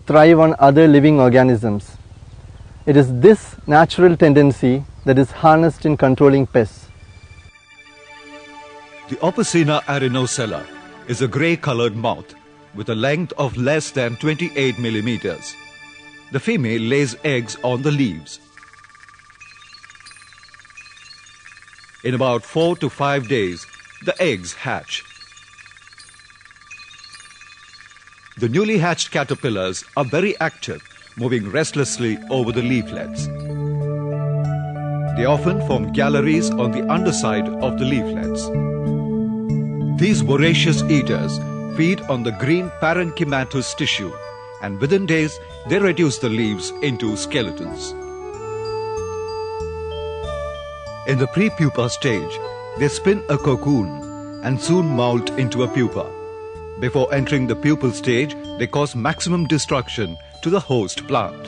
thrive on other living organisms. It is this natural tendency that is harnessed in controlling pests. The Opicina arenocella is a grey-colored moth with a length of less than 28 millimeters. The female lays eggs on the leaves. In about 4 to 5 days, the eggs hatch. The newly hatched caterpillars are very active, moving restlessly over the leaflets. They often form galleries on the underside of the leaflets. These voracious eaters feed on the green parenchymatous tissue, and within days they reduce the leaves into skeletons. In the pre-pupa stage, they spin a cocoon and soon molt into a pupa. Before entering the pupal stage, they cause maximum destruction to the host plant.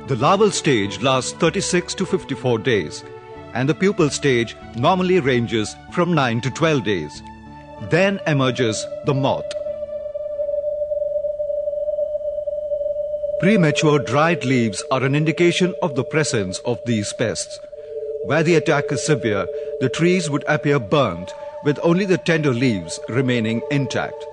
The larval stage lasts 36 to 54 days, and the pupal stage normally ranges from 9 to 12 days. Then emerges the moth. Premature dried leaves are an indication of the presence of these pests. Where the attack is severe, the trees would appear burnt, with only the tender leaves remaining intact.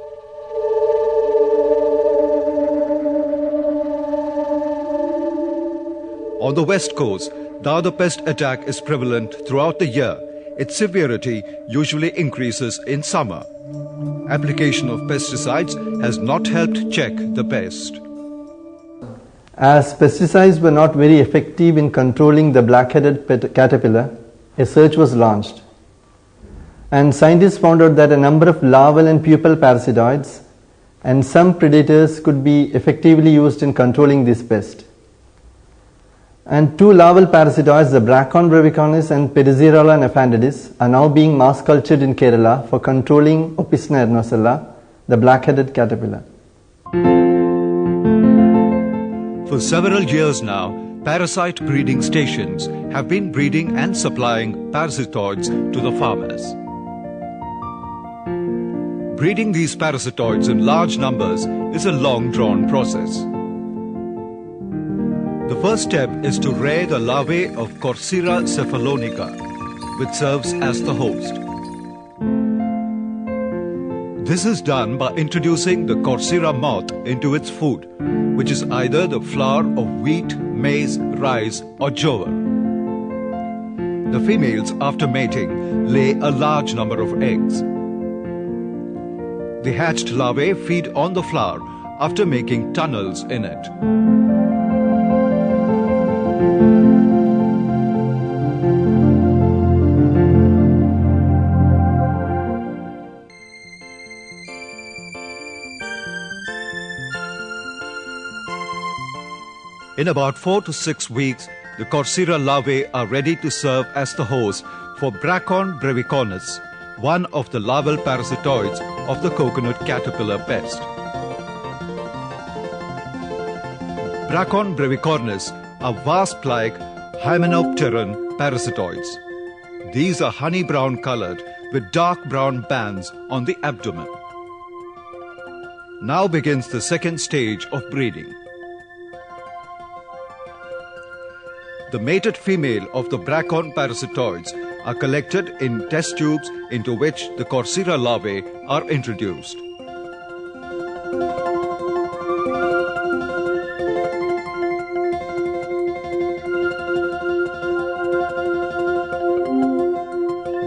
On the west coast, though the pest attack is prevalent throughout the year, its severity usually increases in summer. Application of pesticides has not helped check the pest. As pesticides were not very effective in controlling the black-headed caterpillar, a search was launched. And scientists found out that a number of larval and pupal parasitoids and some predators could be effectively used in controlling this pest. And 2 larval parasitoids, the Bracon brevicornis and Perizerola nephantidis, are now being mass cultured in Kerala for controlling Opicina arenocella, the black-headed caterpillar. For several years now, parasite breeding stations have been breeding and supplying parasitoids to the farmers. Breeding these parasitoids in large numbers is a long-drawn process. The first step is to rear the larvae of Corsera cephalonica, which serves as the host. This is done by introducing the Corsera moth into its food, which is either the flour of wheat, maize, rice or jowar. The females, after mating, lay a large number of eggs. The hatched larvae feed on the flour after making tunnels in it. In about 4 to 6 weeks, the Corsera larvae are ready to serve as the host for Bracon brevicornis, one of the larval parasitoids of the coconut caterpillar pest. Bracon brevicornis are wasp-like hymenopteran parasitoids. These are honey brown colored with dark brown bands on the abdomen. Now begins the second stage of breeding. The mated female of the Bracon parasitoids are collected in test tubes into which the Corsera larvae are introduced.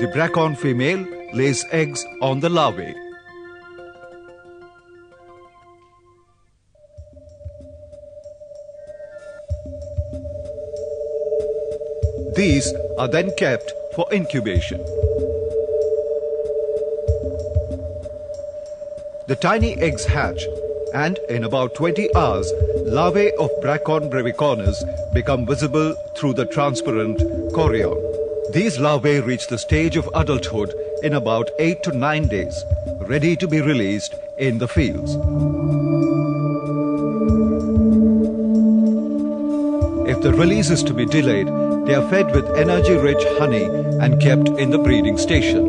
The Bracon female lays eggs on the larvae. These are then kept for incubation. The tiny eggs hatch, and in about 20 hours, larvae of Bracon brevicornis become visible through the transparent chorion. These larvae reach the stage of adulthood in about 8 to 9 days, ready to be released in the fields. If the release is to be delayed, they are fed with energy-rich honey and kept in the breeding station.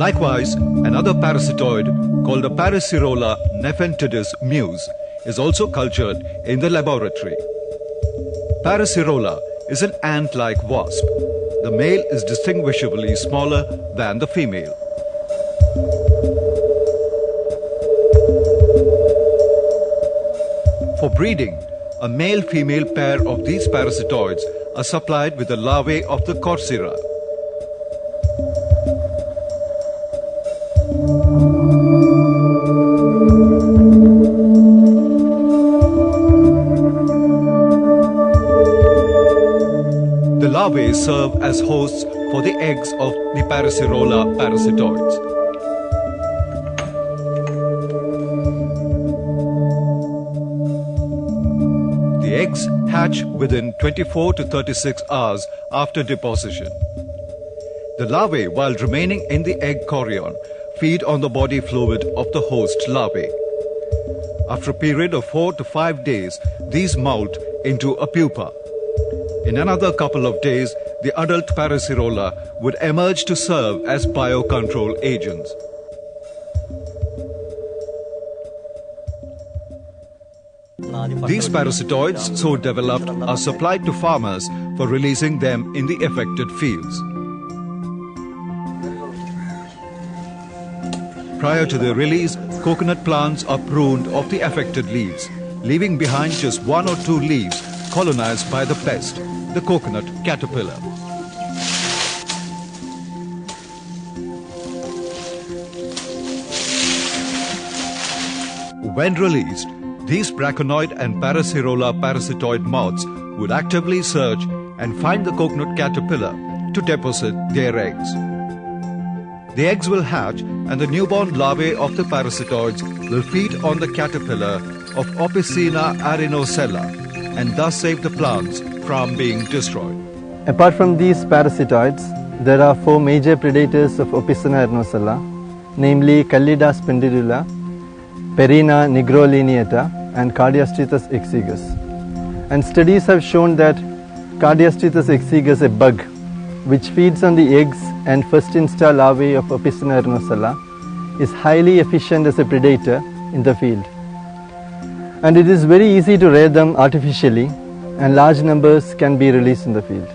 Likewise, another parasitoid called the Paracerola nephentidis mus is also cultured in the laboratory. Paracerola is an ant-like wasp. The male is distinguishably smaller than the female. For breeding, a male-female pair of these parasitoids are supplied with the larvae of the Corsera. The larvae serve as hosts for the eggs of the Paracerola parasitoids. The eggs hatch within 24 to 36 hours after deposition. The larvae, while remaining in the egg chorion, feed on the body fluid of the host larvae. After a period of 4 to 5 days, these molt into a pupa. In another couple of days, the adult Paracerola would emerge to serve as biocontrol agents. These parasitoids, so developed, are supplied to farmers for releasing them in the affected fields. Prior to their release, coconut plants are pruned of the affected leaves, leaving behind just 1 or 2 leaves colonized by the pest, the coconut caterpillar. When released, these braconid and Paracerola parasitoid moths would actively search and find the coconut caterpillar to deposit their eggs. The eggs will hatch and the newborn larvae of the parasitoids will feed on the caterpillar of Opicina arenocella and thus save the plants from being destroyed. Apart from these parasitoids, there are 4 major predators of Opicina arenocella, namely Callida spindirula, Perina nigrolineata and Cardiastethus exiguus. And studies have shown that Cardiastethus exiguus, a bug which feeds on the eggs and first instar larvae of Opicina arenocella, is highly efficient as a predator in the field. And it is very easy to rear them artificially, and large numbers can be released in the field.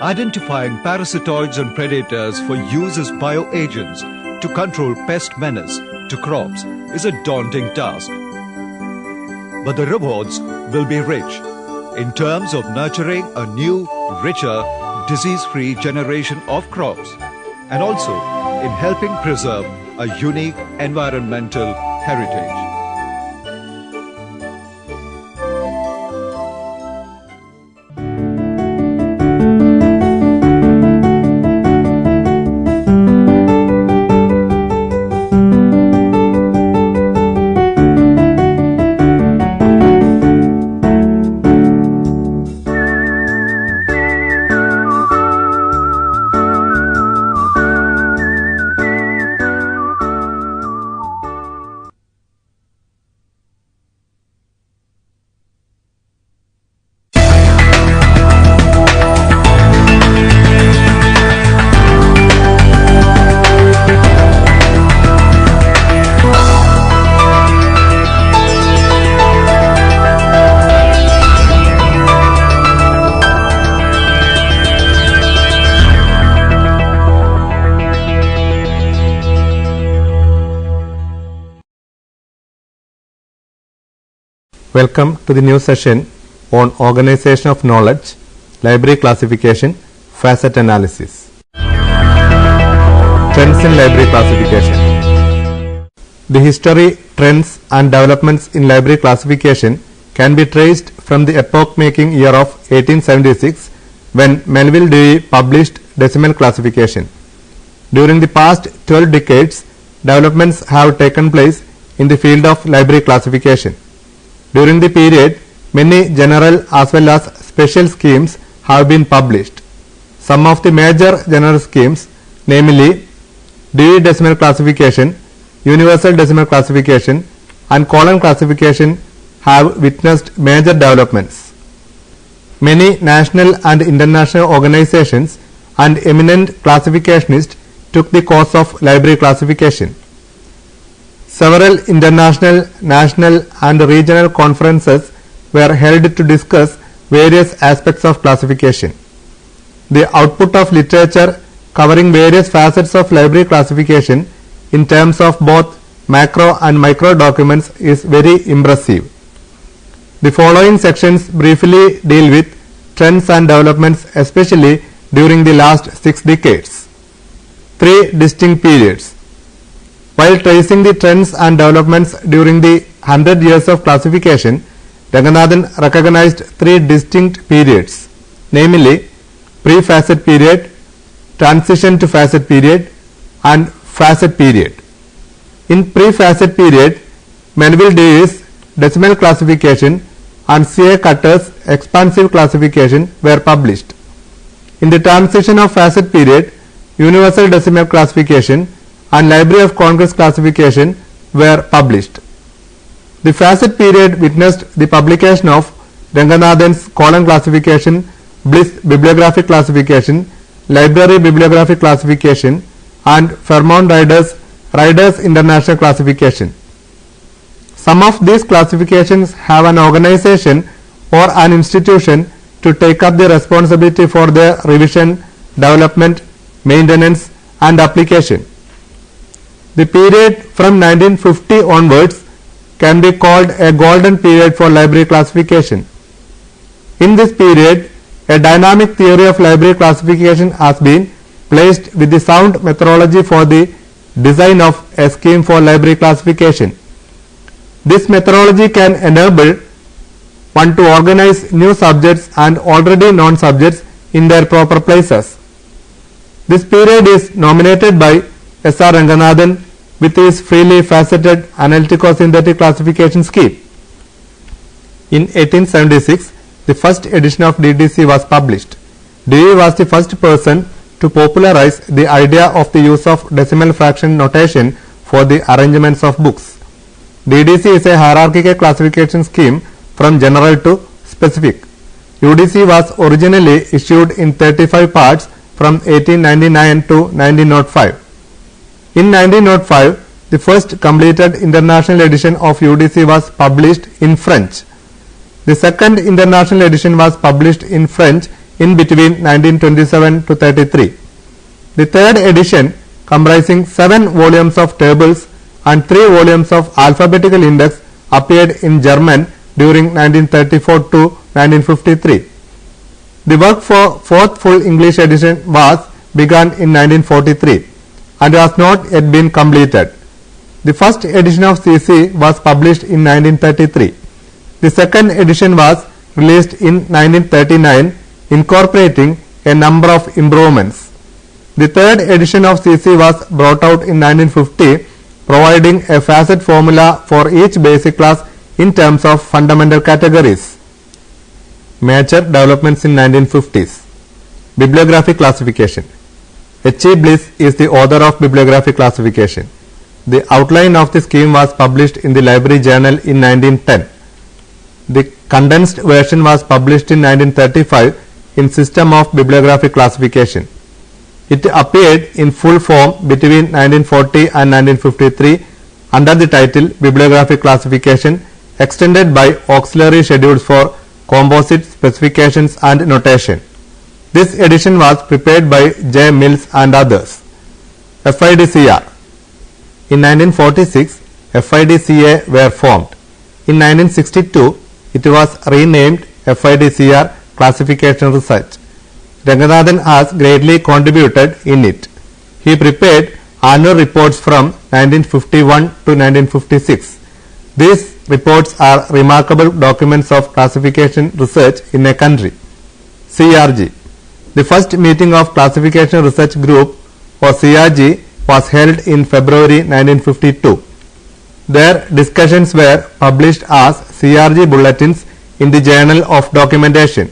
Identifying parasitoids and predators for use as bioagents to control pest menace to crops is a daunting task. But the rewards will be rich in terms of nurturing a new, richer, disease-free generation of crops, and also in helping preserve a unique environmental heritage. Welcome to the new session on Organization of Knowledge, Library Classification, Facet Analysis. Trends in Library Classification. The history, trends and developments in library classification can be traced from the epoch-making year of 1876 when Melville Dewey published decimal classification. During the past 12 decades, developments have taken place in the field of library classification. During the period, many general as well as special schemes have been published. Some of the major general schemes, namely Dewey Decimal Classification, Universal Decimal Classification and Column Classification, have witnessed major developments. Many national and international organizations and eminent classificationists took the course of library classification. Several international, national and regional conferences were held to discuss various aspects of classification. The output of literature covering various facets of library classification in terms of both macro and micro documents is very impressive. The following sections briefly deal with trends and developments, especially during the last 6 decades. 3 distinct periods. While tracing the trends and developments during the 100 years of classification, Ranganathan recognized 3 distinct periods, namely pre-facet period, transition to facet period and facet period. In pre-facet period, Melville Davis' decimal classification and C.A. Cutter's expansive classification were published. In the transition of facet period, Universal Decimal Classification and Library of Congress classification were published. The facet period witnessed the publication of Ranganathan's column classification, Bliss bibliographic classification, Library bibliographic classification and Fairmont Riders International classification. Some of these classifications have an organization or an institution to take up the responsibility for their revision, development, maintenance and application. The period from 1950 onwards can be called a golden period for library classification. In this period, a dynamic theory of library classification has been placed with the sound methodology for the design of a scheme for library classification. This methodology can enable one to organize new subjects and already known subjects in their proper places. This period is nominated by S.R. Ranganathan with his freely faceted analytico-synthetic classification scheme. In 1876, the first edition of DDC was published. Dewey was the first person to popularize the idea of the use of decimal fraction notation for the arrangements of books. DDC is a hierarchical classification scheme from general to specific. UDC was originally issued in 35 parts from 1899 to 1905. In 1905, the first completed international edition of UDC was published in French. The second international edition was published in French in between 1927 to 33. The third edition, comprising 7 volumes of tables and 3 volumes of alphabetical index, appeared in German during 1934 to 1953. The work for fourth full English edition was begun in 1943 and has not yet been completed. The first edition of CC was published in 1933. The second edition was released in 1939, incorporating a number of improvements. The third edition of CC was brought out in 1950, providing a facet formula for each basic class in terms of fundamental categories. Major developments in 1950s. Bibliographic classification. H.E. Bliss is the author of bibliographic classification. The outline of the scheme was published in the Library Journal in 1910. The condensed version was published in 1935 in System of Bibliographic Classification. It appeared in full form between 1940 and 1953 under the title Bibliographic Classification, extended by auxiliary schedules for composite specifications and notation. This edition was prepared by J. Mills and others. FIDCR. In 1946, FIDCA were formed. In 1962, it was renamed FIDCR Classification Research. Ranganathan has greatly contributed in it. He prepared annual reports from 1951 to 1956. These reports are remarkable documents of classification research in a country. CRG. The first meeting of Classification Research Group, or CRG, was held in February 1952. Their discussions were published as CRG bulletins in the Journal of Documentation.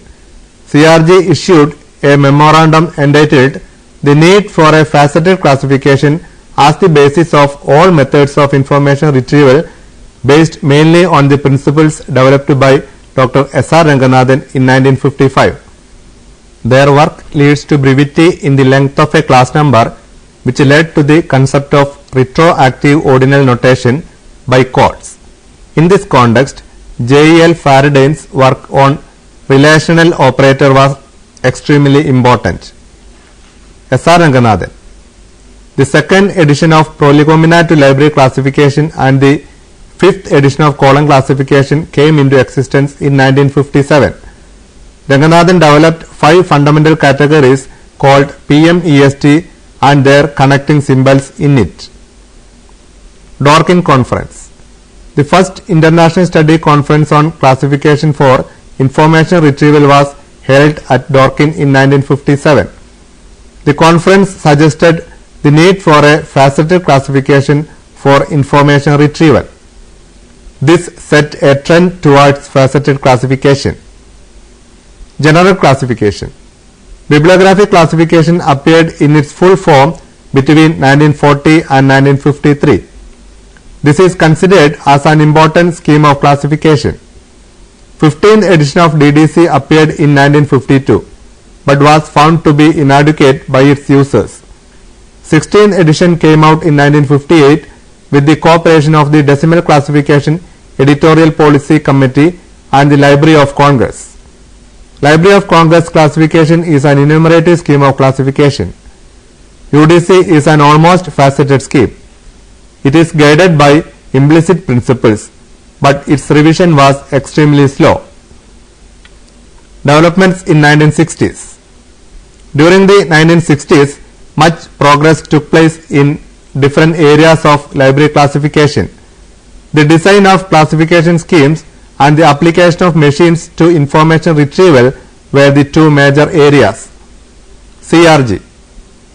CRG issued a memorandum entitled "The Need for a Faceted Classification as the Basis of All Methods of Information Retrieval," based mainly on the principles developed by Dr. S.R. Ranganathan in 1955. Their work leads to brevity in the length of a class number, which led to the concept of retroactive ordinal notation by courts. In this context, J.E.L. Faraday's work on relational operator was extremely important. S.R. Ranganathan. The second edition of prolegominative library classification and the fifth edition of column classification came into existence in 1957. Ranganathan developed 5 fundamental categories called PMEST and their connecting symbols in it. Dorkin Conference. The first international study conference on classification for information retrieval was held at Dorkin in 1957. The conference suggested the need for a faceted classification for information retrieval. This set a trend towards faceted classification. General classification. Bibliographic classification appeared in its full form between 1940 and 1953. This is considered as an important scheme of classification. 15th edition of DDC appeared in 1952, but was found to be inadequate by its users. 16th edition came out in 1958 with the cooperation of the Decimal Classification Editorial Policy Committee and the Library of Congress. Library of Congress classification is an enumerative scheme of classification. UDC is an almost faceted scheme. It is guided by implicit principles, but its revision was extremely slow. Developments in 1960s. During the 1960s, much progress took place in different areas of library classification. The design of classification schemes and the application of machines to information retrieval were the two major areas. CRG.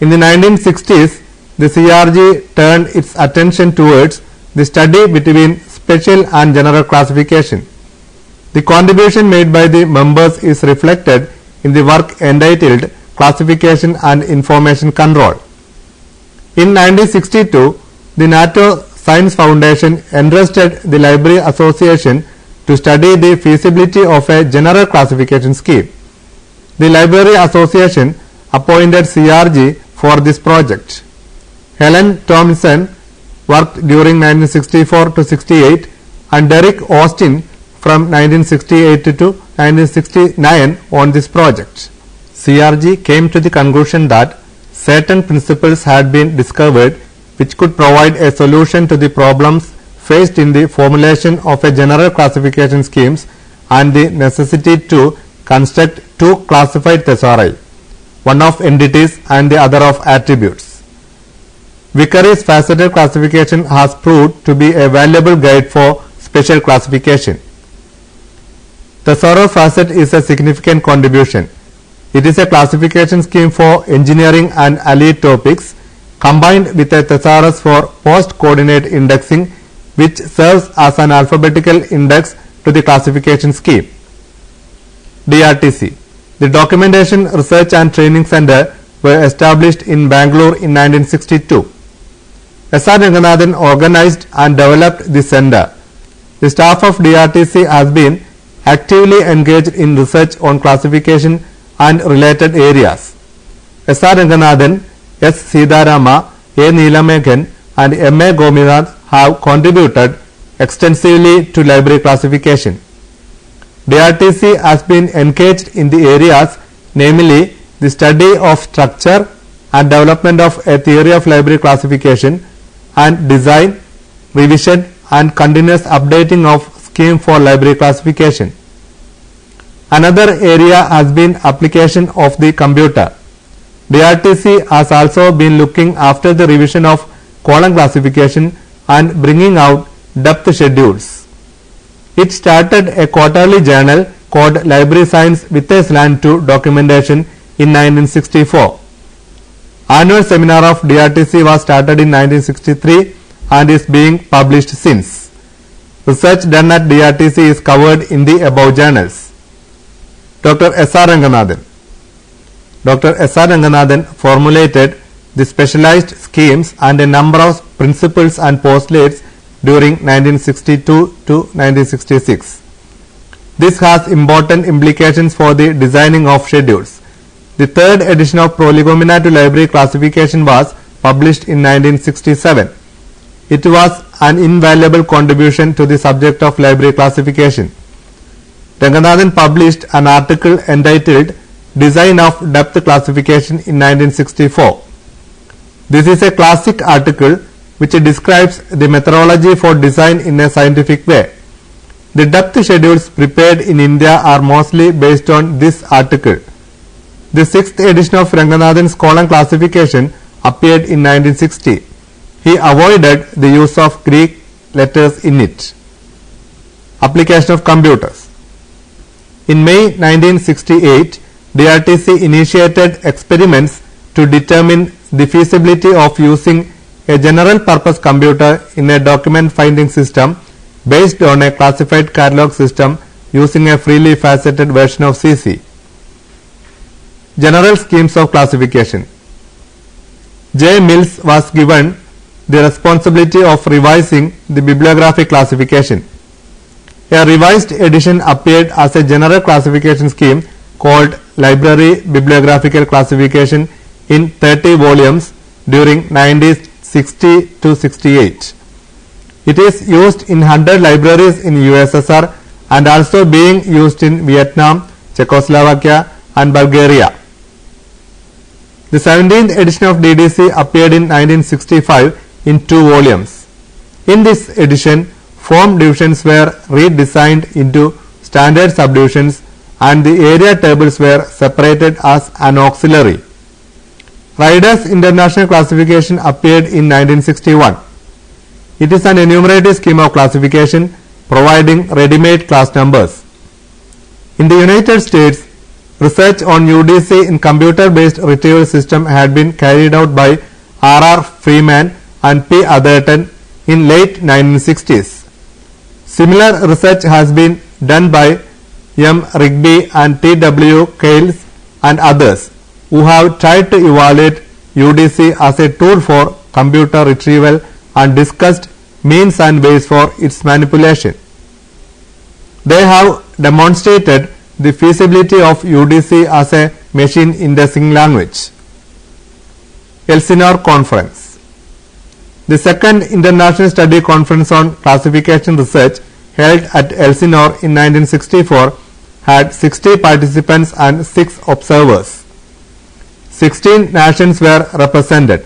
In the 1960s, the CRG turned its attention towards the study between special and general classification. The contribution made by the members is reflected in the work entitled Classification and Information Control. In 1962, the NATO Science Foundation entrusted the Library Association to study the feasibility of a general classification scheme. The Library Association appointed CRG for this project. Helen Thompson worked during 1964 to 68 and Derek Austin from 1968 to 1969 on this project. CRG came to the conclusion that certain principles had been discovered which could provide a solution to the problems faced in the formulation of a general classification schemes and the necessity to construct two classified thesauri, one of entities and the other of attributes. Vicarious faceted classification has proved to be a valuable guide for special classification. Thesaurus facet is a significant contribution. It is a classification scheme for engineering and allied topics combined with a thesaurus for post-coordinate indexing, which serves as an alphabetical index to the classification scheme. DRTC. The Documentation Research and Training Center were established in Bangalore in 1962. S.R. Ranganathan organized and developed the center. The staff of DRTC has been actively engaged in research on classification and related areas. S.R. Ranganathan, S. Sidarama, A. Neelamekhan and M.A. Gominath have contributed extensively to library classification. DRTC has been engaged in the areas, namely the study of structure and development of a theory of library classification and design, revision and continuous updating of scheme for library classification. Another area has been application of the computer. DRTC has also been looking after the revision of column classification and bringing out depth schedules. It started a quarterly journal called Library Science with a slant to documentation in 1964. Annual seminar of DRTC was started in 1963 and is being published since. Research done at DRTC is covered in the above journals. Dr. S.R. Ranganathan. Dr. S.R. Ranganathan formulated the specialized schemes and a number of principles and postulates during 1962 to 1966. This has important implications for the designing of schedules. The third edition of Prolegomena to Library Classification was published in 1967. It was an invaluable contribution to the subject of library classification. Ranganathan published an article entitled Design of Depth Classification in 1964. This is a classic article which describes the methodology for design in a scientific way. The depth schedules prepared in India are mostly based on this article. The 6th edition of Ranganathan's column classification appeared in 1960. He avoided the use of Greek letters in it. Application of computers. In May 1968, DRTC initiated experiments to determine the feasibility of using a general purpose computer in a document finding system based on a classified catalog system using a freely faceted version of CC. General schemes of classification. J. Mills was given the responsibility of revising the bibliographic classification. A revised edition appeared as a general classification scheme called Library Bibliographical Classification in 30 volumes during 1960 to 68. It is used in 100 libraries in USSR and also being used in Vietnam, Czechoslovakia and Bulgaria. The 17th edition of DDC appeared in 1965 in 2 volumes. In this edition, form divisions were redesigned into standard subdivisions and the area tables were separated as an auxiliary. Ryder's International Classification appeared in 1961. It is an enumerative scheme of classification providing ready-made class numbers. In the United States, research on UDC in computer-based retrieval system had been carried out by R. Freeman and P. Atherton in late 1960s. Similar research has been done by M. Rigby and T. W. Cales and others who have tried to evaluate UDC as a tool for computer retrieval and discussed means and ways for its manipulation. They have demonstrated the feasibility of UDC as a machine indexing language. Elsinore Conference. The second International Study Conference on Classification Research held at Elsinore in 1964 had 60 participants and 6 observers. 16 nations were represented.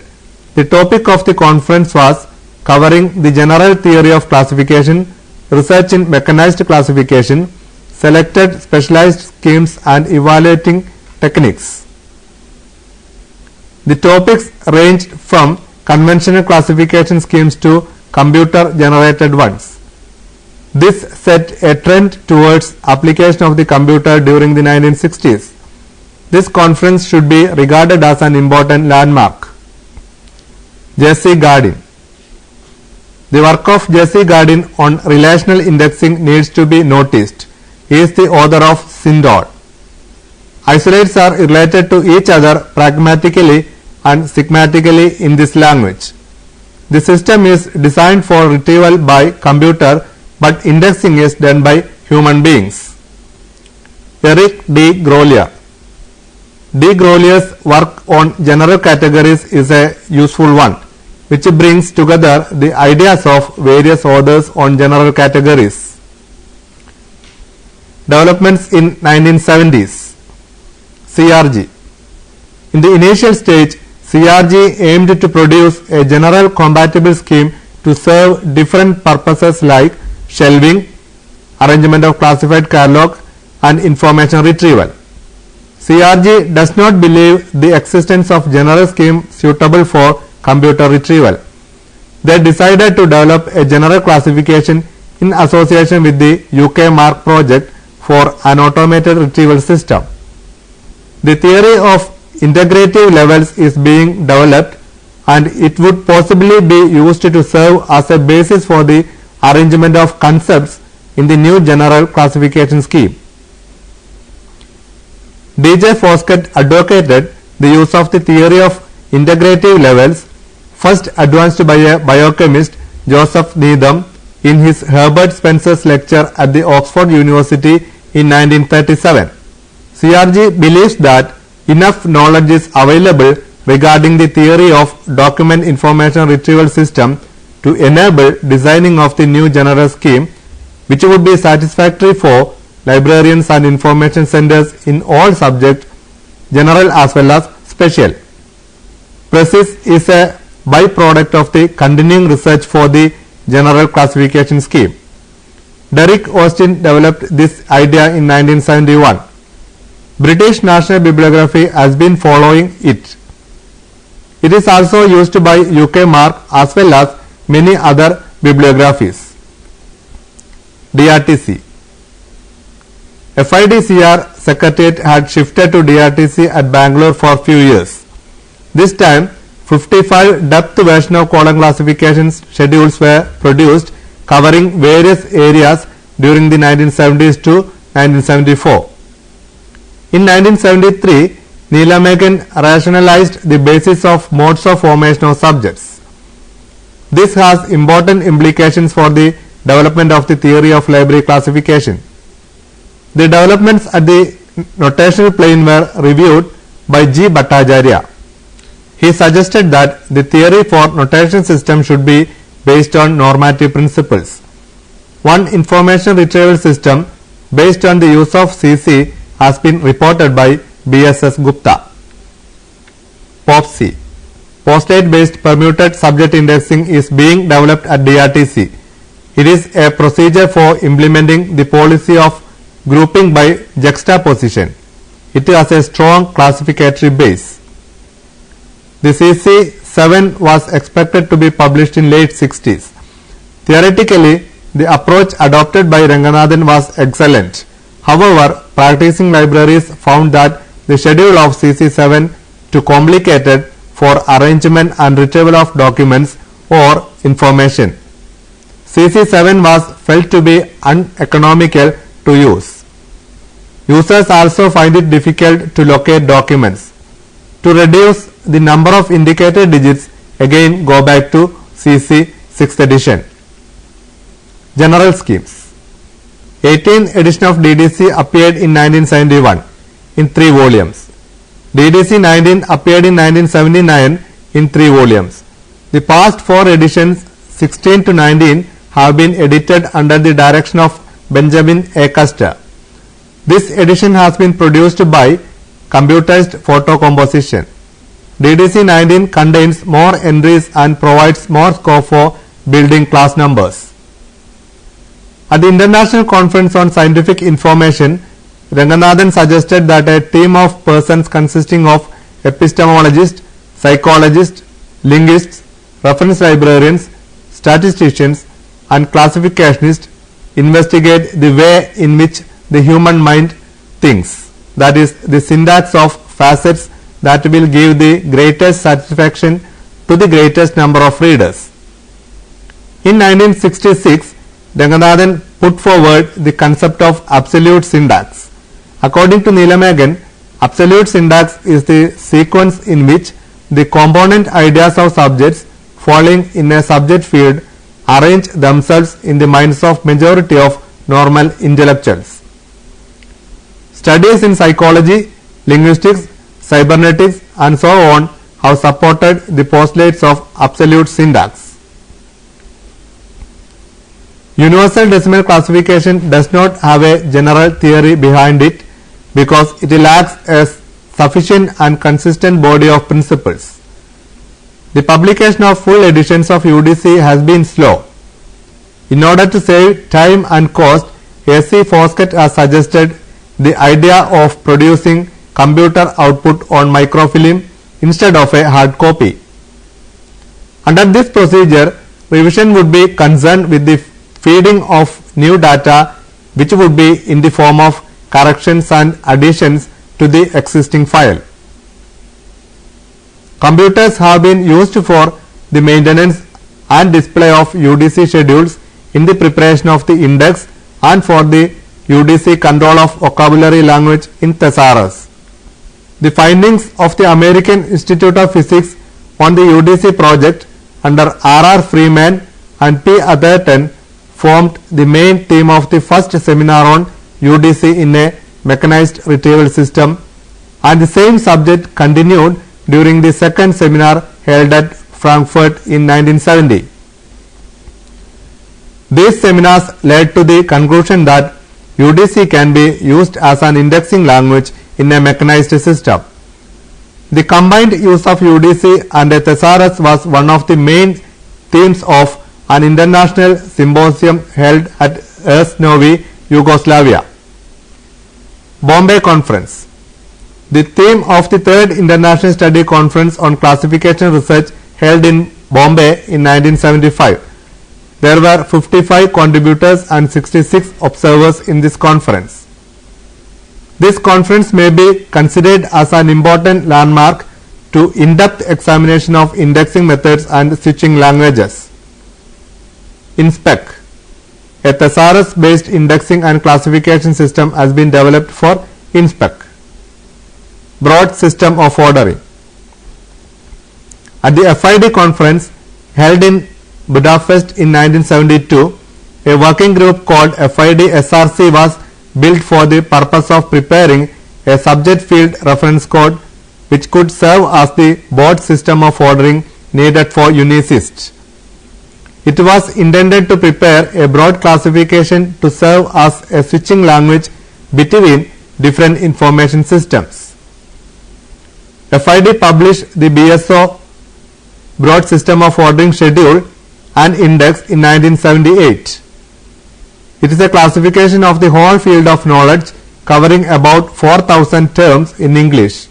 The topic of the conference was covering the general theory of classification, research in mechanized classification, selected specialized schemes and evaluating techniques. The topics ranged from conventional classification schemes to computer generated ones. This set a trend towards application of the computer during the 1960s. This conference should be regarded as an important landmark. J.C. Gardin. The work of J.C. Gardin on relational indexing needs to be noticed. He is the author of Syndol. Isolates are related to each other pragmatically and sigmatically in this language. The system is designed for retrieval by computer, but indexing is done by human beings. Eric D. Grolier. D. Grolier's work on general categories is a useful one, which brings together the ideas of various authors on general categories. Developments in 1970s. CRG. In the initial stage, CRG aimed to produce a general compatible scheme to serve different purposes like shelving, arrangement of classified catalog, and information retrieval. CRG does not believe the existence of general scheme suitable for computer retrieval. They decided to develop a general classification in association with the UK Mark project for an automated retrieval system. The theory of integrative levels is being developed and it would possibly be used to serve as a basis for the arrangement of concepts in the new general classification scheme. D.J. Foskett advocated the use of the theory of integrative levels, first advanced by a biochemist, Joseph Needham, in his Herbert Spencer's lecture at the Oxford University in 1937. CRG believes that enough knowledge is available regarding the theory of document information retrieval system to enable designing of the new general scheme, which would be satisfactory for librarians and information centers in all subjects, general as well as special. PRECIS is a byproduct of the continuing research for the general classification scheme. Derek Austin developed this idea in 1971. British National Bibliography has been following it. It is also used by UK Mark as well as many other bibliographies. DRTC. FIDCR Secretariat had shifted to DRTC at Bangalore for a few years. This time 55 depth version of column classification schedules were produced covering various areas during the 1970s to 1974. In 1973, Neelamegan rationalized the basis of modes of formation of subjects. This has important implications for the development of the theory of library classification. The developments at the notational plane were reviewed by G. Bhattacharya. He suggested that the theory for notation system should be based on normative principles. One information retrieval system based on the use of CC has been reported by B.S.S. Gupta. POPC. Postulate based permuted subject indexing is being developed at DRTC. It is a procedure for implementing the policy of grouping by juxtaposition. It has a strong classificatory base. The CC7 was expected to be published in late 60s. Theoretically, the approach adopted by Ranganathan was excellent. However, practicing libraries found that the schedule of CC7 too complicated for arrangement and retrieval of documents or information. CC7 was felt to be uneconomical to use. Users also find it difficult to locate documents. To reduce the number of indicated digits, again go back to CC 6th edition. General schemes. 18th edition of DDC appeared in 1971 in 3 volumes. DDC 19 appeared in 1979 in 3 volumes. The past 4 editions 16 to 19 have been edited under the direction of Benjamin A. Custer. This edition has been produced by computerized photo composition. DDC 19 contains more entries and provides more scope for building class numbers. At the International Conference on Scientific Information, Ranganathan suggested that a team of persons consisting of epistemologists, psychologists, linguists, reference librarians, statisticians and classificationists investigate the way in which the human mind thinks, that is, the syntax of facets that will give the greatest satisfaction to the greatest number of readers. In 1966, Ranganathan put forward the concept of absolute syntax. According to Neelamegan, absolute syntax is the sequence in which the component ideas of subjects falling in a subject field arrange themselves in the minds of majority of normal intellectuals. Studies in psychology, linguistics, cybernetics and so on have supported the postulates of absolute syntax. Universal decimal classification does not have a general theory behind it because it lacks a sufficient and consistent body of principles. The publication of full editions of UDC has been slow. In order to save time and cost, A.C. Foskett has suggested the idea of producing computer output on microfilm instead of a hard copy. Under this procedure, revision would be concerned with the feeding of new data, which would be in the form of corrections and additions to the existing file. Computers have been used for the maintenance and display of UDC schedules in the preparation of the index and for the UDC control of vocabulary language in thesaurus. The findings of the American Institute of Physics on the UDC project under R.R. Freeman and P. Atherton formed the main theme of the first seminar on UDC in a mechanized retrieval system and the same subject continued during the second seminar held at Frankfurt in 1970. These seminars led to the conclusion that UDC can be used as an indexing language in a mechanized system. The combined use of UDC and a thesaurus was one of the main themes of an international symposium held at Emmrc, Novi, Yugoslavia. Bombay Conference. The theme of the third International Study Conference on Classification Research held in Bombay in 1975. There were 55 contributors and 66 observers in this conference. This conference may be considered as an important landmark to in-depth examination of indexing methods and switching languages. InSpec. A thesaurus-based indexing and classification system has been developed for InSpec. Broad system of ordering. At the FID conference held in Budapest in 1972, a working group called FID Src was built for the purpose of preparing a subject field reference code which could serve as the board system of ordering needed for UNICIST. It was intended to prepare a broad classification to serve as a switching language between different information systems. FID published the BSO Broad System of Ordering Schedule and Index in 1978. It is a classification of the whole field of knowledge covering about 4,000 terms in English.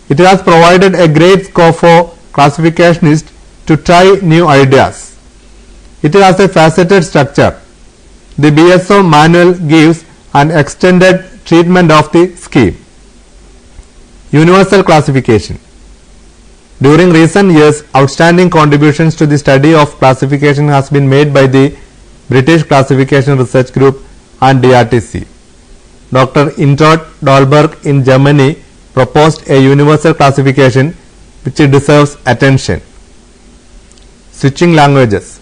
It has provided a great scope for classificationists to try new ideas. It has a faceted structure. The BSO manual gives an extended treatment of the scheme. Universal classification. During recent years, outstanding contributions to the study of classification has been made by the British Classification Research Group and DRTC. Dr. Introd Dahlberg in Germany proposed a universal classification which deserves attention. Switching languages.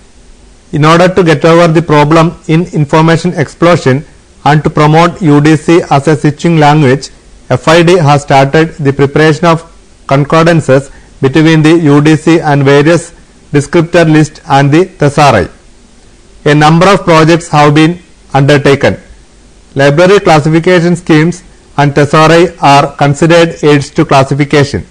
In order to get over the problem in information explosion and to promote UDC as a switching language, FID has started the preparation of concordances between the UDC and various descriptor lists and the thesauri. A number of projects have been undertaken. Library classification schemes and thesauri are considered aids to classification.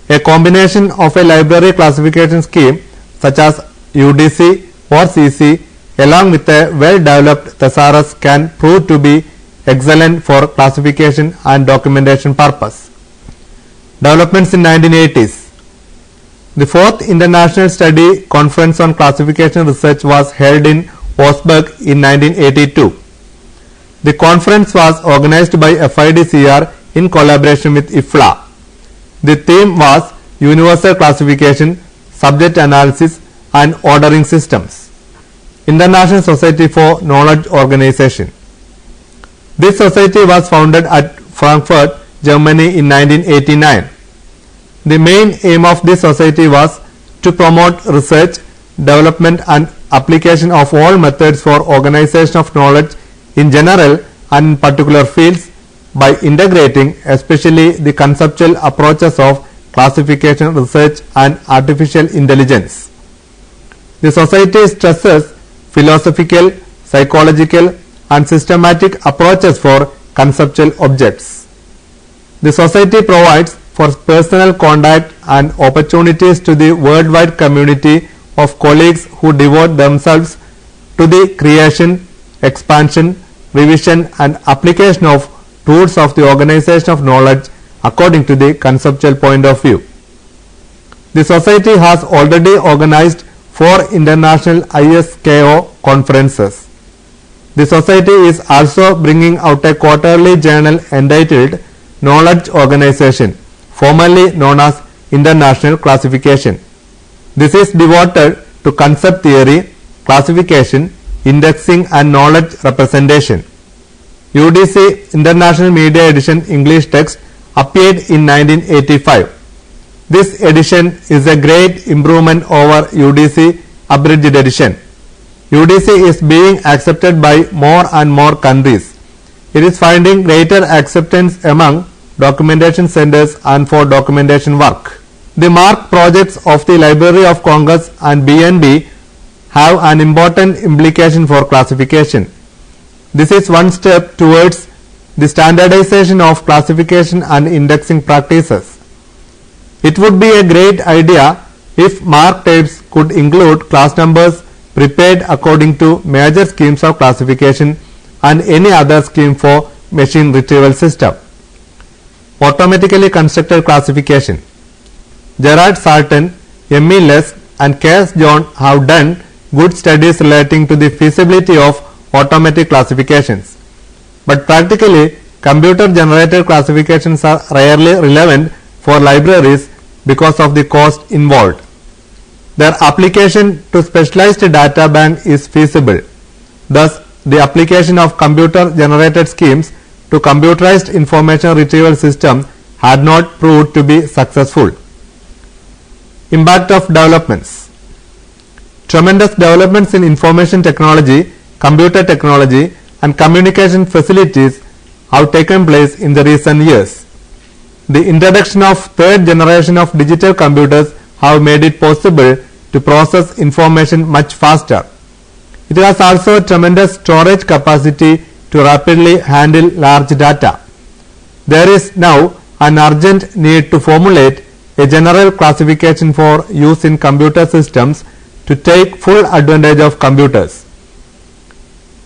A combination of a library classification scheme such as UDC or CC along with a well-developed thesaurus can prove to be excellent for classification and documentation purpose. Developments in 1980s. The fourth International Study Conference on Classification Research was held in Augsburg in 1982. The conference was organized by FIDCR in collaboration with IFLA. The theme was Universal Classification, Subject Analysis and Ordering Systems. International Society for Knowledge Organization. This society was founded at Frankfurt, Germany in 1989. The main aim of this society was to promote research, development and application of all methods for organization of knowledge in general and in particular fields by integrating especially the conceptual approaches of classification research and artificial intelligence. The society stresses philosophical, psychological and systematic approaches for conceptual objects. The society provides for personal contact and opportunities to the worldwide community of colleagues who devote themselves to the creation, expansion, revision and application of tools of the organization of knowledge according to the conceptual point of view. The society has already organized 4 international ISKO conferences. The society is also bringing out a quarterly journal entitled Knowledge Organization, formerly known as International Classification. This is devoted to concept theory, classification, indexing and knowledge representation. UDC International Media Edition English text appeared in 1985. This edition is a great improvement over UDC Abridged Edition. UDC is being accepted by more and more countries. It is finding greater acceptance among documentation centers and for documentation work. The MARC projects of the Library of Congress and BNB have an important implication for classification. This is one step towards the standardization of classification and indexing practices. It would be a great idea if MARC types could include class numbers prepared according to major schemes of classification and any other scheme for machine retrieval system. Automatically constructed classification. Gerard Salton, M.E. Lesk and K.S. John have done good studies relating to the feasibility of automatic classifications. But practically, computer-generated classifications are rarely relevant for libraries because of the cost involved. Their application to specialized data bank is feasible. Thus, the application of computer-generated schemes to computerized information retrieval system had not proved to be successful. Impact of developments. Tremendous developments in information technology, computer technology and communication facilities have taken place in the recent years. The introduction of third generation of digital computers have made it possible to process information much faster. It has also tremendous storage capacity to rapidly handle large data. There is now an urgent need to formulate a general classification for use in computer systems to take full advantage of computers.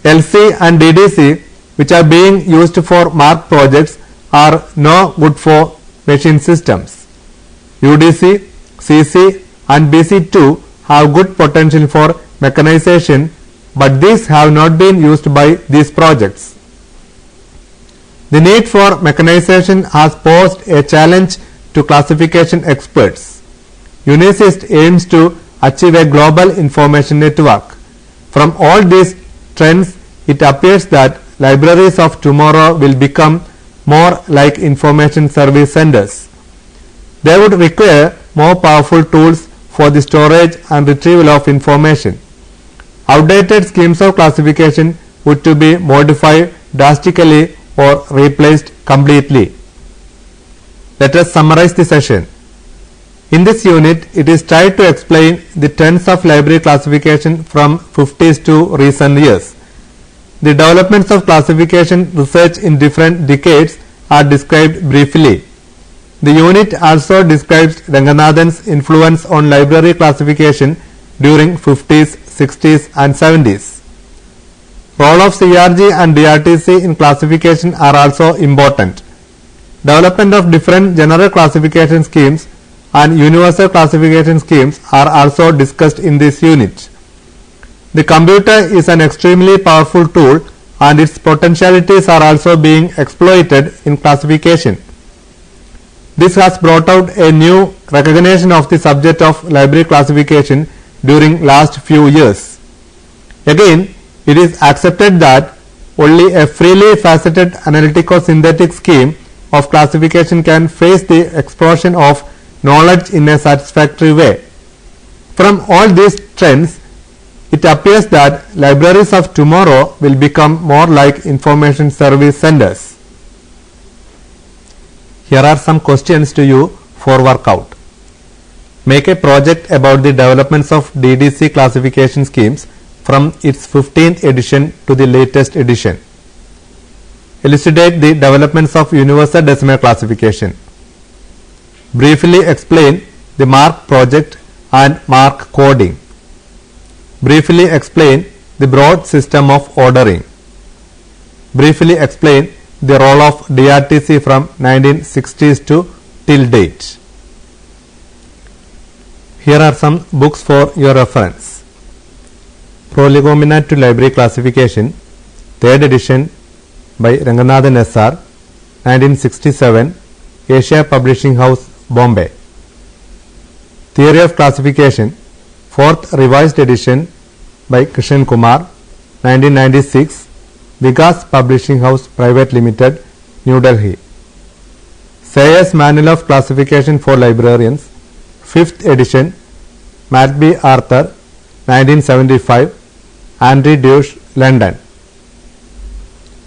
LC and DDC, which are being used for MARC projects, are no good for machine systems. UDC, CC and BC2 have good potential for mechanization, but these have not been used by these projects. The need for mechanization has posed a challenge to classification experts. UNICIST aims to achieve a global information network. From all these trends, it appears that libraries of tomorrow will become more like information service centers. They would require more powerful tools for the storage and retrieval of information. Outdated schemes of classification would to be modified drastically or replaced completely. Let us summarize the session. In this unit, it is tried to explain the trends of library classification from 50s to recent years. The developments of classification research in different decades are described briefly. The unit also describes Ranganathan's influence on library classification during 50s, 60s and 70s. Role of CRG and DRTC in classification are also important. Development of different general classification schemes and universal classification schemes are also discussed in this unit. The computer is an extremely powerful tool and its potentialities are also being exploited in classification. This has brought out a new recognition of the subject of library classification during last few years. Again, it is accepted that only a freely faceted analytico-synthetic scheme of classification can face the explosion of knowledge in a satisfactory way. From all these trends, it appears that libraries of tomorrow will become more like information service centers. Here are some questions to you for workout. Make a project about the developments of DDC classification schemes from its 15th edition to the latest edition. Elucidate the developments of universal decimal classification. Briefly explain the MARC project and MARC coding. Briefly explain the broad system of ordering. Briefly explain the role of DRTC from 1960s to till date. Here are some books for your reference. Prolegomena to Library Classification, 3rd edition by Ranganathan S.R., 1967, Asia Publishing House, Bombay. Theory of Classification, 4th revised edition by Krishan Kumar, 1996, Vikas Publishing House Private Limited, New Delhi. Sayers Manual of Classification for Librarians, 5th edition, Maltby Arthur, 1975, Henry Deuce, London.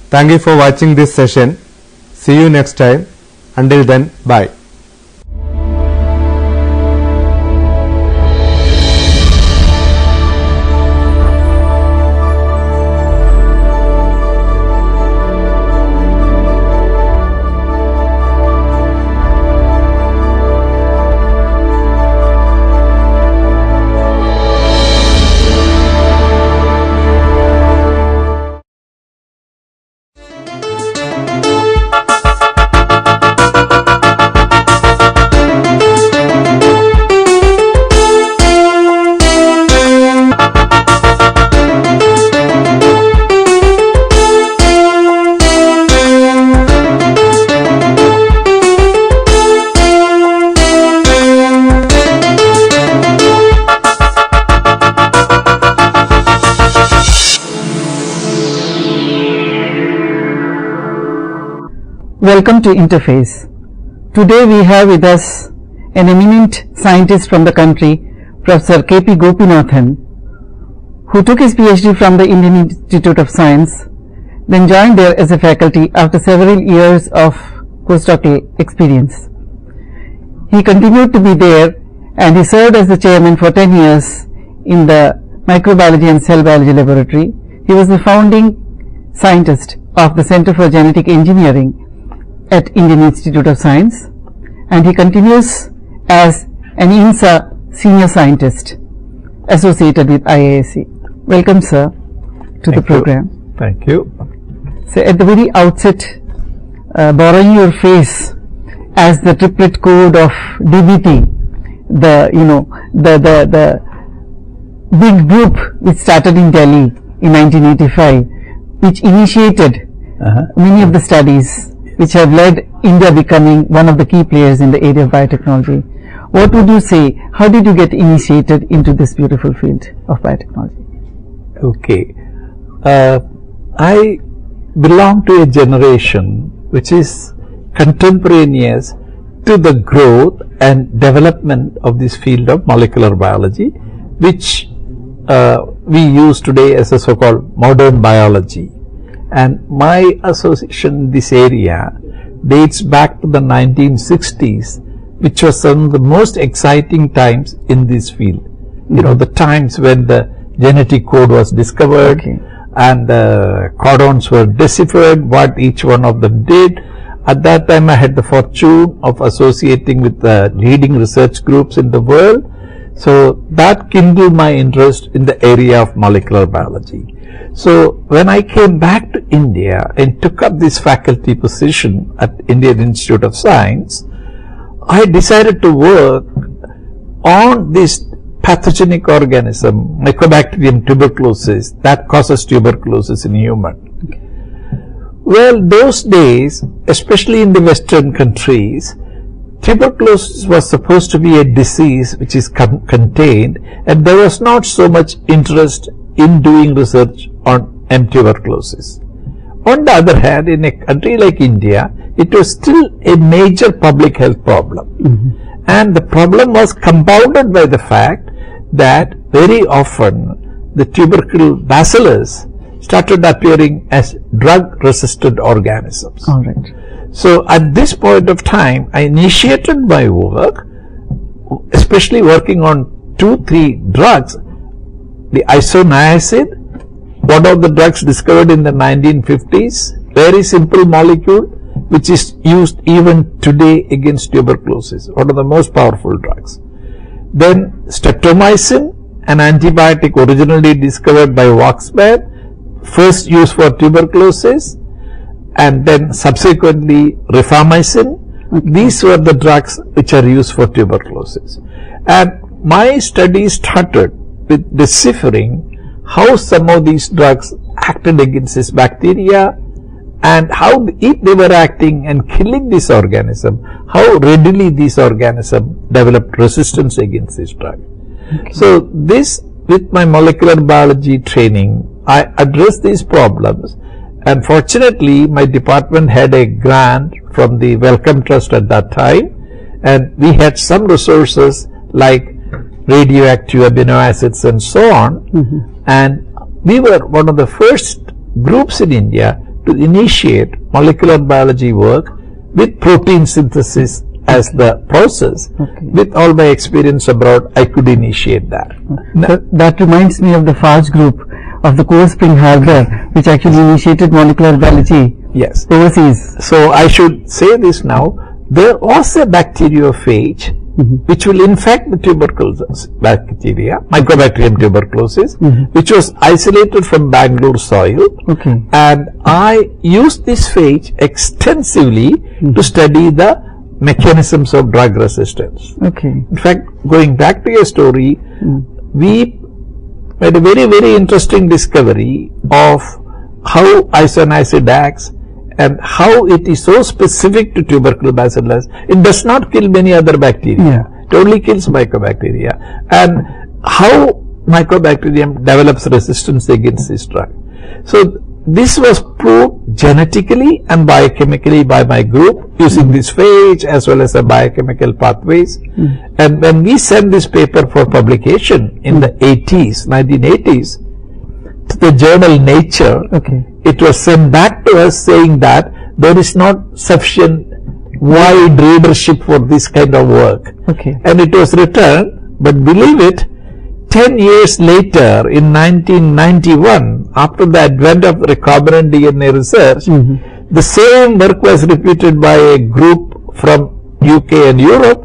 Thank you for watching this session. See you next time Until then, bye. Welcome to Interface. Today we have with us an eminent scientist from the country, Professor K.P. Gopinathan, who took his PhD from the Indian Institute of Science, then joined there as a faculty after several years of postdoctoral experience. He continued to be there and he served as the chairman for 10 years in the microbiology and cell biology laboratory. He was the founding scientist of the Center for Genetic Engineering at Indian Institute of Science, and he continues as an INSA senior scientist associated with IISc. Welcome, sir, to the program. Thank you. So, at the very outset, borrowing your face as the triplet code of DBT, the big group which started in Delhi in 1985, which initiated many of the studies which have led India becoming one of the key players in the area of biotechnology. What would you say? How did you get initiated into this beautiful field of biotechnology? Okay. I belong to a generation which is contemporaneous to the growth and development of this field of molecular biology, which we use today as a so-called modern biology. And my association in this area dates back to the 1960s, which was some of the most exciting times in this field. You know, the times when the genetic code was discovered and the codons were deciphered, what each one of them did. At that time, I had the fortune of associating with the leading research groups in the world. So that kindled my interest in the area of molecular biology. So when I came back to India and took up this faculty position at Indian Institute of Science, I decided to work on this pathogenic organism, Mycobacterium tuberculosis, that causes tuberculosis in human. Well, those days, especially in the Western countries, tuberculosis was supposed to be a disease which is contained, and there was not so much interest in doing research on M. tuberculosis. On the other hand, in a country like India, it was still a major public health problem. And the problem was compounded by the fact that very often the tubercle bacillus started appearing as drug-resistant organisms. All right. So at this point of time, I initiated my work, especially working on 2-3 drugs. The isoniazid, one of the drugs discovered in the 1950s, very simple molecule, which is used even today against tuberculosis, one of the most powerful drugs. Then streptomycin, an antibiotic originally discovered by Waxman, first used for tuberculosis, and then subsequently rifamycin. These were the drugs which are used for tuberculosis. And my study started with deciphering how some of these drugs acted against this bacteria, and how, if they were acting and killing this organism, how readily this organism developed resistance against this drug. So this, with my molecular biology training, I addressed these problems, and fortunately my department had a grant from the Wellcome Trust at that time, and we had some resources like radioactive amino acids and so on, and we were one of the first groups in India to initiate molecular biology work with protein synthesis as the process. Okay. With all my experience abroad, I could initiate that. That reminds me of the FARGE group of the Cold Spring Harbor, which actually initiated molecular biology Yes. overseas. So I should say this now. There was a bacteriophage which will infect the tuberculosis bacteria, Mycobacterium tuberculosis, which was isolated from Bangalore soil. Okay. And I used this phage extensively to study the mechanisms of drug resistance. Okay. In fact, going back to your story, we made a very, very interesting discovery of how isoniazid acts and how it is so specific to tubercle bacillus. It does not kill many other bacteria. Yeah. It only kills mycobacteria. And how mycobacterium develops resistance against this drug. So this was proved genetically and biochemically by my group using this phage as well as the biochemical pathways. And when we sent this paper for publication in the 1980s, to the journal Nature, Okay. it was sent back to us saying that there is not sufficient wide readership for this kind of work. Okay. And it was returned, but believe it, 10 years later, in 1991, after the advent of recombinant DNA research, the same work was repeated by a group from UK and Europe,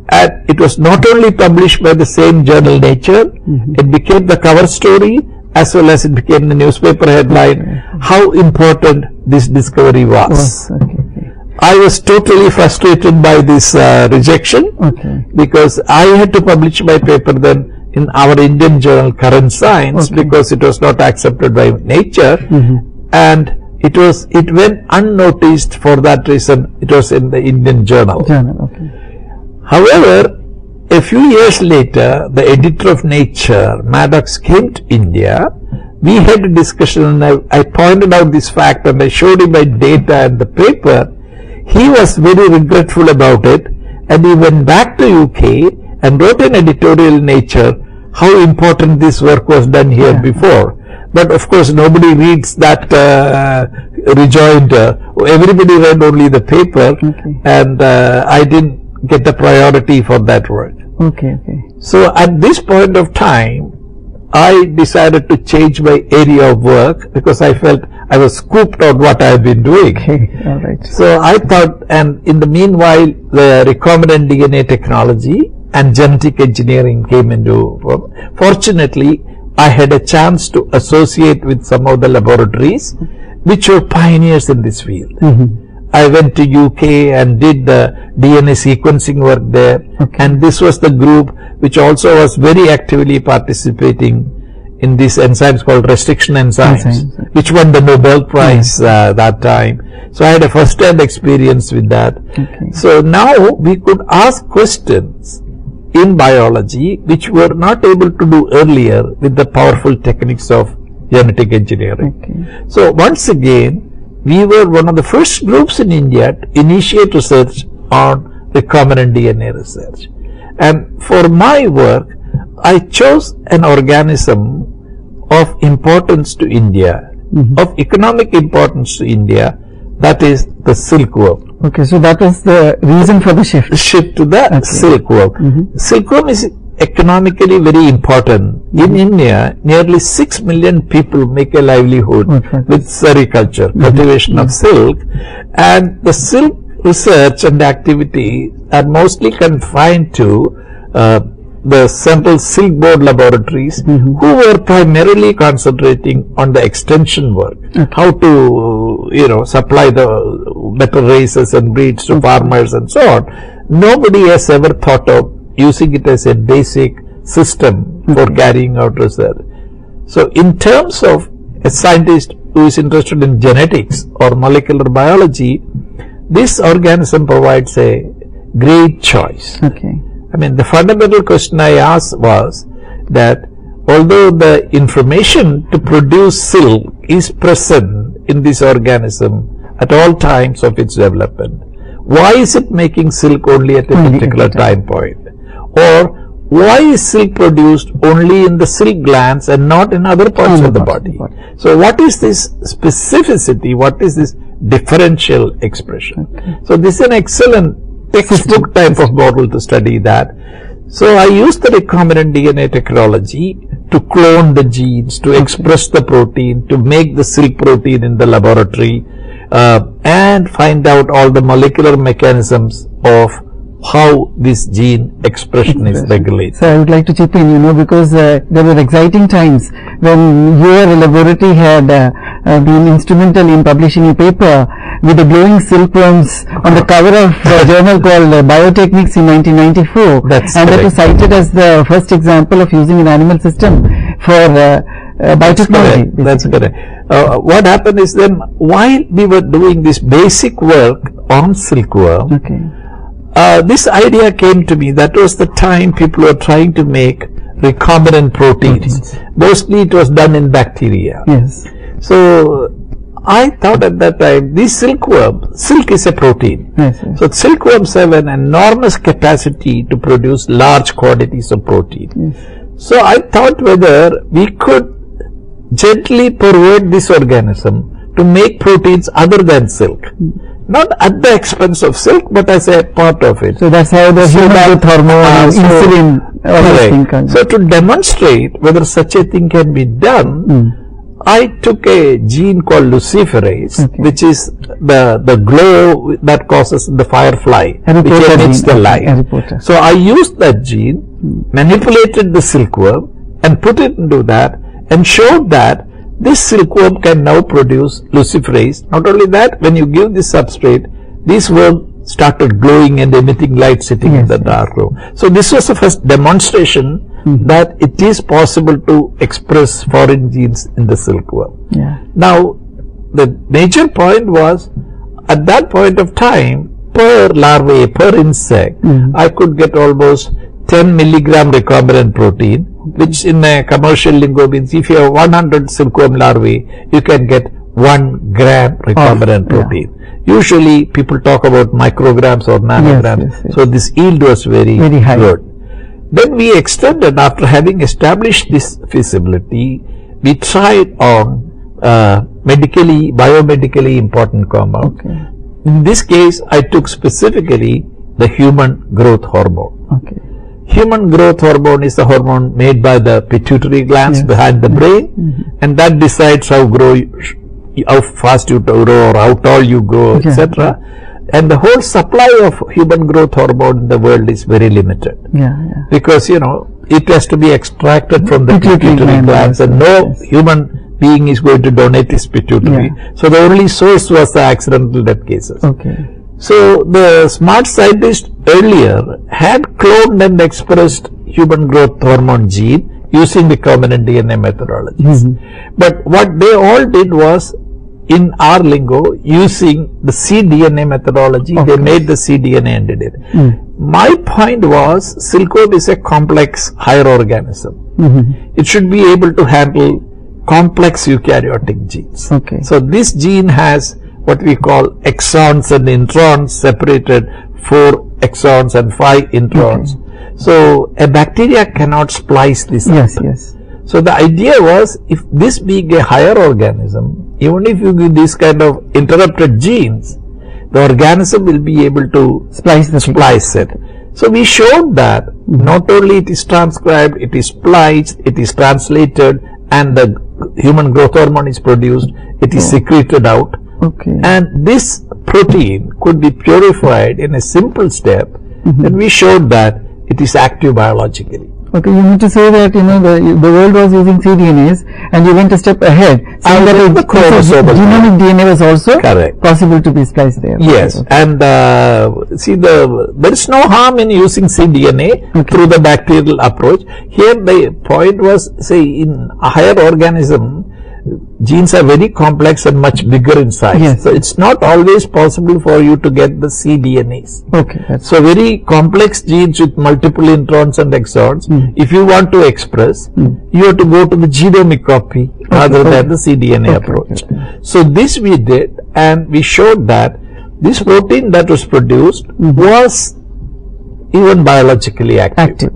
and it was not only published by the same journal Nature, it became the cover story as well as it became the newspaper headline, how important this discovery was. Okay. I was totally frustrated by this rejection, Okay. because I had to publish my paper then in our Indian journal Current Science, because it was not accepted by Nature, and it went unnoticed. For that reason, it was in the Indian journal. Okay. However, a few years later, the editor of Nature, Maddox, came to India. We had a discussion, and I pointed out this fact and I showed him my data and the paper. He was very regretful about it, and he went back to UK and wrote an editorial in Nature how important this work was done here before. But of course nobody reads that rejoinder. Everybody read only the paper, and I didn't get the priority for that work. Okay. So at this point of time, I decided to change my area of work because I felt I was scooped on what I have been doing. Okay. All right. So I thought, and in the meanwhile, the recombinant DNA technology and genetic engineering came into. Fortunately, I had a chance to associate with some of the laboratories which were pioneers in this field. I went to UK and did the DNA sequencing work there, and this was the group which also was very actively participating in these enzymes called restriction enzymes, which won the Nobel Prize that time. So I had a first-hand experience with that. So now we could ask questions in biology which we were not able to do earlier with the powerful techniques of genetic engineering. So once again, we were one of the first groups in India to initiate research on recombinant DNA research. And for my work, I chose an organism of importance to India, of economic importance to India, that is the silkworm. Okay, so that was the reason for the shift. Shift to the silkworm. Silkworm is economically very important. In India, nearly 6 million people make a livelihood with sericulture, cultivation of silk, and the silk research and activity are mostly confined to the Central Silk Board laboratories, who were primarily concentrating on the extension work, how to supply the better races and breeds to farmers and so on. Nobody has ever thought of using it as a basic system for carrying out research. So in terms of a scientist who is interested in genetics or molecular biology, this organism provides a great choice. I mean, the fundamental question I asked was that although the information to produce silk is present in this organism at all times of its development, why is it making silk only at a particular time point? Or why is silk produced only in the silk glands and not in other parts of the body? So what is this specificity, what is this differential expression. So this is an excellent textbook type of model to study that. So I used the recombinant DNA technology to clone the genes, to express the protein, to make the silk protein in the laboratory, and find out all the molecular mechanisms of how this gene expression is regulated. So I would like to chip in, because there were exciting times when your laboratory had been instrumental in publishing a paper with the glowing silkworms on the cover of a journal called Biotechnics in 1994. That was cited as the first example of using an animal system for biotechnology. That's correct. What happened is then, while we were doing this basic work on silkworm, this idea came to me. That was the time people were trying to make recombinant proteins. Mostly it was done in bacteria. Yes. So I thought at that time, these silkworms, silk is a protein. Yes, yes. So silkworms have an enormous capacity to produce large quantities of protein. Yes. So I thought whether we could gently pervert this organism to make proteins other than silk. Not at the expense of silk, but as a part of it. So that's how the human growth hormone, insulin, all these things come. So to demonstrate whether such a thing can be done, I took a gene called luciferase, which is the glow that causes the firefly, which emits the light. So I used that gene, manipulated the silkworm, and put it into that, and showed that this silkworm can now produce luciferase. Not only that, when you give this substrate, this worm started glowing and emitting light sitting in the dark room. So this was the first demonstration that it is possible to express foreign genes in the silkworm. Now, the major point was, at that point of time, per larvae, per insect, I could get almost 10 milligram recombinant protein, which in a commercial lingo means if you have 100 silkworm larvae, you can get 1 gram recombinant protein. Usually people talk about micrograms or nanograms, so this yield was very high. good. Then we extended, after having established this feasibility, we tried on biomedically important compound. In this case, I took specifically the human growth hormone. Human growth hormone is the hormone made by the pituitary glands behind the brain, and that decides how fast you grow or how tall you grow, etc. And the whole supply of human growth hormone in the world is very limited. Because, it has to be extracted from the pituitary glands, and no human being is going to donate his pituitary. So the only source was the accidental death cases. So the smart scientists earlier had cloned and expressed human growth hormone gene using recombinant DNA methodologies. But what they all did was, in our lingo, using the cDNA methodology, they made the cDNA and did it. My point was, silkworm is a complex higher organism. It should be able to handle complex eukaryotic genes. So this gene has what we call exons and introns, separated 4 exons and 5 introns. So a bacteria cannot splice this up. So the idea was, if this being a higher organism, even if you give this kind of interrupted genes, the organism will be able to splice it. So we showed that not only it is transcribed, it is spliced, it is translated, and the human growth hormone is produced, it is secreted out. And this protein could be purified in a simple step, and we showed that it is active biologically. You mean to say that, the world was using cDNAs, and you went a step ahead, saying that the genomic DNA was also possible to be spliced there. Yes, and see, there is no harm in using cDNA through the bacterial approach. Here the point was, say, in a higher organism, genes are very complex and much bigger in size. So it's not always possible for you to get the cDNAs. So very complex genes with multiple introns and exons, if you want to express, you have to go to the genomic copy rather than the cDNA approach. So this we did, and we showed that this protein that was produced was even biologically active.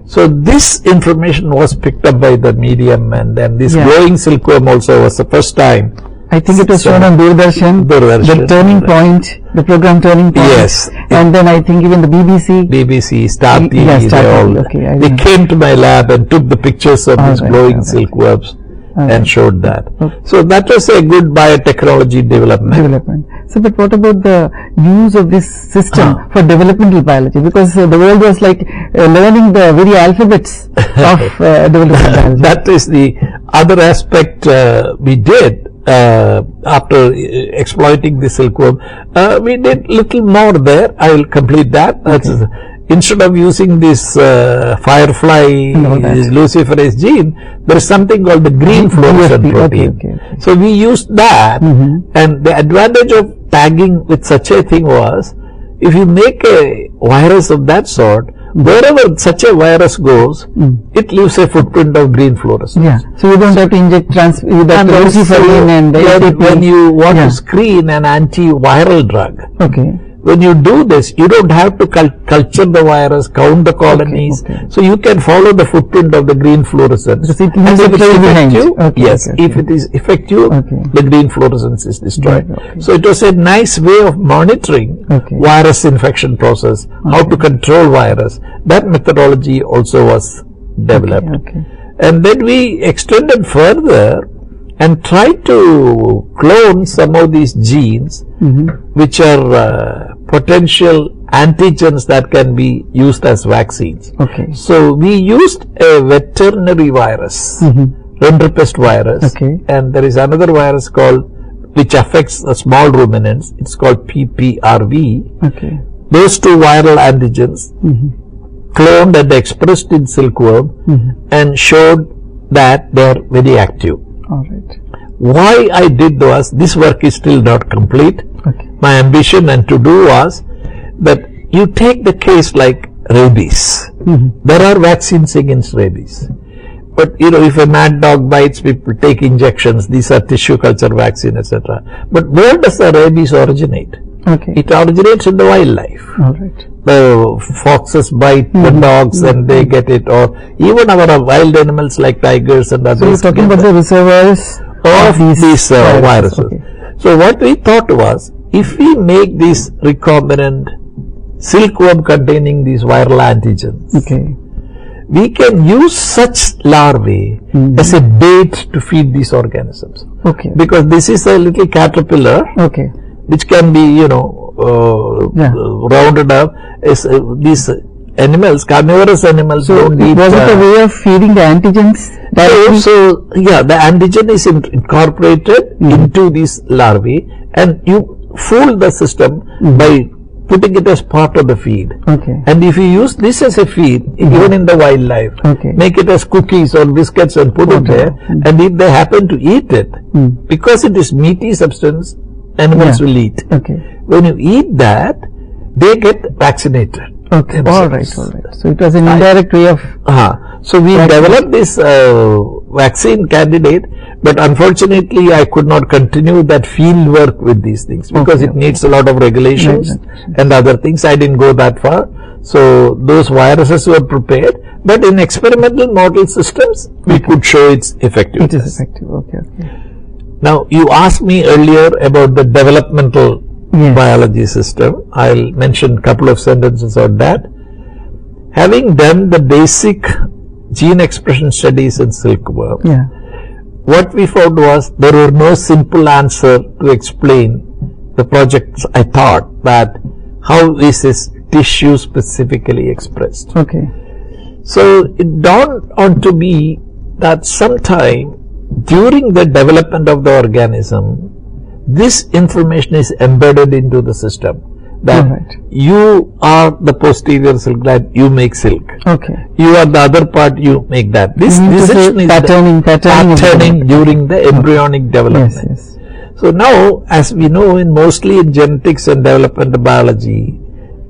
So this information was picked up by the medium, and then this glowing silkworm also was the first time I think it was shown on Doordarshan, the turning point, the program turning point. Yes. And then I think even the BBC. Star TV, Yeah, Star TV. Okay, they came to my lab and took the pictures of these glowing silkworms and showed that. Okay. So that was a good biotechnology development. So, but what about the use of this system for developmental biology? Because the world was like learning the very alphabets of developmental biology. That is the other aspect we did. After exploiting the silkworm, we did little more there. I will complete that. Instead of using this firefly luciferase gene, there is something called the green fluorescent protein. So we used that, and the advantage of tagging with such a thing was, if you make a virus of that sort, wherever such a virus goes, it leaves a footprint of green fluorescence. Yeah. So you don't have to inject luciferin and when you want to screen an antiviral drug. Okay. When you do this, you don't have to culture the virus, count the colonies, so you can follow the footprint of the green fluorescence. Because it is effective, if it is effective, the green fluorescence is destroyed. So it was a nice way of monitoring virus infection process, how to control virus. That methodology also was developed. And then we extended further and tried to clone some of these genes which are potential antigens that can be used as vaccines. So we used a veterinary virus, rinderpest virus, and there is another virus called, which affects the small ruminants, it's called PPRV. Those two viral antigens cloned and expressed in silkworm and showed that they are very active. Why I did was, this work is still not complete. My ambition and to do was that you take the case like rabies. There are vaccines against rabies. But if a mad dog bites, people take injections. These are tissue culture vaccine, etc. But where does the rabies originate? It originates in the wildlife. The foxes bite the dogs and they get it, or even our wild animals like tigers and others. So you're talking about the reservoirs of these viruses. So what we thought was, if we make this recombinant silkworm containing these viral antigens, we can use such larvae as a bait to feed these organisms. Because this is a little caterpillar which can be, rounded up. These animals, carnivorous animals, don't eat. Was it a way of feeding the antigens? So the antigen is incorporated into these larvae, and you fool the system by putting it as part of the feed. And if you use this as a feed, even in the wildlife, make it as cookies or biscuits and put it there, and if they happen to eat it, because it is meaty substance, animals will eat. When you eat that, they get vaccinated. Alright. So it was an indirect way of... So we developed this vaccine candidate, but unfortunately I could not continue that field work with these things because it needs a lot of regulations and other things. I didn't go that far. So those viruses were prepared, but in experimental model systems, we could show its effectiveness. It is effective, Now, you asked me earlier about the developmental biology system. I'll mention a couple of sentences on that. Having done the basic gene expression studies in silkworm, what we found was there were no simple answer to explain the projects. I thought that how is this tissue specifically expressed? So it dawned on me that sometime during the development of the organism, this information is embedded into the system. That you are the posterior silk gland, you make silk. You are the other part, you make that. This decision is patterning during the embryonic development. So now, as we know, mostly in genetics and developmental biology,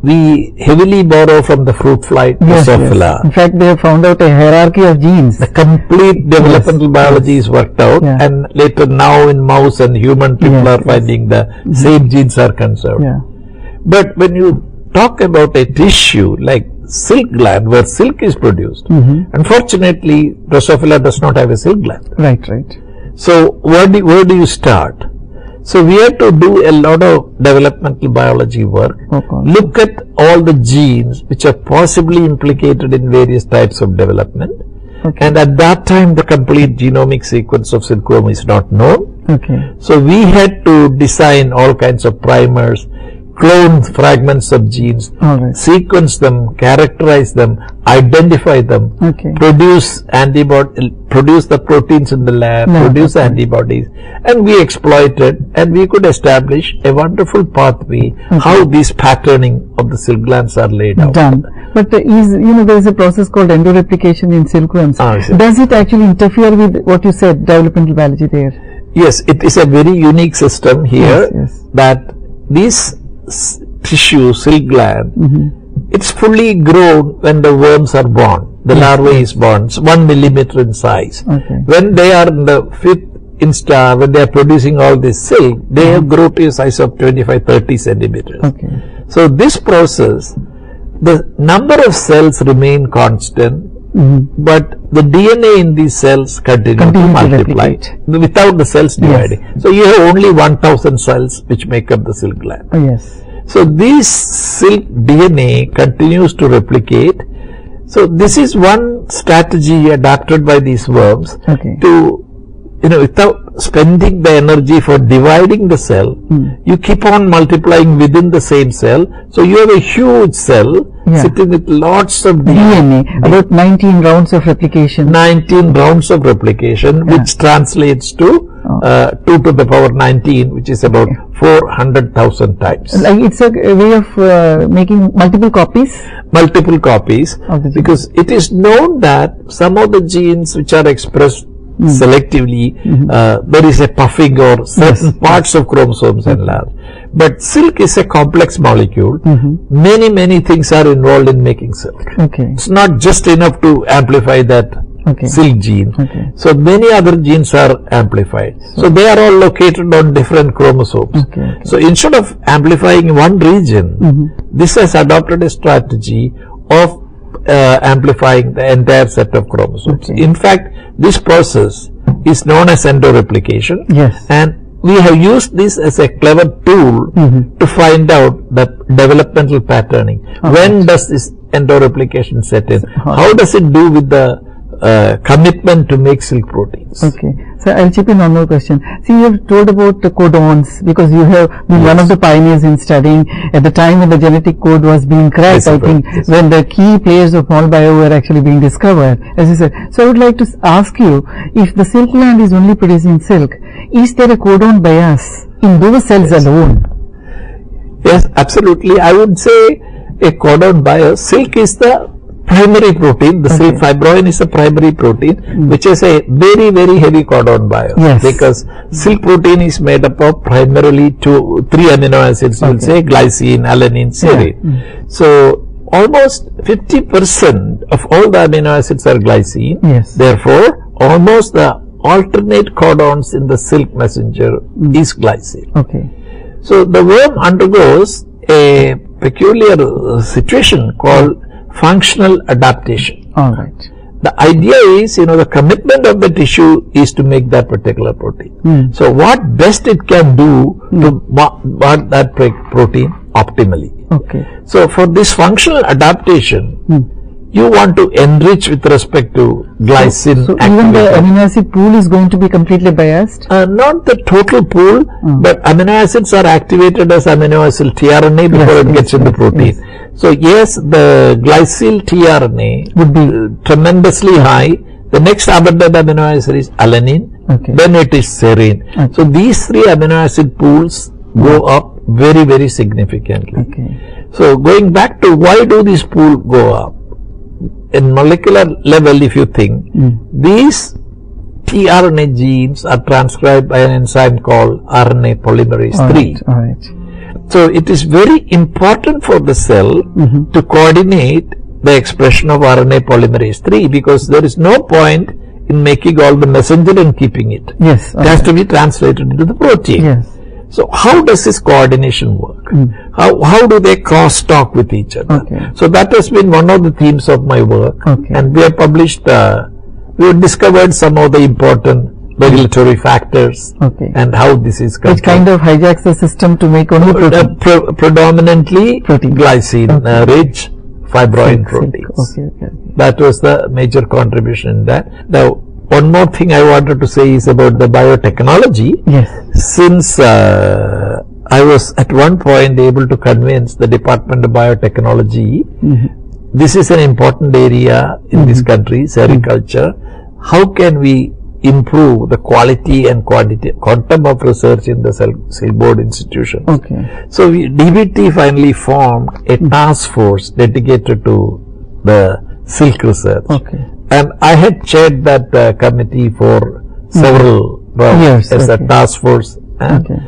we heavily borrow from the fruit fly Drosophila. In fact, they have found out a hierarchy of genes. The complete developmental biology is worked out, and later now in mouse and human people are finding the same genes are conserved. But when you talk about a tissue like silk gland where silk is produced, unfortunately Drosophila does not have a silk gland. Right. So where do you start? So we had to do a lot of developmental biology work, look at all the genes which are possibly implicated in various types of development. And at that time the complete genomic sequence of silkworm is not known. So we had to design all kinds of primers, clone fragments of genes, sequence them, characterize them, identify them, produce the proteins in the lab, produce antibodies, and we exploited, and we could establish a wonderful pathway how these patterning of the silk glands are laid out. But there is a process called endoreplication in silkworms. Does it actually interfere with what you said, developmental biology there? Yes, it is a very unique system here that this tissue, silk gland, it's fully grown when the worms are born. The larvae is born. It's 1 millimeter in size. When they are in the 5th instar, when they are producing all this silk, they have grown to a size of 25-30 centimeters. So this process, the number of cells remain constant, but the DNA in these cells continue to multiply without the cells dividing. So you have only 1000 cells which make up the silk gland. So this silk DNA continues to replicate. So this is one strategy adopted by these worms to, without spending the energy for dividing the cell, you keep on multiplying within the same cell. So you have a huge cell sitting with lots of DNA. About 19 rounds of replication. 19 rounds of replication, which translates to 2 to the power 19, which is about 400,000 times. Like it's a way of making multiple copies? Multiple copies, because it is known that some of the genes which are expressed selectively, there is a puffing or certain parts of chromosomes enlarged. But silk is a complex molecule. Many things are involved in making silk. It's not just enough to amplify that silk gene. So many other genes are amplified. So they are all located on different chromosomes. So instead of amplifying one region, this has adopted a strategy of amplifying the entire set of chromosomes. In fact, this process is known as endoreplication, and we have used this as a clever tool to find out the developmental patterning. When does this endoreplication set in? How does it do with the commitment to make silk proteins? So I'll chip in one more question. See, you have told about the codons, because you have been one of the pioneers in studying at the time when the genetic code was being cracked, I think, when the key players of small bio were actually being discovered, as you said. So I would like to ask you, if the silk gland is only producing silk, is there a codon bias in those cells alone? Yes, absolutely. I would say a codon bias. Silk is the primary protein. The silk fibroin is a primary protein, which is a very heavy codon bias, because silk protein is made up of primarily 3 amino acids, you will say glycine, alanine, serine. So almost 50% of all the amino acids are glycine. Therefore, almost the alternate codons in the silk messenger is glycine. So the worm undergoes a peculiar situation called functional adaptation. The idea is, the commitment of the tissue is to make that particular protein. So what best it can do to bond that protein optimally. So for this functional adaptation, you want to enrich with respect to glycine. So even the amino acid pool is going to be completely biased? Not the total pool, but amino acids are activated as amino acid tRNA before it gets in the protein. So yes, the glycyl tRNA would be tremendously high. The next abundant amino acid is alanine, then it is serine. So these 3 amino acid pools go up very significantly. So going back to why do these pools go up? In molecular level, if you think, these tRNA genes are transcribed by an enzyme called RNA polymerase 3. So it is very important for the cell to coordinate the expression of RNA polymerase 3, because there is no point in making all the messenger and keeping it. It has to be translated into the protein. So how does this coordination work? How do they cross talk with each other? So that has been one of the themes of my work, and we have published, we have discovered some of the important regulatory factors, Okay. and how this is controlled. Which kind of hijacks the system to make only protein? Predominantly Protein. glycine rich fibroin Silk. proteins. Okay. That was the major contribution in that. Now, one more thing I wanted to say is about the biotechnology. Yes. Since I was at one point able to convince the Department of Biotechnology, this is an important area in this country, sericulture. How can we improve the quality and quantum of research in the cell board institutions? Okay. So DBT finally formed a task force dedicated to the silk research. Okay. And I had chaired that committee for several rounds Yes, as a okay. task force. Okay.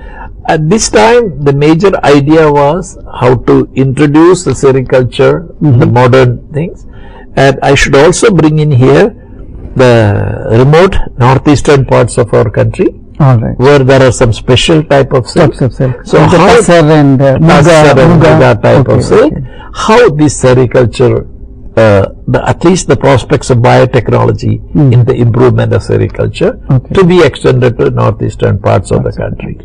At this time, the major idea was how to introduce the sericulture, the modern things. And I should also bring in here the remote northeastern parts of our country, All right. where there are some special type of silk. Types of silk. So the how Tassar and Muga type Okay, of silk, okay. how this sericulture, at least the prospects of biotechnology in the improvement of sericulture to be extended to northeastern parts of the country.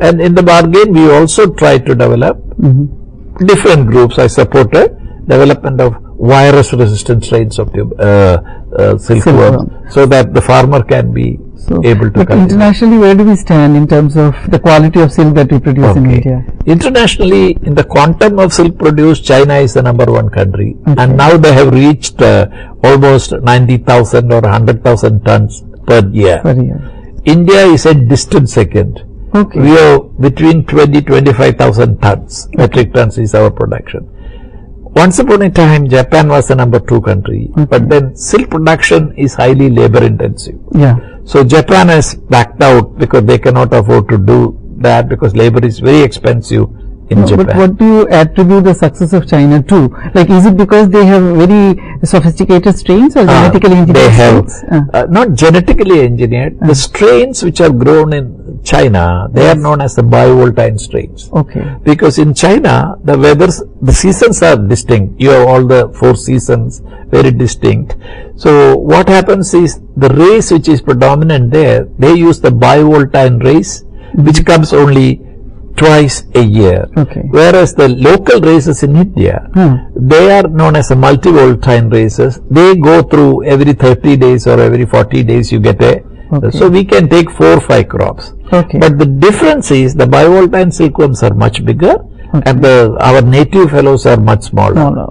And in the bargain, we also tried to develop different groups. I supported development of virus resistant strains of silkworms, so that the farmer can be able to but cultivate. internationally, where do we stand in terms of the quality of silk that we produce in India? Internationally, in the quantum of silk produced, China is the #1 country, and now they have reached almost 90,000 or 100,000 tons per year. India is a distant second. Okay. We are between 20-25,000 tons, metric tons is our production. Once upon a time, Japan was the #2 country, but then silk production is highly labor intensive. Yeah. So Japan has backed out because they cannot afford to do that, because labor is very expensive in Japan. But what do you attribute the success of China to? Like, is it because they have very sophisticated strains or genetically engineered they have strains? not genetically engineered. The strains which are grown in China, they are known as the bivoltine strains. Okay. Because in China, the seasons are distinct. You have all the 4 seasons, very distinct. So what happens is, the race which is predominant there, they use the bivoltine race, which comes only twice a year. Okay. Whereas the local races in India, they are known as a multivoltine races. They go through every 30 days or every 40 days you get a, so we can take 4 or 5 crops. Okay. But the difference is, the bivoltine silkworms are much bigger and our native fellows are much smaller.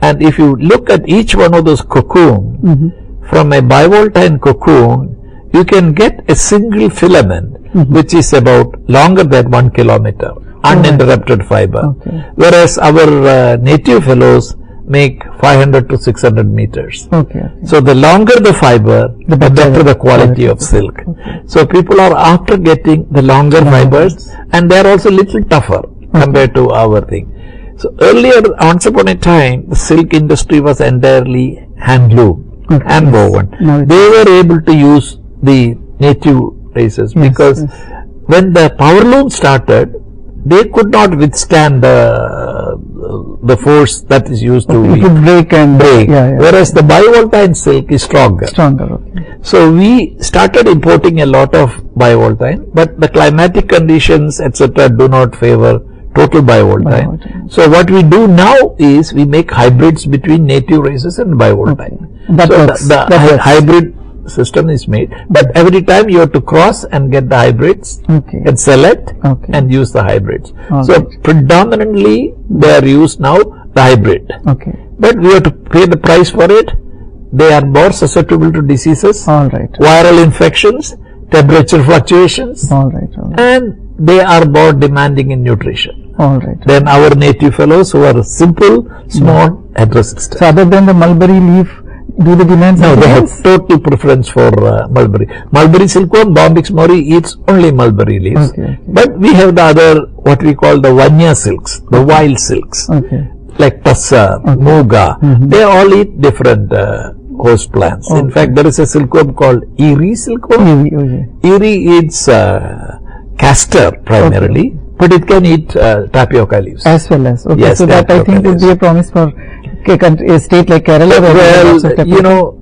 And if you look at each one of those cocoon, from a bivoltine cocoon, you can get a single filament which is about longer than 1 kilometer, uninterrupted fiber. Whereas our native fellows make 500 to 600 meters. So the longer the fiber, the better the quality of silk. So people are after getting the longer fibers, and they are also little tougher compared to our thing. So earlier, once upon a time, the silk industry was entirely handloom, hand woven. They were able to use the native races because when the power loom started, they could not withstand the force that is used to break. Whereas the bivoltine silk is stronger. So we started importing a lot of bivoltine, but the climatic conditions, etc., do not favor total bivoltine. So what we do now is we make hybrids between native races and bivoltine. The hybrid system is made, but every time you have to cross and get the hybrids and select and use the hybrids. So predominantly they are used now, the hybrid. But we have to pay the price for it. They are more susceptible to diseases, viral infections, temperature fluctuations, and they are more demanding in nutrition than our native fellows who are simple, small and resistant. So other than the mulberry leaf, do the demands? No, they have total preference for mulberry. Mulberry silkworm, Bombyx mori eats only mulberry leaves. But we have the other, what we call the vanya silks, the wild silks, like Tassar, Muga. They all eat different host plants. In fact, there is a silkworm called Emmrc silkworm. Emmrc eats castor primarily, but it can eat tapioca leaves. As well as, yes, so that I think would be a promise for a state like Kerala. Well, you know,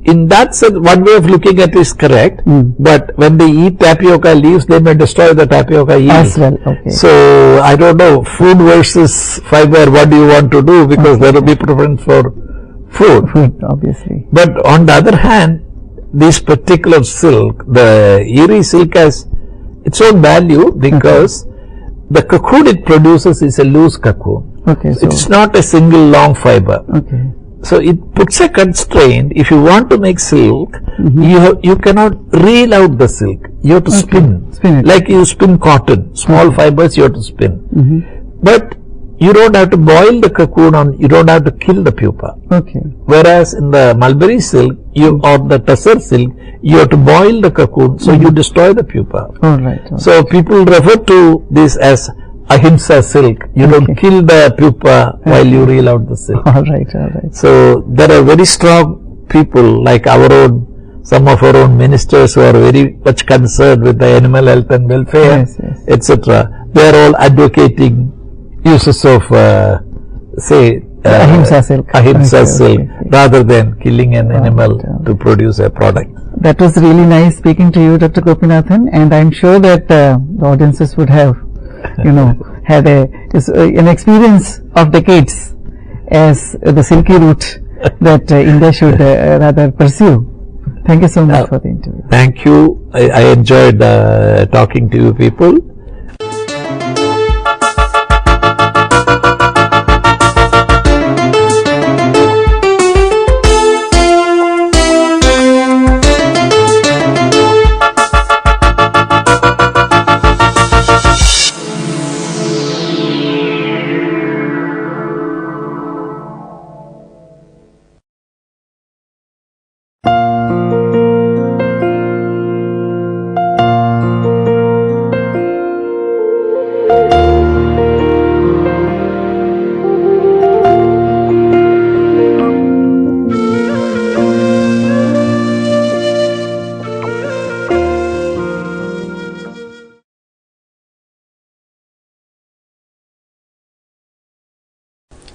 in that sense, one way of looking at it is correct, but when they eat tapioca leaves, they may destroy the tapioca yield. As well, okay. So, I don't know, food versus fiber, what do you want to do? Because there will be preference for food. Food, obviously. But on the other hand, this particular silk, the Emmrc silk has its own value because the cocoon it produces is a loose cocoon. Okay, so it's not a single long fiber. okay. So it puts a constraint. If you want to make silk, you cannot reel out the silk. You have to spin. Spin it. Like you spin cotton. Small fibers you have to spin. But you don't have to boil the cocoon you don't have to kill the pupa. Okay. Whereas in the mulberry silk, or the tussar silk, you have to boil the cocoon, so you destroy the pupa. All right. So people refer to this as ahimsa silk. You don't kill the pupa while you reel out the silk. All right, all right. So there are very strong people like some of our own ministers who are very much concerned with the animal health and welfare, etc. They are all advocating uses of, ahimsa silk, rather than killing an animal to produce a product. That was really nice speaking to you, Dr. Gopinathan, and I'm sure that the audiences would have, had an experience of decades as the silky route that India should rather pursue. Thank you so much for the interview. Thank you. I enjoyed talking to you people.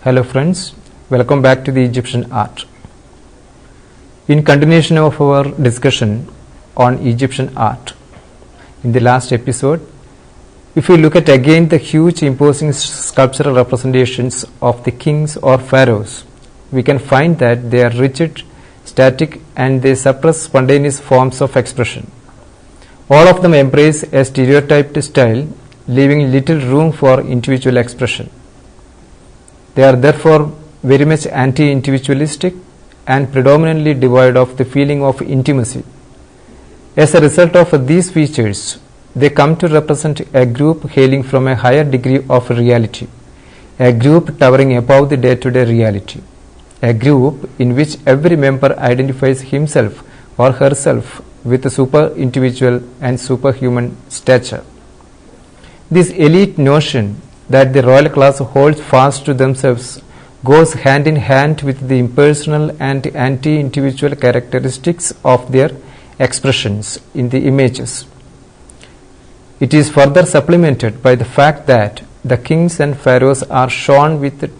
Hello friends, welcome back to the Egyptian art. In continuation of our discussion on Egyptian art, in the last episode, if we look at again the huge imposing sculptural representations of the kings or pharaohs, we can find that they are rigid, static, and they suppress spontaneous forms of expression. All of them embrace a stereotyped style, leaving little room for individual expression. They are therefore very much anti-individualistic and predominantly devoid of the feeling of intimacy. As a result of these features, they come to represent a group hailing from a higher degree of reality, a group towering above the day-to-day reality, a group in which every member identifies himself or herself with a super-individual and superhuman stature. This elite notion that the royal class holds fast to themselves goes hand in hand with the impersonal and anti-individual characteristics of their expressions in the images. It is further supplemented by the fact that the kings and pharaohs are shown with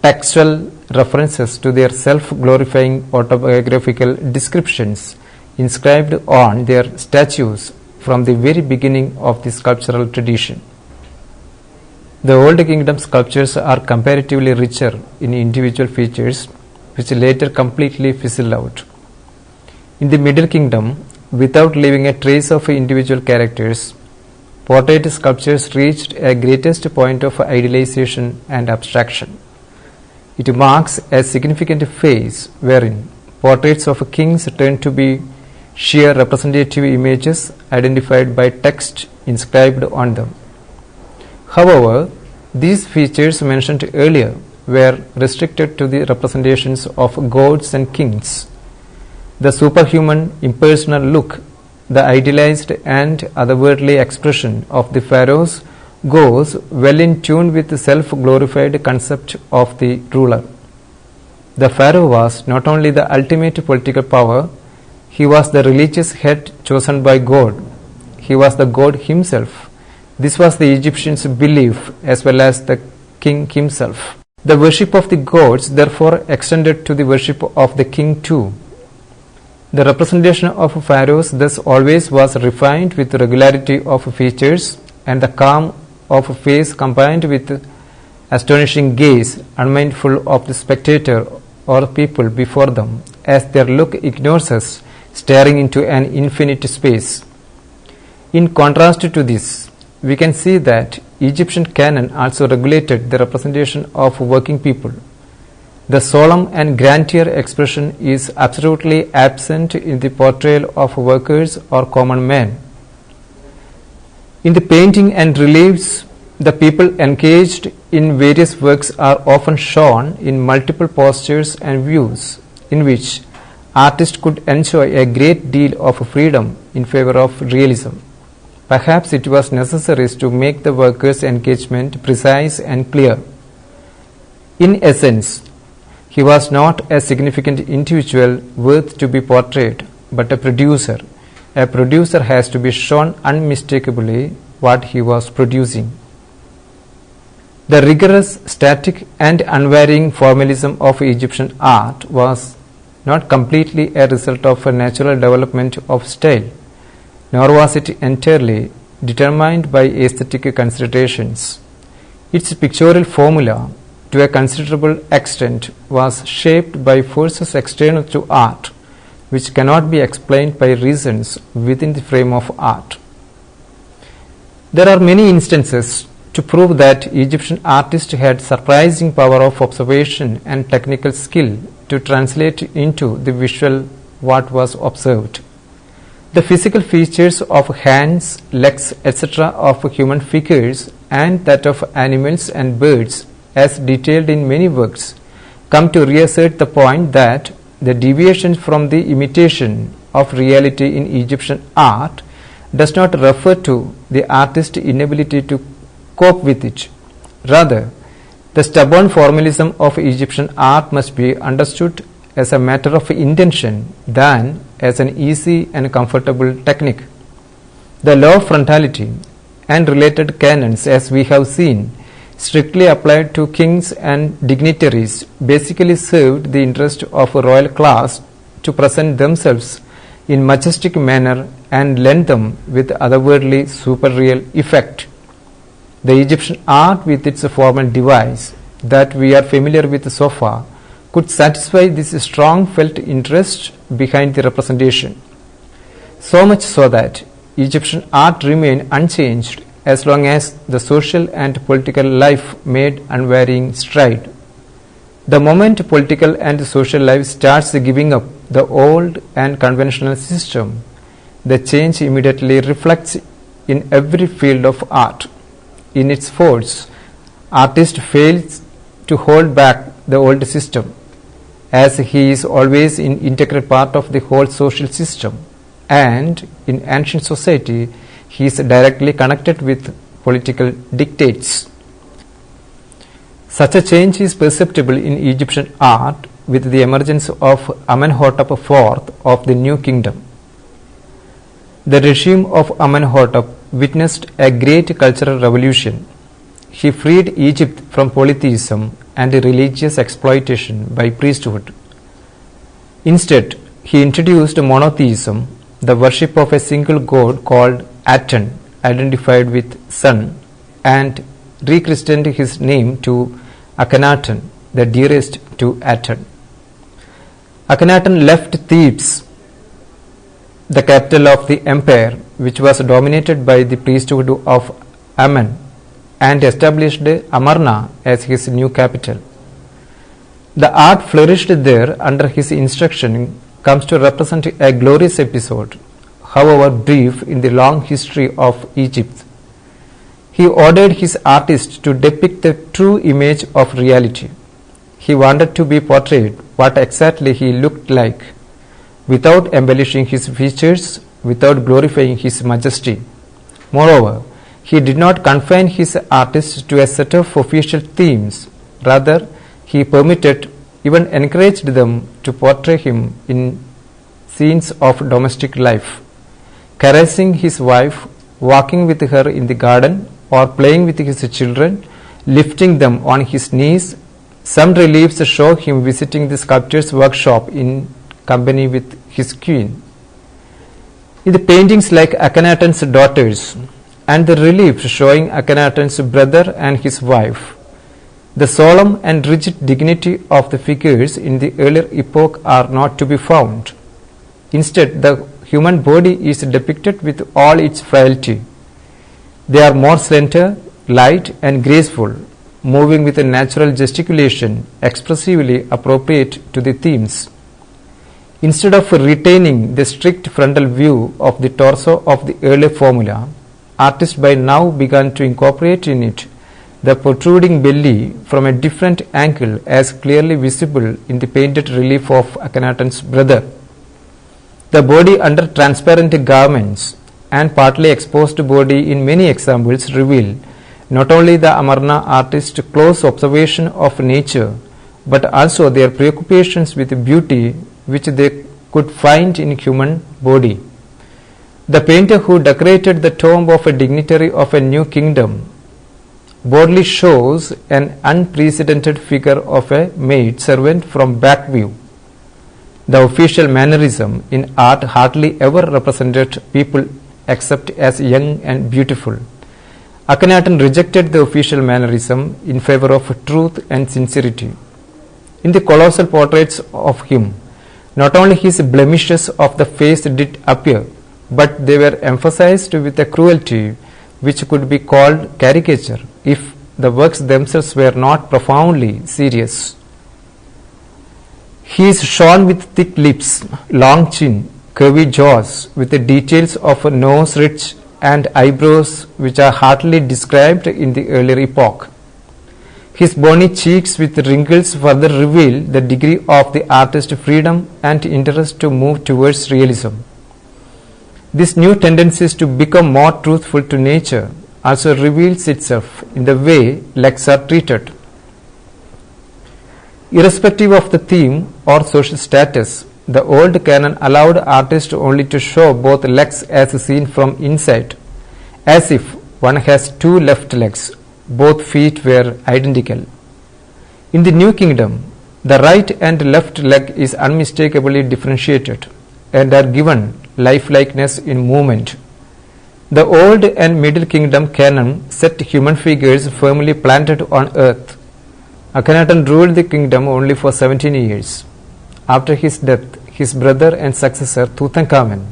textual references to their self-glorifying autobiographical descriptions inscribed on their statues from the very beginning of the sculptural tradition. The Old Kingdom sculptures are comparatively richer in individual features, which later completely fizzle out. In the Middle Kingdom, without leaving a trace of individual characters, portrait sculptures reached a greatest point of idealization and abstraction. It marks a significant phase wherein portraits of kings tend to be sheer representative images identified by text inscribed on them. However, these features mentioned earlier were restricted to the representations of gods and kings. The superhuman, impersonal look, the idealized and otherworldly expression of the pharaohs goes well in tune with the self-glorified concept of the ruler. The pharaoh was not only the ultimate political power, he was the religious head chosen by God. He was the god himself. This was the Egyptians' belief as well as the king himself. The worship of the gods therefore extended to the worship of the king too. The representation of pharaohs thus always was refined with regularity of features and the calm of face combined with astonishing gaze, unmindful of the spectator or people before them, as their look ignores us, staring into an infinite space. In contrast to this, we can see that Egyptian canon also regulated the representation of working people. The solemn and grandeur expression is absolutely absent in the portrayal of workers or common men. In the painting and reliefs, the people engaged in various works are often shown in multiple postures and views, in which artists could enjoy a great deal of freedom in favor of realism. Perhaps it was necessary to make the workers' engagement precise and clear. In essence, he was not a significant individual worth to be portrayed, but a producer. A producer has to be shown unmistakably what he was producing. The rigorous, static and unvarying formalism of Egyptian art was not completely a result of a natural development of style, nor was it entirely determined by aesthetic considerations. Its pictorial formula, to a considerable extent, was shaped by forces external to art, which cannot be explained by reasons within the frame of art. There are many instances to prove that Egyptian artists had surprising power of observation and technical skill to translate into the visual what was observed. The physical features of hands, legs, etc. of human figures and that of animals and birds, as detailed in many works, come to reassert the point that the deviation from the imitation of reality in Egyptian art does not refer to the artist's inability to cope with it. Rather, the stubborn formalism of Egyptian art must be understood as a matter of intention than as an easy and comfortable technique. The law of frontality and related canons, as we have seen, strictly applied to kings and dignitaries, basically served the interest of a royal class to present themselves in majestic manner and lend them with otherworldly superreal effect. The Egyptian art with its formal device that we are familiar with so far could satisfy this strong felt interest behind the representation. So much so that Egyptian art remained unchanged as long as the social and political life made unvarying stride. The moment political and social life starts giving up the old and conventional system, the change immediately reflects in every field of art. In its force, artist fails to hold back the old system, as he is always an integral part of the whole social system, and in ancient society he is directly connected with political dictates. Such a change is perceptible in Egyptian art with the emergence of Amenhotep IV of the New Kingdom. The regime of Amenhotep witnessed a great cultural revolution. He freed Egypt from polytheism and religious exploitation by priesthood. Instead, he introduced monotheism, the worship of a single god called Aten, identified with sun, and rechristened his name to Akhenaten, the dearest to Aten. Akhenaten left Thebes, the capital of the empire, which was dominated by the priesthood of Amen, and established Amarna as his new capital. The art flourished there under his instruction comes to represent a glorious episode, however brief in the long history of Egypt. He ordered his artists to depict the true image of reality. He wanted to be portrayed what exactly he looked like, without embellishing his features, without glorifying his majesty. Moreover, he did not confine his artists to a set of official themes. Rather, he permitted, even encouraged them to portray him in scenes of domestic life, caressing his wife, walking with her in the garden, or playing with his children, lifting them on his knees. Some reliefs show him visiting the sculptor's workshop in company with his queen. In the paintings like Akhenaten's daughters and the relief showing Akhenaten's brother and his wife, the solemn and rigid dignity of the figures in the earlier epoch are not to be found. Instead, the human body is depicted with all its frailty. They are more slender, light and graceful, moving with a natural gesticulation expressively appropriate to the themes. Instead of retaining the strict frontal view of the torso of the earlier formula, artists by now began to incorporate in it the protruding belly from a different angle as clearly visible in the painted relief of Akhenaten's brother. The body under transparent garments and partly exposed body in many examples reveal not only the Amarna artist's close observation of nature, but also their preoccupations with beauty which they could find in human body. The painter who decorated the tomb of a dignitary of a new kingdom boldly shows an unprecedented figure of a maid servant from back view. The official mannerism in art hardly ever represented people except as young and beautiful. Akhenaten rejected the official mannerism in favor of truth and sincerity. In the colossal portraits of him, not only his blemishes of the face did appear, but they were emphasized with a cruelty which could be called caricature if the works themselves were not profoundly serious. He is shown with thick lips, long chin, curvy jaws, with the details of a nose ridge and eyebrows which are hardly described in the earlier epoch. His bony cheeks with wrinkles further reveal the degree of the artist's freedom and interest to move towards realism. This new tendency to become more truthful to nature also reveals itself in the way legs are treated. Irrespective of the theme or social status, the old canon allowed artists only to show both legs as seen from inside, as if one has two left legs. Both feet were identical. In the New Kingdom, the right and left leg is unmistakably differentiated and are given lifelikeness in movement. The Old and Middle Kingdom canon set human figures firmly planted on earth. Akhenaten ruled the kingdom only for 17 years. After his death, his brother and successor Tutankhamen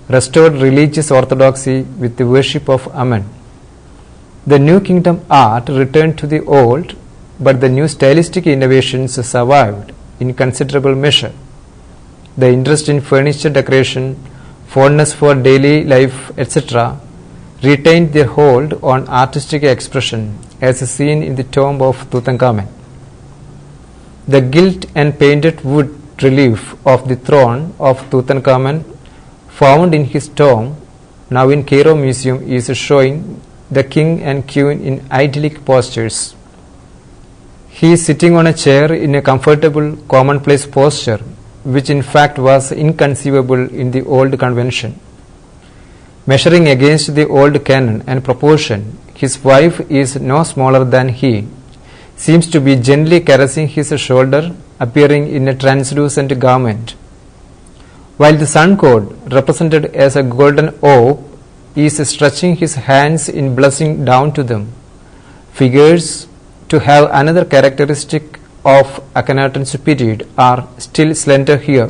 restored religious orthodoxy with the worship of Amen. The New Kingdom art returned to the old, but the new stylistic innovations survived in considerable measure. The interest in furniture decoration, fondness for daily life, etc., retained their hold on artistic expression as seen in the tomb of Tutankhamen. The gilt and painted wood relief of the throne of Tutankhamen found in his tomb, now in Cairo Museum, is showing the king and queen in idyllic postures. He is sitting on a chair in a comfortable, commonplace posture, which in fact was inconceivable in the old convention. Measuring against the old canon and proportion, his wife is no smaller than he, seems to be gently caressing his shoulder, appearing in a translucent garment, while the sun god, represented as a golden orb, is stretching his hands in blessing down to them. Figures to have another characteristic of Akhenaten's period are still slender here.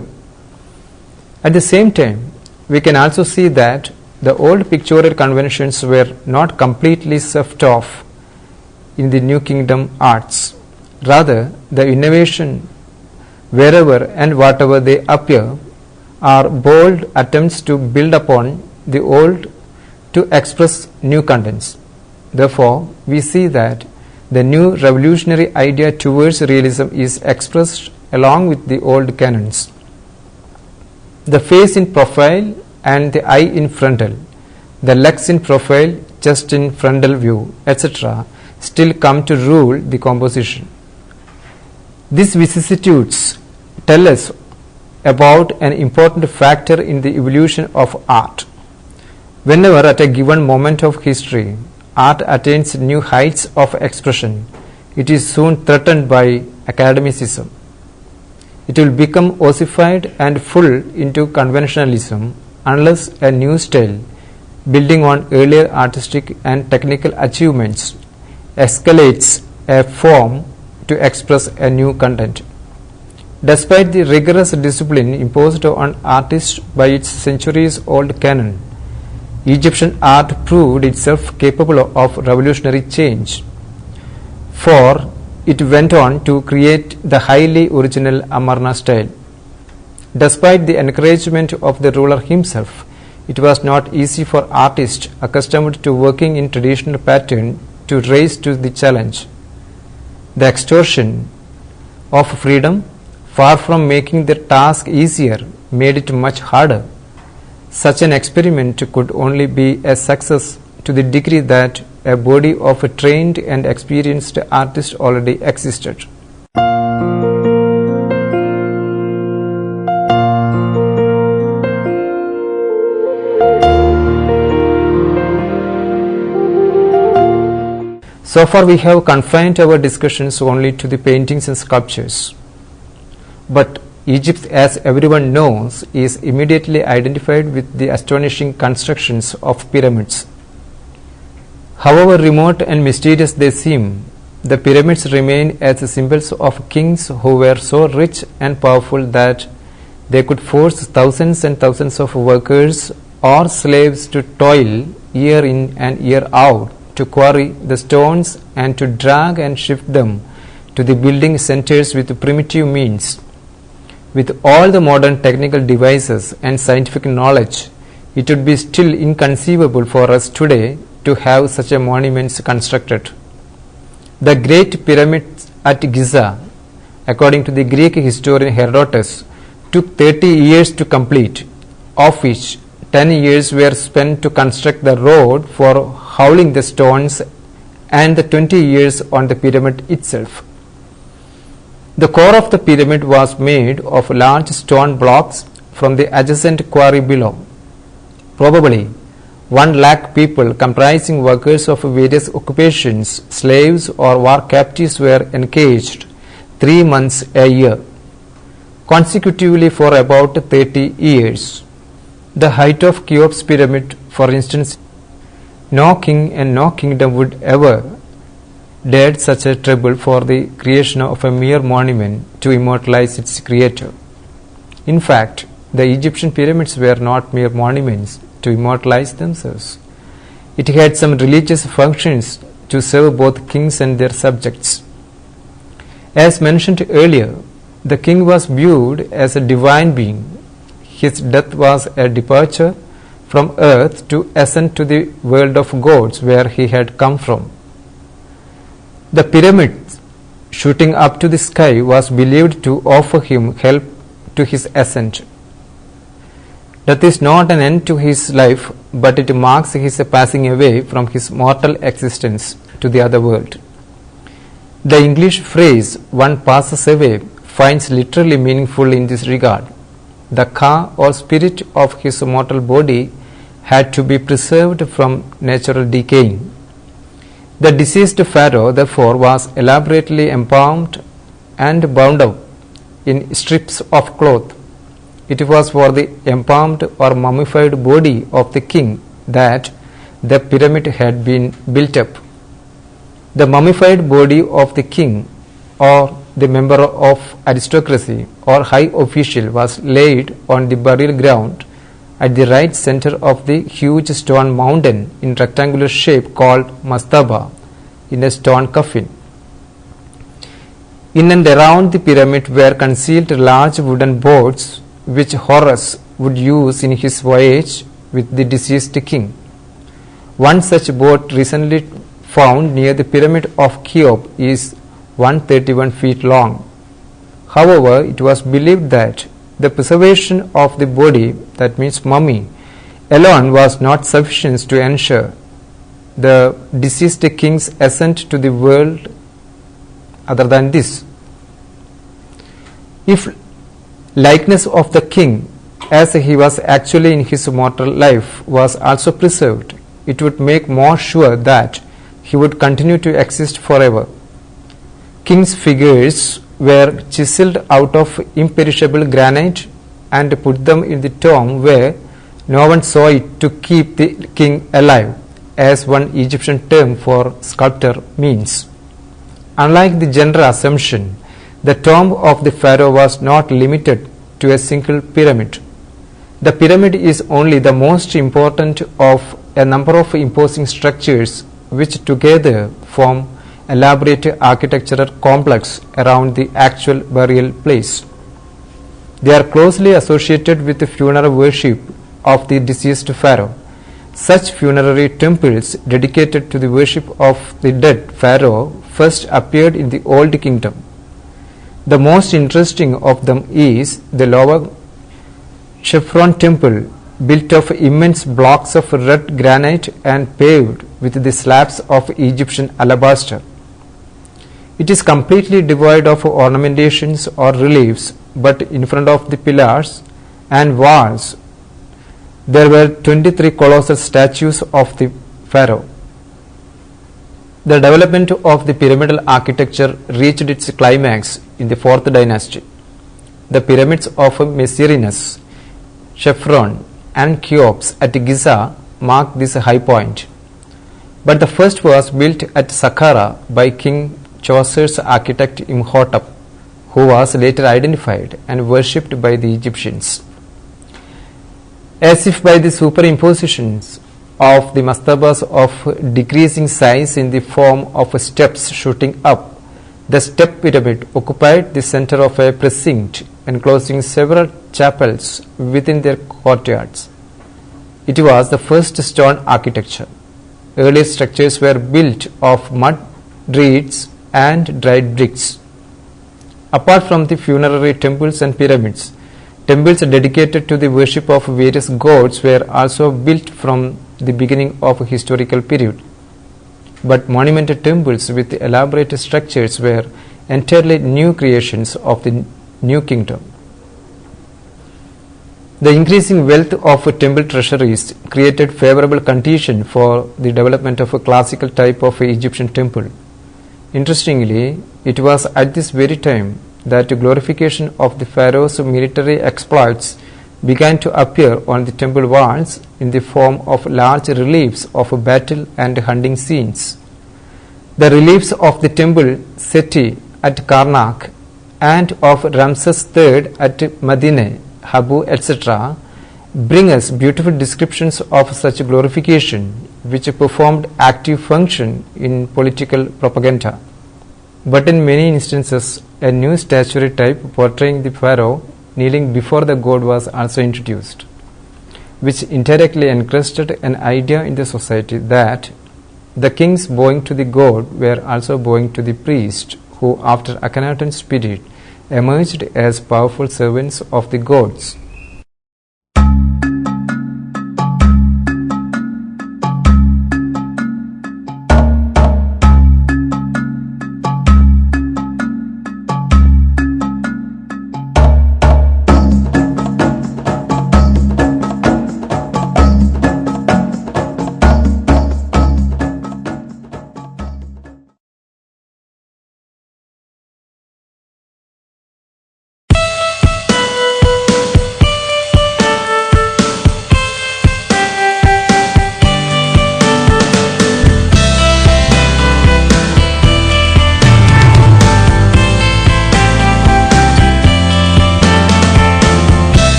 At the same time, we can also see that the old pictorial conventions were not completely swept off in the New Kingdom arts. Rather, the innovation, wherever and whatever they appear, are bold attempts to build upon the old to express new contents. Therefore, we see that the new revolutionary idea towards realism is expressed along with the old canons. The face in profile and the eye in frontal, the legs in profile, chest in frontal view, etc., still come to rule the composition. These vicissitudes tell us about an important factor in the evolution of art. Whenever at a given moment of history art attains new heights of expression, it is soon threatened by academicism. it will become ossified and full into conventionalism unless a new style, building on earlier artistic and technical achievements, escalates a form to express a new content. Despite the rigorous discipline imposed on artists by its centuries-old canon, Egyptian art proved itself capable of revolutionary change, for it went on to create the highly original Amarna style. Despite the encouragement of the ruler himself, it was not easy for artists accustomed to working in traditional pattern to rise to the challenge. The extortion of freedom, far from making the task easier, made it much harder. Such an experiment could only be a success to the degree that a body of a trained and experienced artist already existed. So far we have confined our discussions only to the paintings and sculptures. But Egypt, as everyone knows, is immediately identified with the astonishing constructions of pyramids. However remote and mysterious they seem, the pyramids remain as symbols of kings who were so rich and powerful that they could force thousands and thousands of workers or slaves to toil year in and year out to quarry the stones and to drag and shift them to the building centers with primitive means. With all the modern technical devices and scientific knowledge, it would be still inconceivable for us today to have such a monument constructed. The Great Pyramids at Giza, according to the Greek historian Herodotus, took 30 years to complete, of which 10 years were spent to construct the road for hauling the stones and the 20 years on the pyramid itself. The core of the pyramid was made of large stone blocks from the adjacent quarry below. Probably 1 lakh people comprising workers of various occupations, slaves or war captives were engaged 3 months a year, consecutively for about 30 years. The height of Cheops pyramid, for instance, no king and no kingdom would ever dared such a trouble for the creation of a mere monument to immortalize its creator. In fact, the Egyptian pyramids were not mere monuments to immortalize themselves. It had some religious functions to serve both kings and their subjects. As mentioned earlier, the king was viewed as a divine being. His death was a departure from earth to ascend to the world of gods where he had come from. The pyramid shooting up to the sky was believed to offer him help to his ascent. Death is not an end to his life, but it marks his passing away from his mortal existence to the other world. The English phrase, "one passes away," finds literally meaningful in this regard. The ka or spirit of his mortal body had to be preserved from natural decaying. The deceased pharaoh, therefore, was elaborately embalmed and bound up in strips of cloth. It was for the embalmed or mummified body of the king that the pyramid had been built up. The mummified body of the king or the member of aristocracy or high official was laid on the burial ground at the right center of the huge stone mountain in rectangular shape called mastaba in a stone coffin. In and around the pyramid were concealed large wooden boats which Horus would use in his voyage with the deceased king. One such boat recently found near the pyramid of Cheops is 131 feet long. However, it was believed that the preservation of the body, that means mummy, alone was not sufficient to ensure the deceased king's ascent to the world other than this. If likeness of the king as he was actually in his mortal life was also preserved, it would make more sure that he would continue to exist forever. Kings' figures were chiseled out of imperishable granite and put them in the tomb where no one saw it to keep the king alive, as one Egyptian term for sculptor means. Unlike the general assumption, the tomb of the pharaoh was not limited to a single pyramid. The pyramid is only the most important of a number of imposing structures which together form elaborate architectural complex around the actual burial place. They are closely associated with the funeral worship of the deceased pharaoh. Such funerary temples dedicated to the worship of the dead pharaoh first appeared in the Old Kingdom. The most interesting of them is the lower Chephren temple, built of immense blocks of red granite and paved with the slabs of Egyptian alabaster. It is completely devoid of ornamentations or reliefs, but in front of the pillars and walls there were 23 colossal statues of the pharaoh. The development of the pyramidal architecture reached its climax in the 4th dynasty. The pyramids of Messerinus, Chephren and Cheops at Giza mark this high point. But the first was built at Saqqara by King Chaucer's architect Imhotep, who was later identified and worshipped by the Egyptians. As if by the superimpositions of the mastabas of decreasing size in the form of steps shooting up, the step pyramid occupied the center of a precinct enclosing several chapels within their courtyards. It was the first stone architecture. Earlier structures were built of mud, reeds and dried bricks. Apart from the funerary temples and pyramids, temples dedicated to the worship of various gods were also built from the beginning of a historical period. But monumental temples with elaborate structures were entirely new creations of the new kingdom. The increasing wealth of temple treasuries created favorable conditions for the development of a classical type of Egyptian temple. Interestingly, it was at this very time that glorification of the pharaoh's military exploits began to appear on the temple walls in the form of large reliefs of battle and hunting scenes. The reliefs of the temple Seti at Karnak and of Ramses III at Medine, Habu, etc. bring us beautiful descriptions of such glorification, which performed active function in political propaganda. But in many instances, a new statuary type portraying the pharaoh kneeling before the god was also introduced, which indirectly encrusted an idea in the society that the kings bowing to the god were also bowing to the priest, who after Akhenaten's spirit emerged as powerful servants of the gods.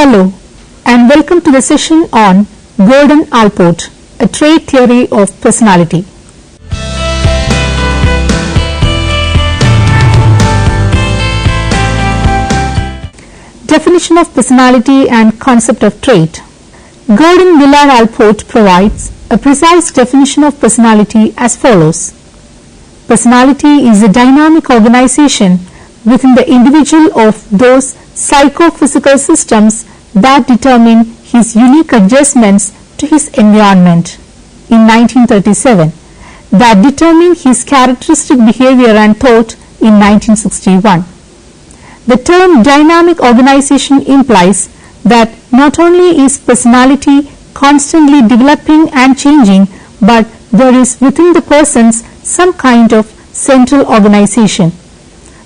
Hello and welcome to the session on Gordon Allport, a trait theory of personality. Definition of personality and concept of trait. Gordon Willard Allport provides a precise definition of personality as follows. Personality is a dynamic organization within the individual of those psychophysical systems that determine his unique adjustments to his environment. In 1937, that determine his characteristic behavior and thought in 1961. The term dynamic organization implies that not only is personality constantly developing and changing, but there is within the persons some kind of central organization.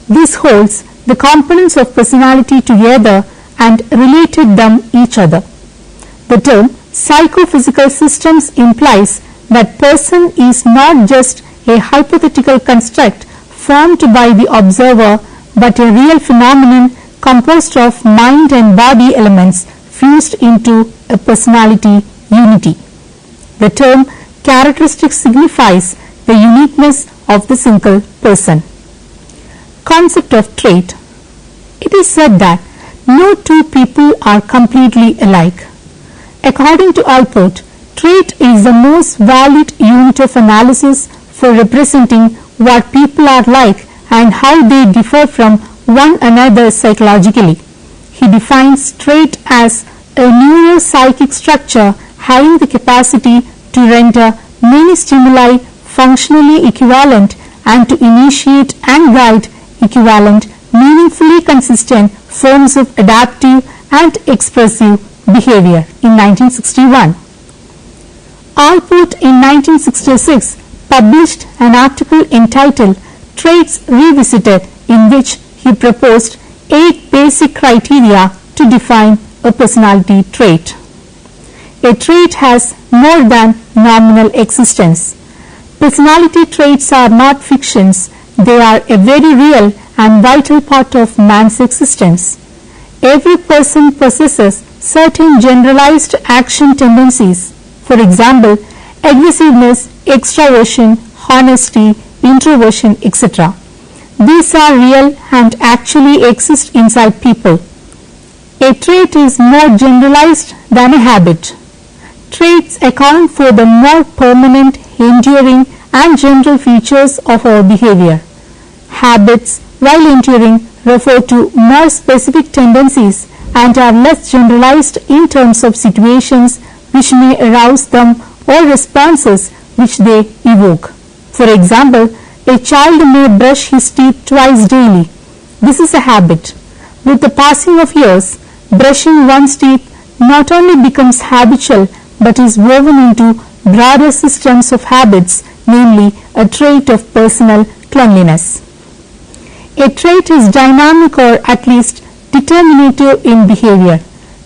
This holds the components of personality together and related them each other. The term psychophysical systems implies that person is not just a hypothetical construct formed by the observer, but a real phenomenon composed of mind and body elements fused into a personality unity. The term characteristic signifies the uniqueness of the single person. Concept of trait. It is said that no two people are completely alike. According to Alport, trait is the most valid unit of analysis for representing what people are like and how they differ from one another psychologically. He defines trait as a neuropsychic structure having the capacity to render many stimuli functionally equivalent and to initiate and guide equivalent, meaningfully consistent forms of adaptive and expressive behavior in 1961. Alport in 1966 published an article entitled Traits Revisited, in which he proposed 8 basic criteria to define a personality trait. A trait has more than nominal existence. Personality traits are not fictions, they are a very real and vital part of man's existence. Every person possesses certain generalized action tendencies, for example, aggressiveness, extraversion, honesty, introversion, etc. These are real and actually exist inside people. A trait is more generalized than a habit. Traits account for the more permanent, enduring and general features of our behavior. Habits, while enduring, refer to more specific tendencies and are less generalized in terms of situations which may arouse them or responses which they evoke. For example, a child may brush his teeth twice daily. This is a habit. With the passing of years, brushing one's teeth not only becomes habitual but is woven into broader systems of habits, namely a trait of personal cleanliness. A trait is dynamic or at least determinative in behavior.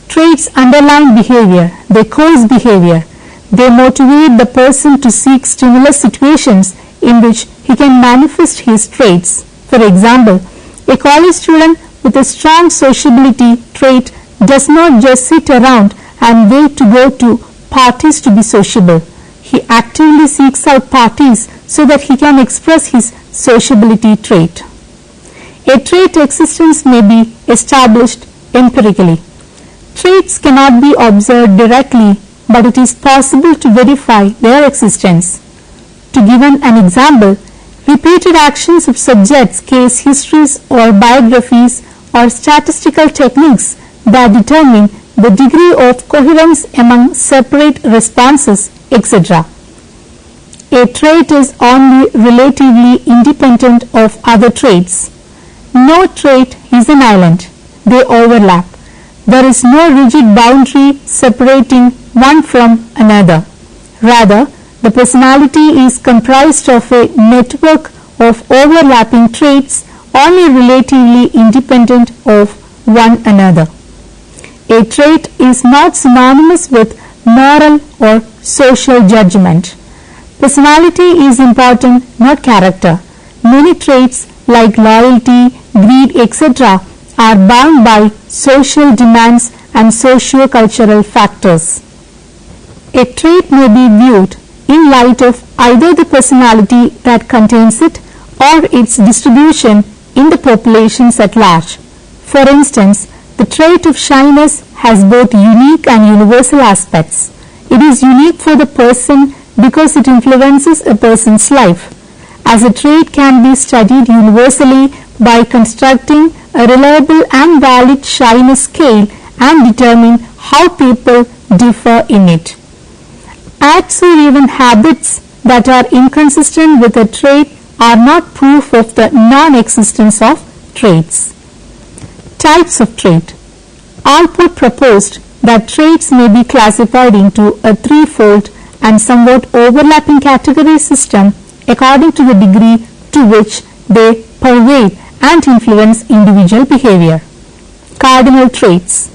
Traits underline behavior, they cause behavior. They motivate the person to seek stimulus situations in which he can manifest his traits. For example, a college student with a strong sociability trait does not just sit around and wait to go to parties to be sociable. He actively seeks out parties so that he can express his sociability trait. A trait existence may be established empirically. Traits cannot be observed directly, but it is possible to verify their existence. To give an example, repeated actions of subjects, case histories or biographies or statistical techniques that determine the degree of coherence among separate responses, etc. A trait is only relatively independent of other traits. No trait is an island. They overlap. There is no rigid boundary separating one from another. Rather, the personality is comprised of a network of overlapping traits only relatively independent of one another. A trait is not synonymous with moral or social judgment. Personality is important, not character. Many traits like loyalty, greed, etc. are bound by social demands and socio-cultural factors. A trait may be viewed in light of either the personality that contains it or its distribution in the populations at large. For instance, the trait of shyness has both unique and universal aspects. It is unique for the person because it influences a person's life. As a trait can be studied universally by constructing a reliable and valid shyness scale and determine how people differ in it. Acts or even habits that are inconsistent with a trait are not proof of the non-existence of traits. Types of trait. Alport proposed that traits may be classified into a threefold and somewhat overlapping category system according to the degree to which they pervade and influence individual behavior. Cardinal traits.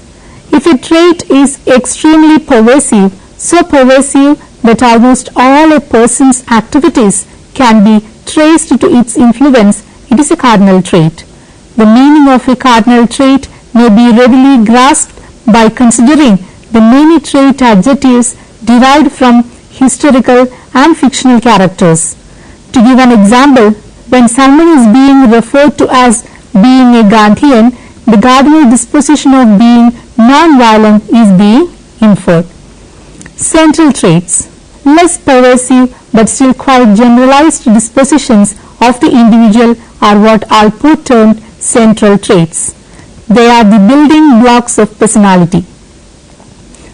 If a trait is extremely pervasive, so pervasive that almost all a person's activities can be traced to its influence, it is a cardinal trait. The meaning of a cardinal trait may be readily grasped by considering the many trait adjectives derived from historical and fictional characters. To give an example, when someone is being referred to as being a Gandhian, the cardinal disposition of being non-violent is being inferred. Central traits. Less pervasive but still quite generalized dispositions of the individual are what Alport termed central traits. They are the building blocks of personality.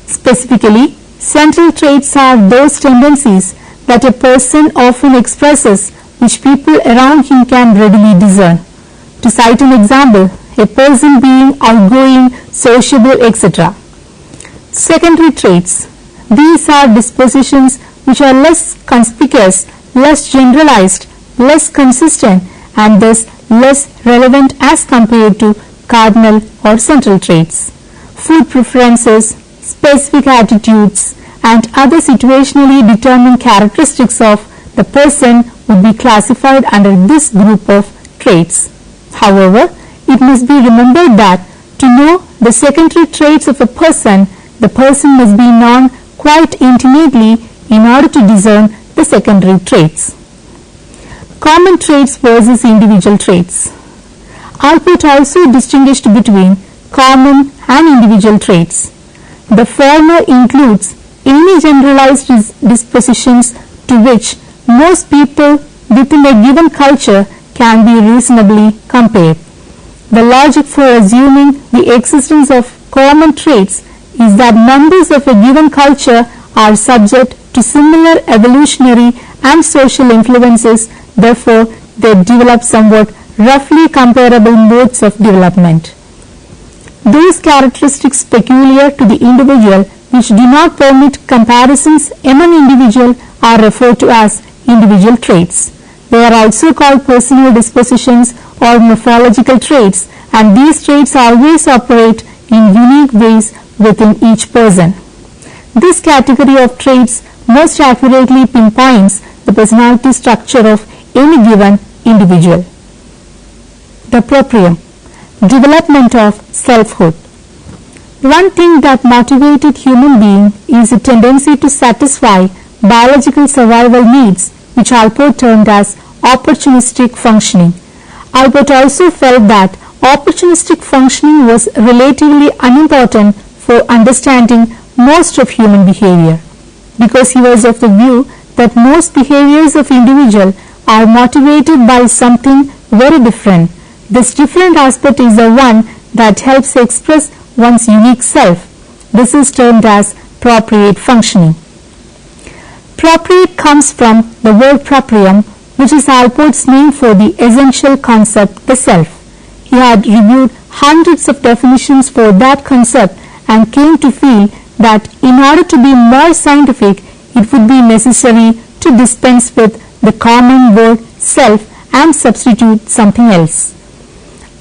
Specifically, central traits are those tendencies that a person often expresses which people around him can readily discern. To cite an example, a person being outgoing, sociable, etc. Secondary traits. These are dispositions which are less conspicuous, less generalized, less consistent, and thus less relevant as compared to cardinal or central traits. Food preferences, specific attitudes, and other situationally determined characteristics of the person would be classified under this group of traits. However, it must be remembered that to know the secondary traits of a person, the person must be known quite intimately in order to discern the secondary traits. Common traits versus individual traits. Alport also distinguished between common and individual traits. The former includes any generalized dispositions to which most people within a given culture can be reasonably compared. The logic for assuming the existence of common traits is that members of a given culture are subject to similar evolutionary and social influences, therefore they develop somewhat roughly comparable modes of development. Those characteristics peculiar to the individual which do not permit comparisons among individuals are referred to as individual traits. They are also called personal dispositions or morphological traits, and these traits always operate in unique ways within each person. This category of traits most accurately pinpoints the personality structure of any given individual. The proprium, development of selfhood. One thing that motivated human being is a tendency to satisfy biological survival needs, which Alport termed as opportunistic functioning. Alport also felt that opportunistic functioning was relatively unimportant for understanding most of human behavior, because he was of the view that most behaviors of individual are motivated by something very different. This different aspect is the one that helps express one's unique self. This is termed as propriate functioning. Propriate comes from the word proprium, which is Alport's name for the essential concept, the self. He had reviewed hundreds of definitions for that concept and came to feel that in order to be more scientific, it would be necessary to dispense with the common word self and substitute something else.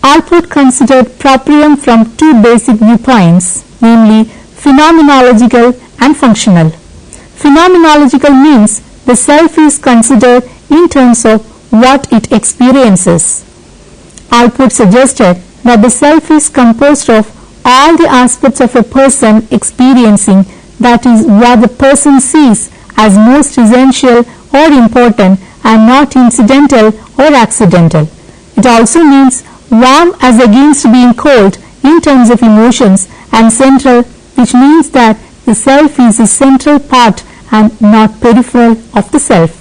Alport considered proprium from two basic viewpoints, namely phenomenological and functional. Phenomenological means the self is considered in terms of what it experiences. Alport suggested that the self is composed of all the aspects of a person experiencing, that is, what the person sees as most essential or important and not incidental or accidental. It also means warm as against being cold in terms of emotions, and central, which means that the self is a central part and not peripheral of the self.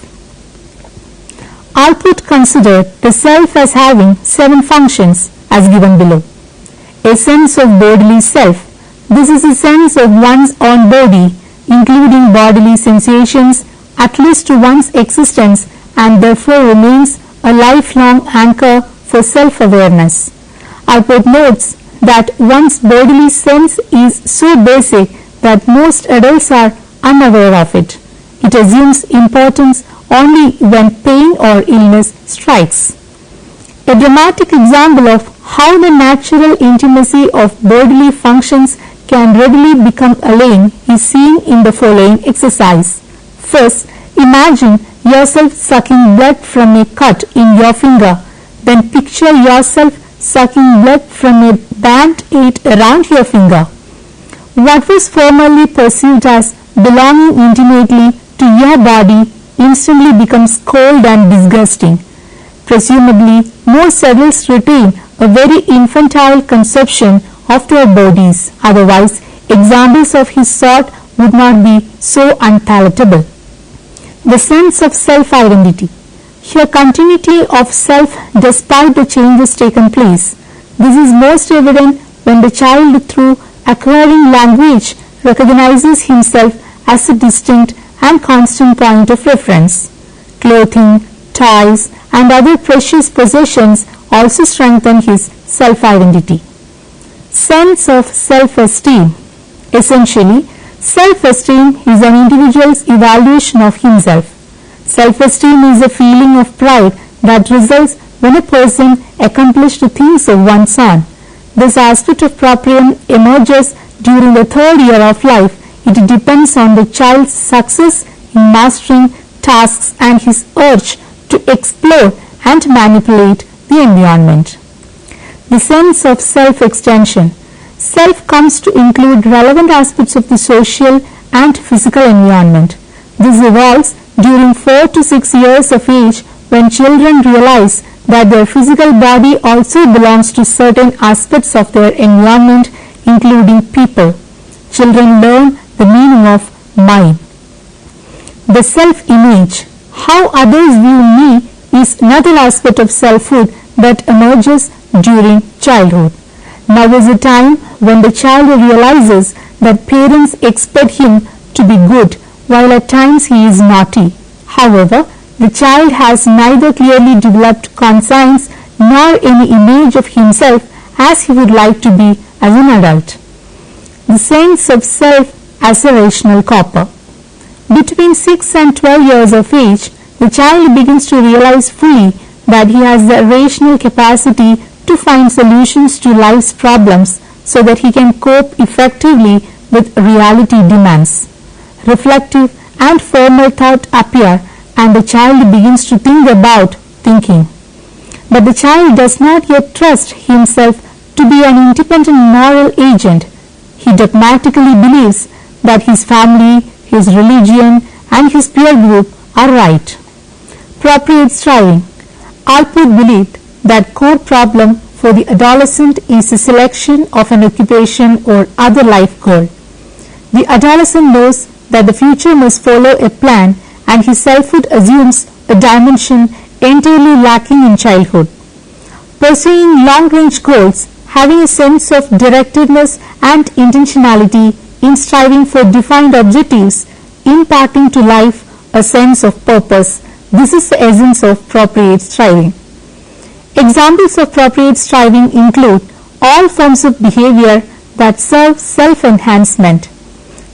Alport considered the self as having 7 functions as given below. A sense of bodily self. This is a sense of one's own body, including bodily sensations, at least to one's existence, and therefore remains a lifelong anchor for self-awareness. Alport notes that one's bodily sense is so basic that most adults are unaware of it. It assumes importance only when pain or illness strikes. A dramatic example of how the natural intimacy of bodily functions can readily become alien is seen in the following exercise. First, imagine yourself sucking blood from a cut in your finger. Then picture yourself sucking blood from a band-aid around your finger. What was formerly perceived as belonging intimately to your body instantly becomes cold and disgusting. Presumably, most adults retain a very infantile conception of their bodies, otherwise examples of his sort would not be so unpalatable. The sense of self-identity. Here continuity of self despite the changes taken place. This is most evident when the child through acquiring language recognizes himself as a distinct and constant point of reference. Clothing, toys and other precious possessions also strengthen his self-identity. Sense of self-esteem. Essentially, self-esteem is an individual's evaluation of himself. Self-esteem is a feeling of pride that results when a person accomplishes things of one's own. This aspect of proprium emerges during the third year of life. It depends on the child's success in mastering tasks and his urge to explore and manipulate the environment. The sense of self-extension. Self comes to include relevant aspects of the social and physical environment. This evolves during 4 to 6 years of age when children realize that their physical body also belongs to certain aspects of their environment, including people. Children learn the meaning of mine. The self-image. How others view me is another aspect of selfhood that emerges during childhood. Now is a time when the child realizes that parents expect him to be good while at times he is naughty. However, the child has neither clearly developed conscience nor any image of himself as he would like to be as an adult. The sense of self as a rational copper. Between 6 and 12 years of age, the child begins to realize fully that he has the rational capacity to find solutions to life's problems so that he can cope effectively with reality demands. Reflective and formal thought appear and the child begins to think about thinking. But the child does not yet trust himself to be an independent moral agent. He dogmatically believes that his family, his religion and his peer group are right. Appropriate striving. Alport believed that core problem for the adolescent is the selection of an occupation or other life goal. The adolescent knows that the future must follow a plan and his selfhood assumes a dimension entirely lacking in childhood. Pursuing long-range goals, having a sense of directedness and intentionality in striving for defined objectives, imparting to life a sense of purpose. This is the essence of appropriate striving. Examples of appropriate striving include all forms of behavior that serve self-enhancement.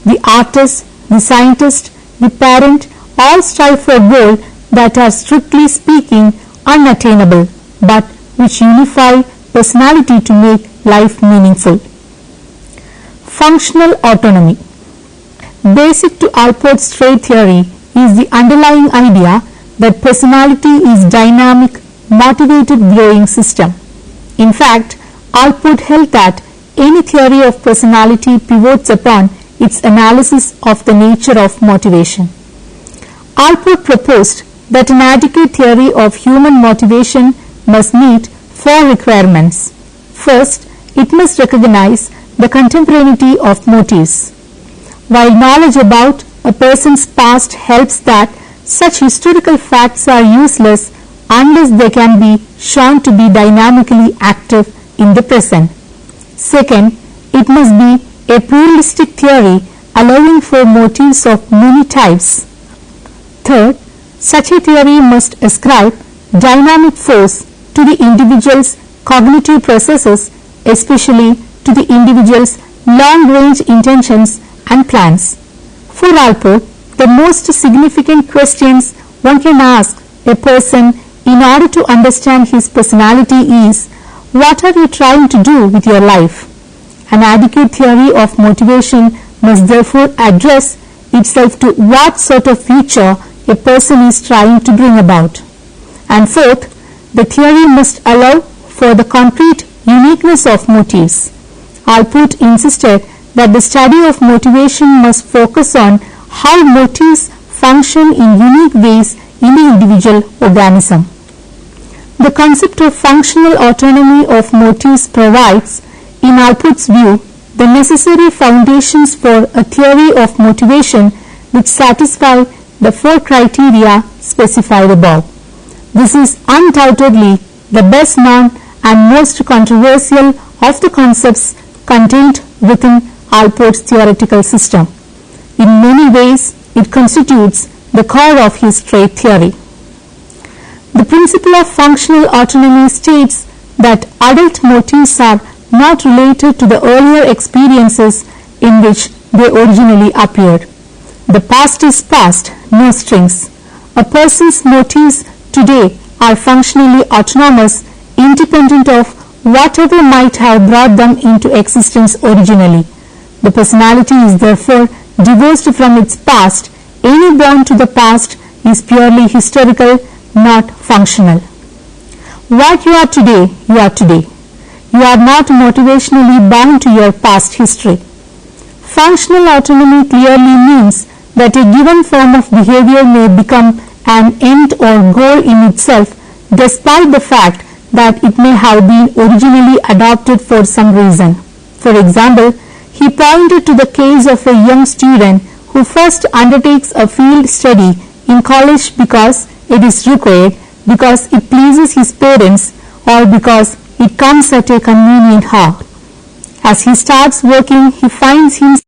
The artist, the scientist, the parent all strive for goals that are strictly speaking unattainable, but which unify personality to make life meaningful. Functional autonomy. Basic to Alport's trait theory is the underlying idea that personality is dynamic, motivated growing system. In fact, Alport held that any theory of personality pivots upon its analysis of the nature of motivation. Alport proposed that an adequate theory of human motivation must meet 4 requirements. First, it must recognize the contemporaneity of motives. While knowledge about a person's past helps that, such historical facts are useless unless they can be shown to be dynamically active in the present. Second, it must be a pluralistic theory allowing for motives of many types. Third, such a theory must ascribe dynamic force to the individual's cognitive processes, especially to the individual's long-range intentions and plans. For Alport, the most significant questions one can ask a person in order to understand his personality is, what are you trying to do with your life? An adequate theory of motivation must therefore address itself to what sort of future a person is trying to bring about. And fourth, the theory must allow for the concrete uniqueness of motives. Allport insisted that the study of motivation must focus on how motives function in unique ways in the individual organism. The concept of functional autonomy of motives provides, in Allport's view, the necessary foundations for a theory of motivation which satisfy the four criteria specified above. This is undoubtedly the best known and most controversial of the concepts contained within Allport's theoretical system. In many ways, it constitutes the core of his trait theory. The principle of functional autonomy states that adult motives are not related to the earlier experiences in which they originally appeared. The past is past, no strings. A person's motives today are functionally autonomous, independent of whatever might have brought them into existence originally. The personality is therefore divorced from its past. Any bond to the past is purely historical, not functional. What you are today, you are today. You are not motivationally bound to your past history. Functional autonomy clearly means that a given form of behavior may become an end or goal in itself, despite the fact that it may have been originally adopted for some reason. For example, he pointed to the case of a young student who first undertakes a field study in college because it is required, because it pleases his parents, or because it comes at a convenient hour. As he starts working, he finds himself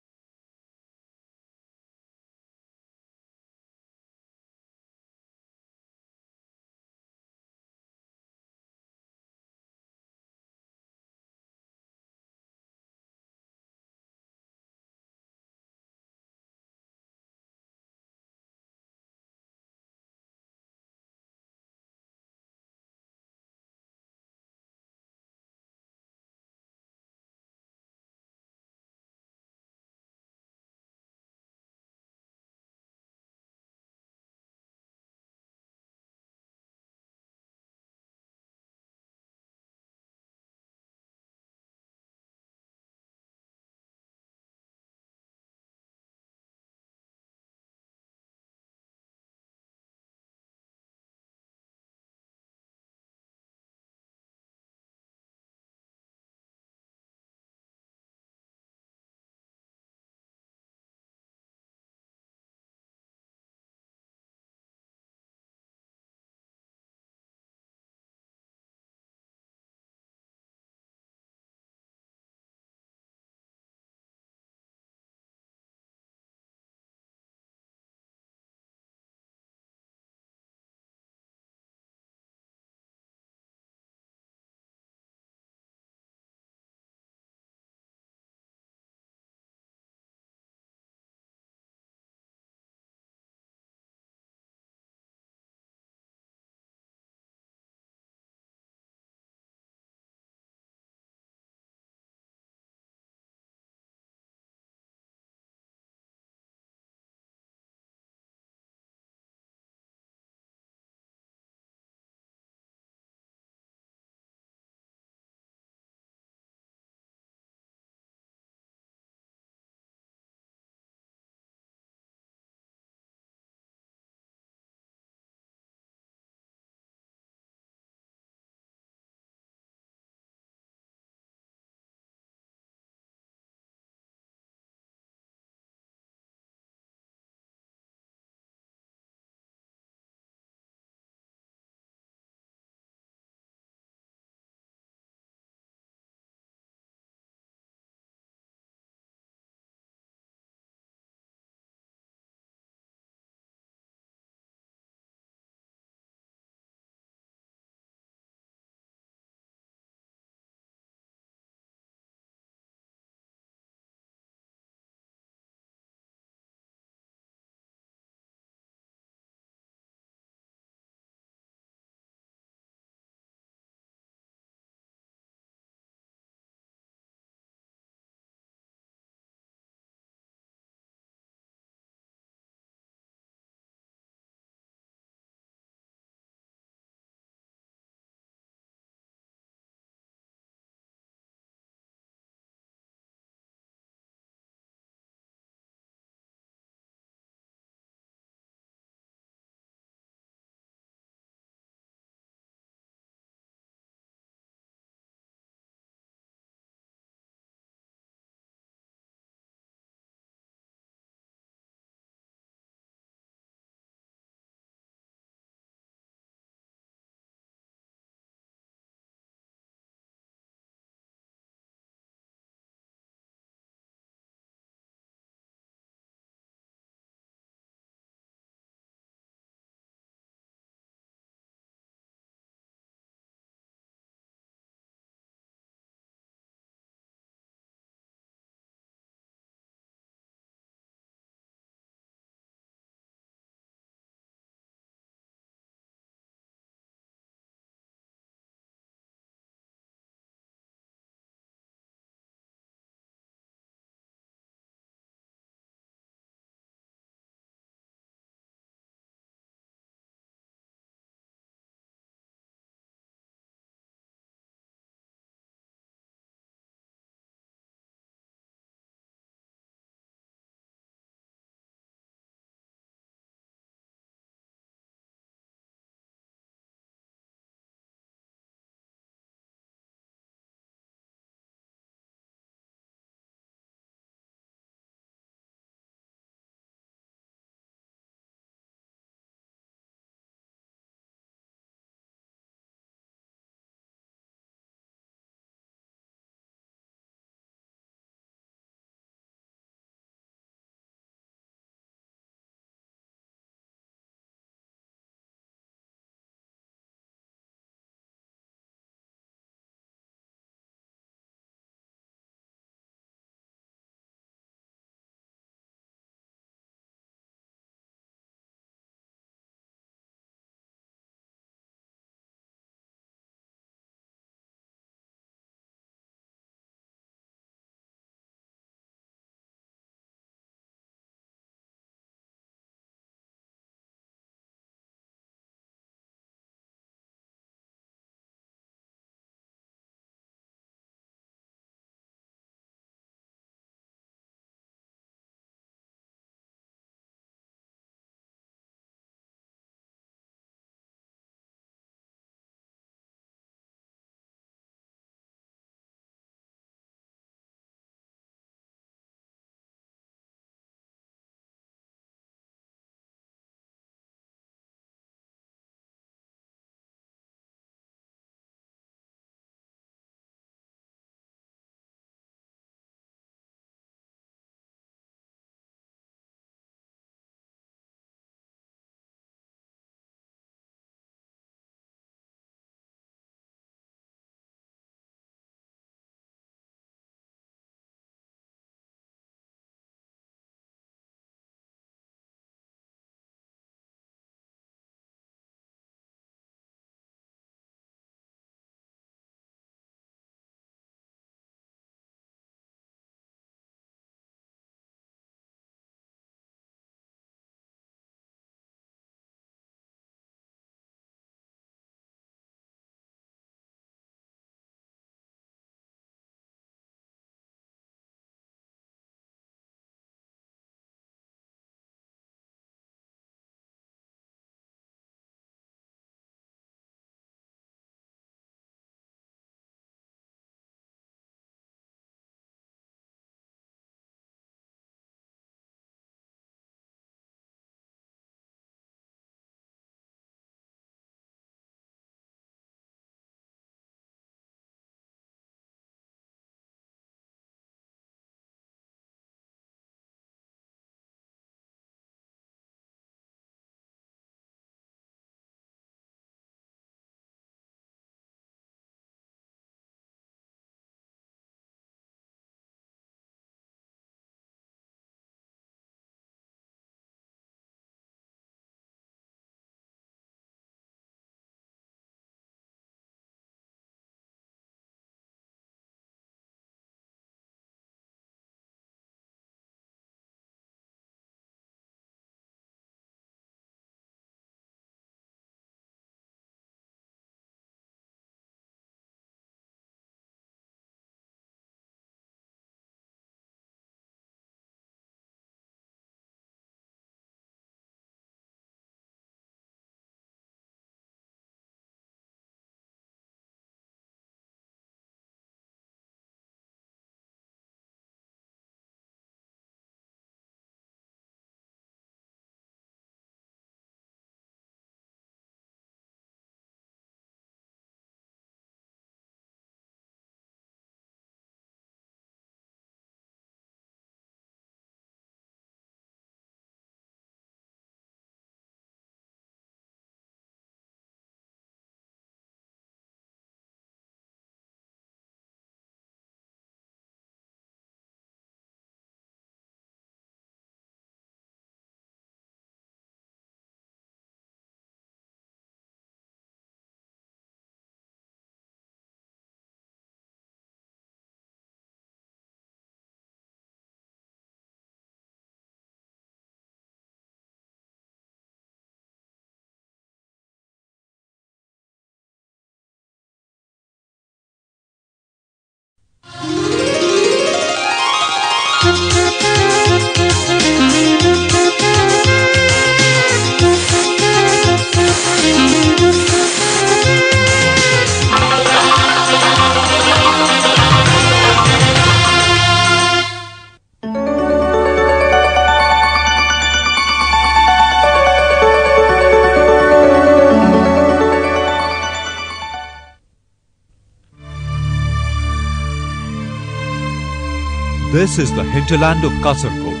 This is the hinterland of Kasaragod,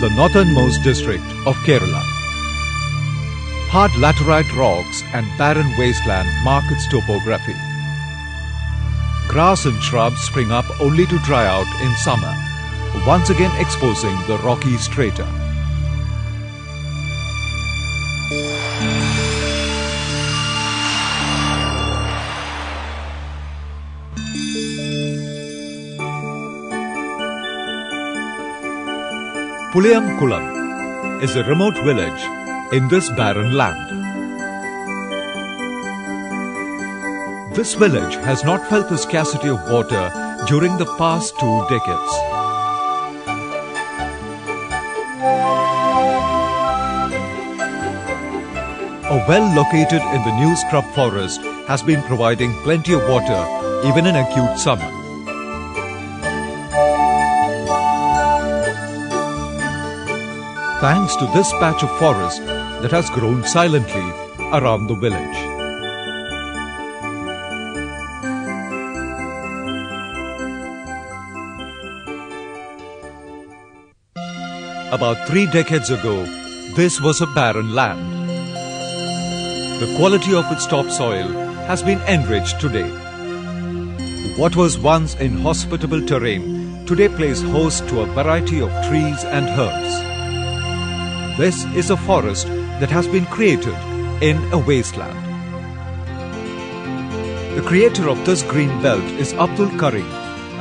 the northernmost district of Kerala. Hard laterite rocks and barren wasteland mark its topography. Grass and shrubs spring up only to dry out in summer, once again exposing the rocky strata. Puliyamkulam is a remote village in this barren land. This village has not felt the scarcity of water during the past 2 decades. A well located in the new scrub forest has been providing plenty of water even in acute summer. Thanks to this patch of forest that has grown silently around the village. About 3 decades ago, this was a barren land. The quality of its topsoil has been enriched today. What was once inhospitable terrain today plays host to a variety of trees and herbs. This is a forest that has been created in a wasteland. The creator of this green belt is Abdul Karim,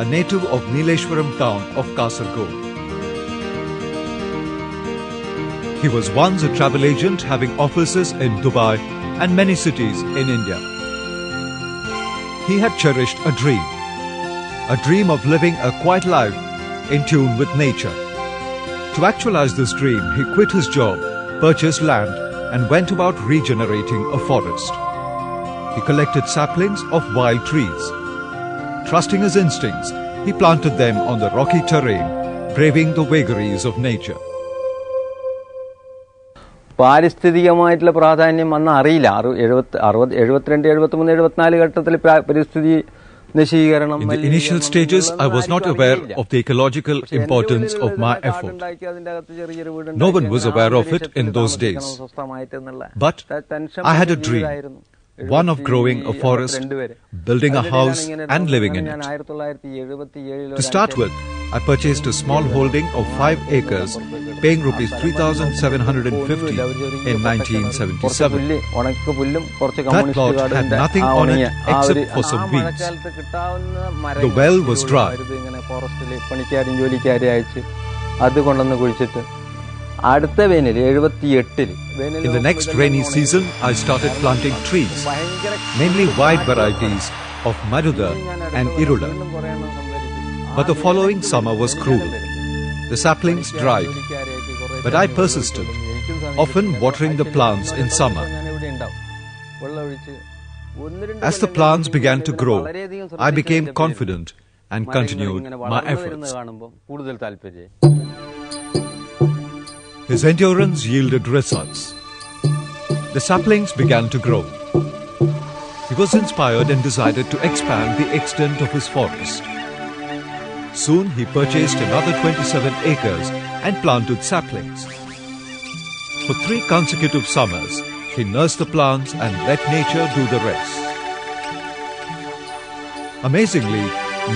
a native of Nileshwaram town of Kasaragod. He was once a travel agent having offices in Dubai and many cities in India. He had cherished a dream of living a quiet life in tune with nature. To actualize this dream, he quit his job, purchased land, and went about regenerating a forest. He collected saplings of wild trees. Trusting his instincts, he planted them on the rocky terrain, braving the vagaries of nature. പാരിസ്ഥിതികമായിട്ടുള്ള പ്രാധാന്യം അന്ന് അറിയില്ല. 72, 73, 74 ഘട്ടത്തിൽ പരിസ്ഥിതി നശീകരണം. In the initial stages, I was not aware of the ecological importance of my effort. No one was aware of it in those days. But I had a dream, one of growing a forest, building a house and living in it. To start with, I purchased a small holding of 5 acres, paying rupees 3,750 in 1977. That plot had nothing on it except for some weeds. The well was dry. In the next rainy season, I started planting trees, mainly wide varieties of Maruda and Irula. But the following summer was cruel. The saplings dried, but I persisted, often watering the plants in summer. As the plants began to grow, I became confident and continued my efforts. His endurance yielded results. The saplings began to grow. He was inspired and decided to expand the extent of his forest. Soon he purchased another 27 acres and planted saplings. For 3 consecutive summers, he nursed the plants and let nature do the rest. Amazingly,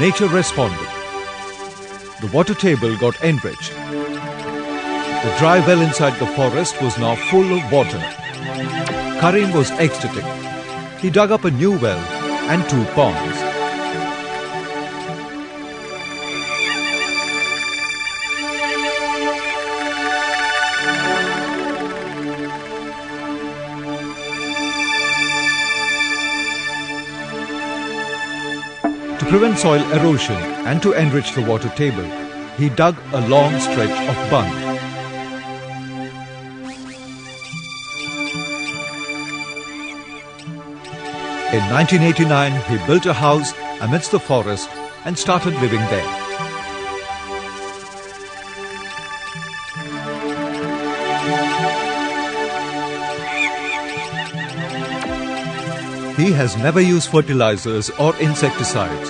nature responded. The water table got enriched. The dry well inside the forest was now full of water. Karim was ecstatic. He dug up a new well and 2 ponds. To prevent soil erosion and to enrich the water table, he dug a long stretch of bund. In 1989, he built a house amidst the forest and started living there. He has never used fertilizers or insecticides,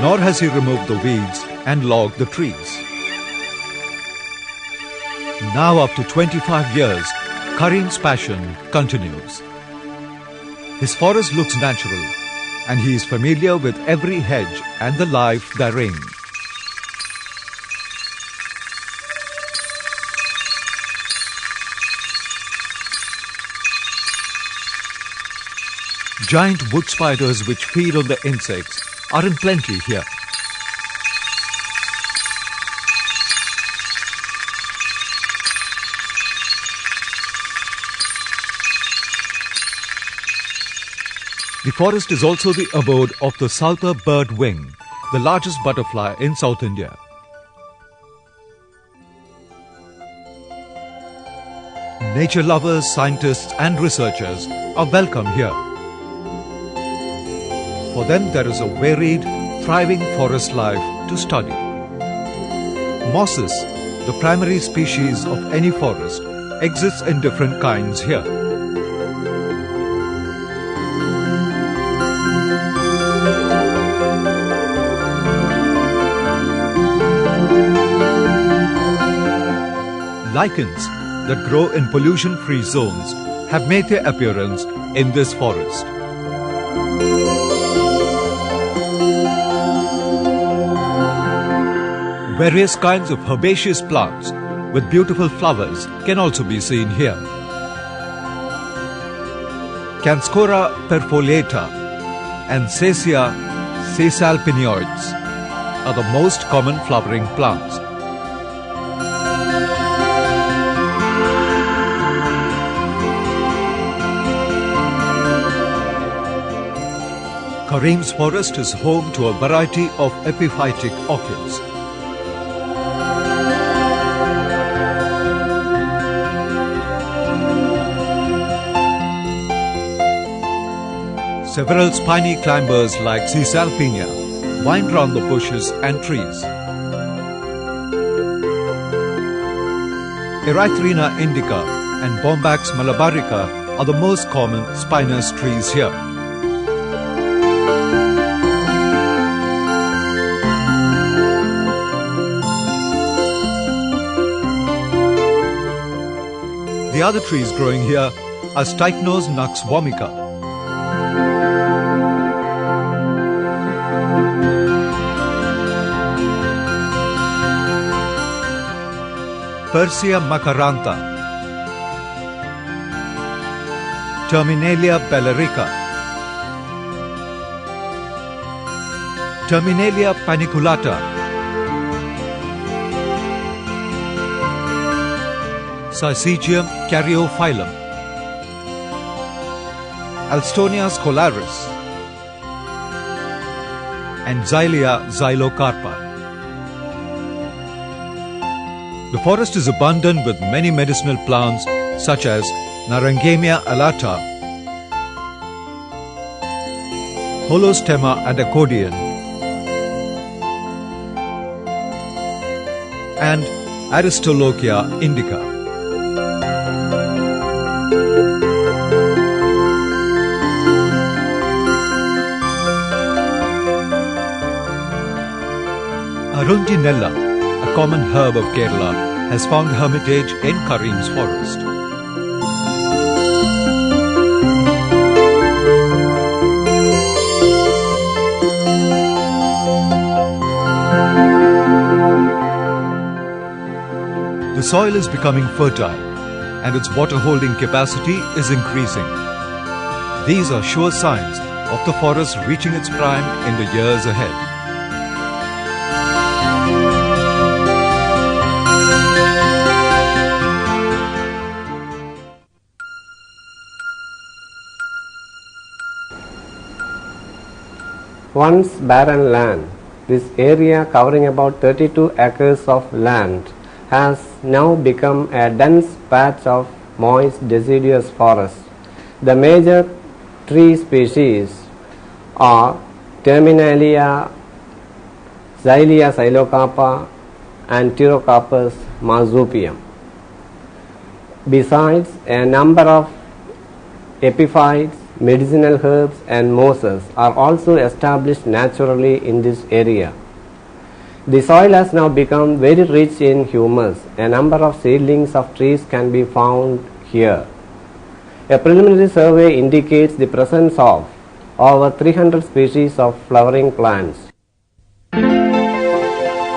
nor has he removed the weeds and log the trees. Now after 25 years, Karim's passion continues. His forest looks natural and he is familiar with every hedge and the life therein. Giant wood spiders which feed on the insects are in plenty here. The forest is also the abode of the Souther bird wing, the largest butterfly in South India. Nature lovers, scientists and researchers are welcome here. For them there is a varied, thriving forest life to study. Mosses, the primary species of any forest, exists in different kinds here. Lichens that grow in pollution-free zones have made their appearance in this forest. Various kinds of herbaceous plants with beautiful flowers can also be seen here. Canscora perfoliata and Cassia sesalpinioides are the most common flowering plants. Karim's forest is home to a variety of epiphytic orchids. Several spiny climbers like Caesalpinia wind round the bushes and trees. Erythrina indica and Bombax malabarica are the most common spinous trees here. The other trees growing here are Strychnos nux vomica, Persea macarantha, Terminalia bellerica, Terminalia paniculata, Syzygium caryophyllum, Alstonia scolaris, and Xylea xylocarpa. The forest is abundant with many medicinal plants such as Narangemia alata, Holostemma adacodeon, and Aristolochia indica. Arundinella, a common herb of Kerala, has found hermitage in Karim's forest. The soil is becoming fertile and its water holding capacity is increasing. These are sure signs of the forest reaching its prime in the years ahead. Once barren land, this area covering about 32 acres of land has now become a dense patch of moist deciduous forest. The major tree species are Terminalia, Xylea xylocarpa and Pterocarpus marsupium. Besides, a number of epiphytes, medicinal herbs and mosses are also established naturally in this area. The soil has now become very rich in humus. A number of seedlings of trees can be found here. A preliminary survey indicates the presence of over 300 species of flowering plants.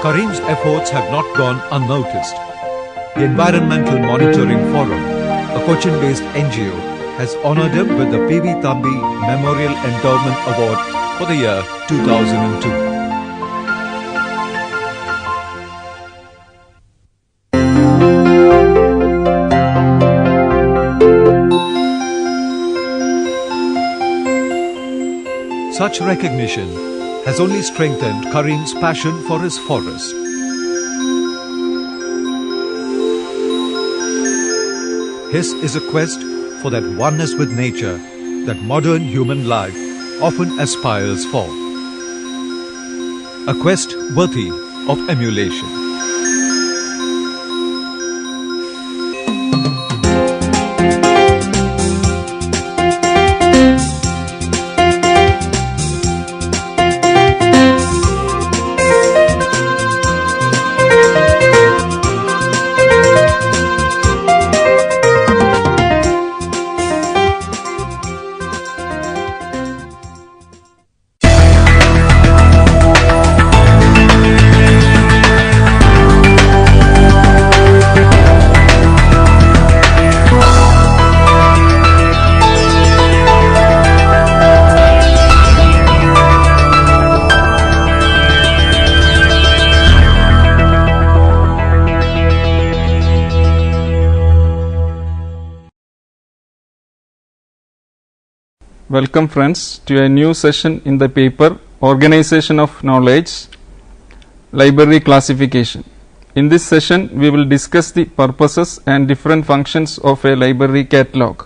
Karim's efforts have not gone unnoticed. The Environmental Monitoring Forum, a Cochin-based NGO, has honoured him with the P.V. Thambi Memorial Endowment Award for the year 2002. Such recognition has only strengthened Karim's passion for his forest. His is a quest for that oneness with nature that modern human life often aspires for. A quest worthy of emulation. Welcome friends to a new session in the paper Organization of Knowledge, Library Classification. In this session we will discuss the purposes and different functions of a library catalog.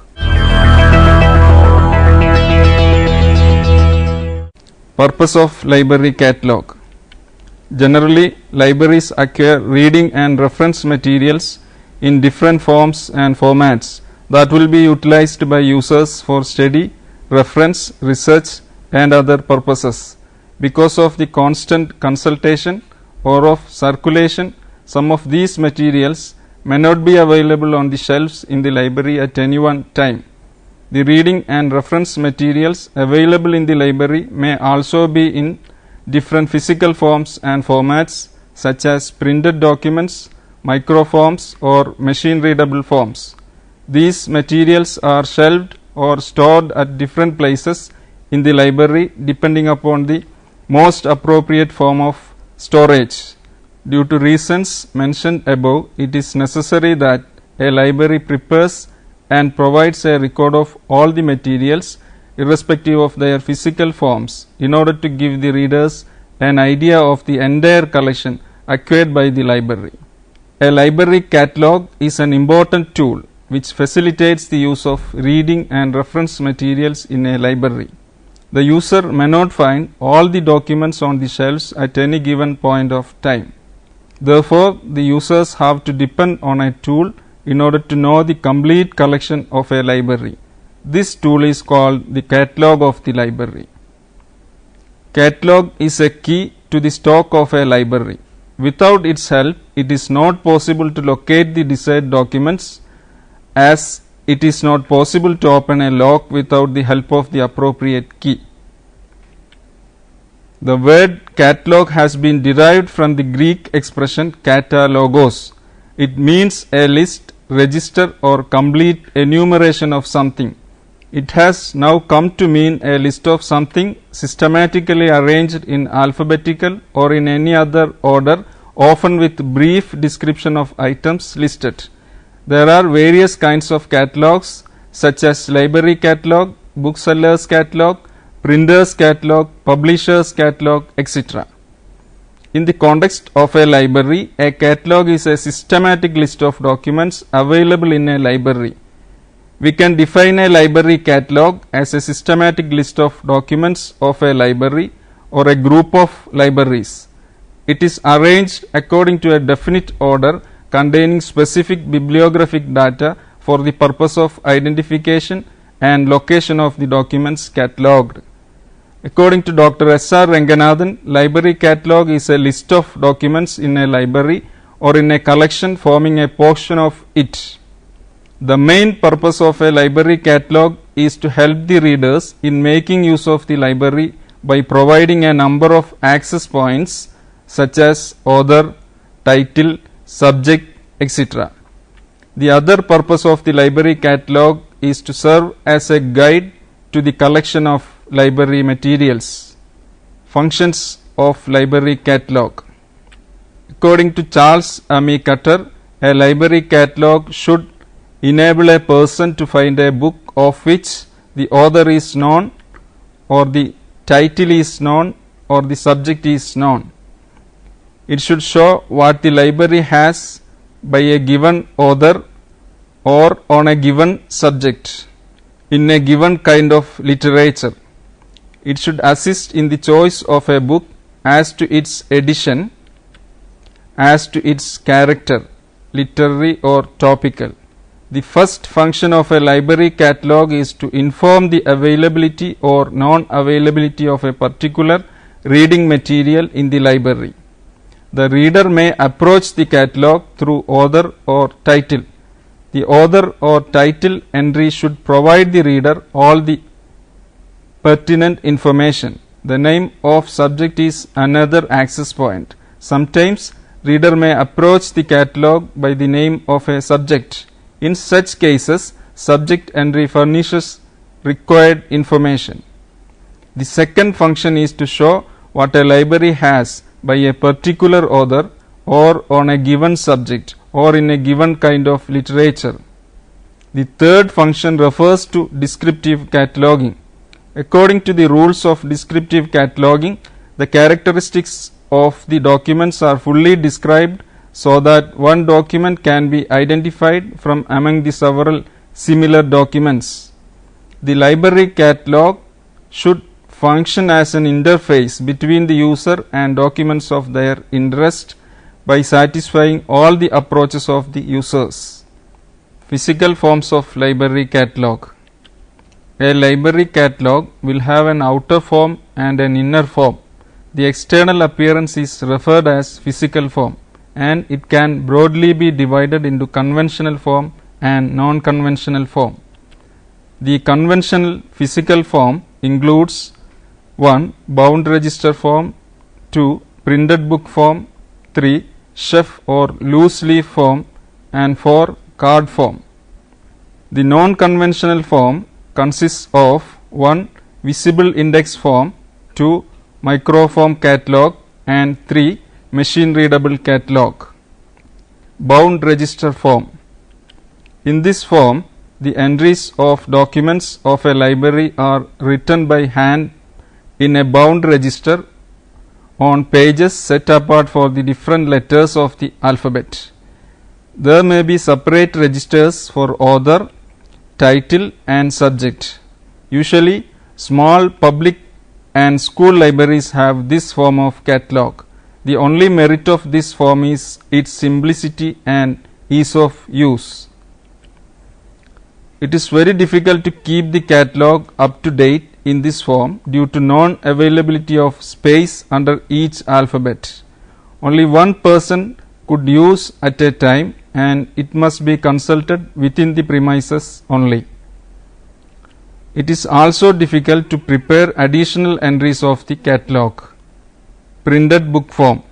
Purpose of library catalog. Generally, libraries acquire reading and reference materials in different forms and formats that will be utilized by users for study, reference, research and other purposes. Because of the constant consultation or of circulation, some of these materials may not be available on the shelves in the library at any one time. The reading and reference materials available in the library may also be in different physical forms and formats such as printed documents, microforms or machine readable forms. These materials are shelved or stored at different places in the library depending upon the most appropriate form of storage. Due to reasons mentioned above, it is necessary that a library prepares and provides a record of all the materials irrespective of their physical forms in order to give the readers an idea of the entire collection acquired by the library. A library catalog is an important tool which facilitates the use of reading and reference materials in a library. The user may not find all the documents on the shelves at any given point of time. Therefore, the users have to depend on a tool in order to know the complete collection of a library. This tool is called the catalog of the library. Catalog is a key to the stock of a library. Without its help, it is not possible to locate the desired documents, as it is not possible to open a lock without the help of the appropriate key. The word catalog has been derived from the Greek expression katalogos. It means a list, register or complete enumeration of something. It has now come to mean a list of something systematically arranged in alphabetical or in any other order, often with brief description of items listed. There are various kinds of catalogs such as library catalog, booksellers catalog, printers catalog, publishers catalog, etc. In the context of a library, a catalog is a systematic list of documents available in a library. We can define a library catalog as a systematic list of documents of a library or a group of libraries. It is arranged according to a definite order containing specific bibliographic data for the purpose of identification and location of the documents catalogued. According to Dr. S.R. Ranganathan, library catalog is a list of documents in a library or in a collection forming a portion of it. The main purpose of a library catalog is to help the readers in making use of the library by providing a number of access points such as author, title, subject, etc. The other purpose of the library catalog is to serve as a guide to the collection of library materials. Functions of library catalog. According to Charles M. Cutter, a library catalog should enable a person to find a book of which the author is known, or the title is known, or the subject is known. It should show what the library has by a given author or on a given subject in a given kind of literature. It should assist in the choice of a book as to its edition, as to its character, literary or topical. The first function of a library catalog is to inform the availability or non-availability of a particular reading material in the library. The reader may approach the catalog through author or title. The author or title entry should provide the reader all the pertinent information. The name of subject is another access point. Sometimes reader may approach the catalog by the name of a subject. In such cases, subject entry furnishes required information. The second function is to show what a library has by a particular author or on a given subject or in a given kind of literature. The third function refers to descriptive cataloging. According to the rules of descriptive cataloging, the characteristics of the documents are fully described so that one document can be identified from among the several similar documents. The library catalog should function as an interface between the user and documents of their interest by satisfying all the approaches of the users. Physical forms of library catalog. A library catalog will have an outer form and an inner form. The external appearance is referred as physical form, and it can broadly be divided into conventional form and non-conventional form. The conventional physical form includes 1. Bound register form, 2. Printed book form, 3. Shelf or loose leaf form, and 4. Card form. The non-conventional form consists of 1. Visible index form, 2. Microform catalog, and 3. Machine readable catalog. Bound register form. In this form, the entries of documents of a library are written by hand in a bound register on pages set apart for the different letters of the alphabet. There may be separate registers for author, title, and subject. Usually, small public and school libraries have this form of catalog. The only merit of this form is its simplicity and ease of use. It is very difficult to keep the catalog up to date in this form due to non-availability of space under each alphabet. Only one person could use at a time, and it must be consulted within the premises only. It is also difficult to prepare additional entries of the catalog. Printed book form.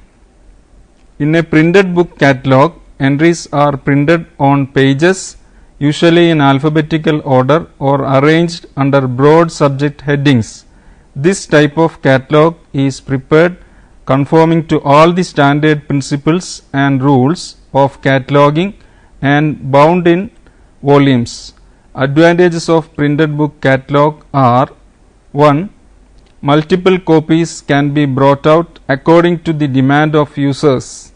In a printed book catalog, entries are printed on pages, usually in alphabetical order or arranged under broad subject headings. This type of catalog is prepared conforming to all the standard principles and rules of cataloging and bound in volumes. Advantages of printed book catalog are: 1. Multiple copies can be brought out according to the demand of users.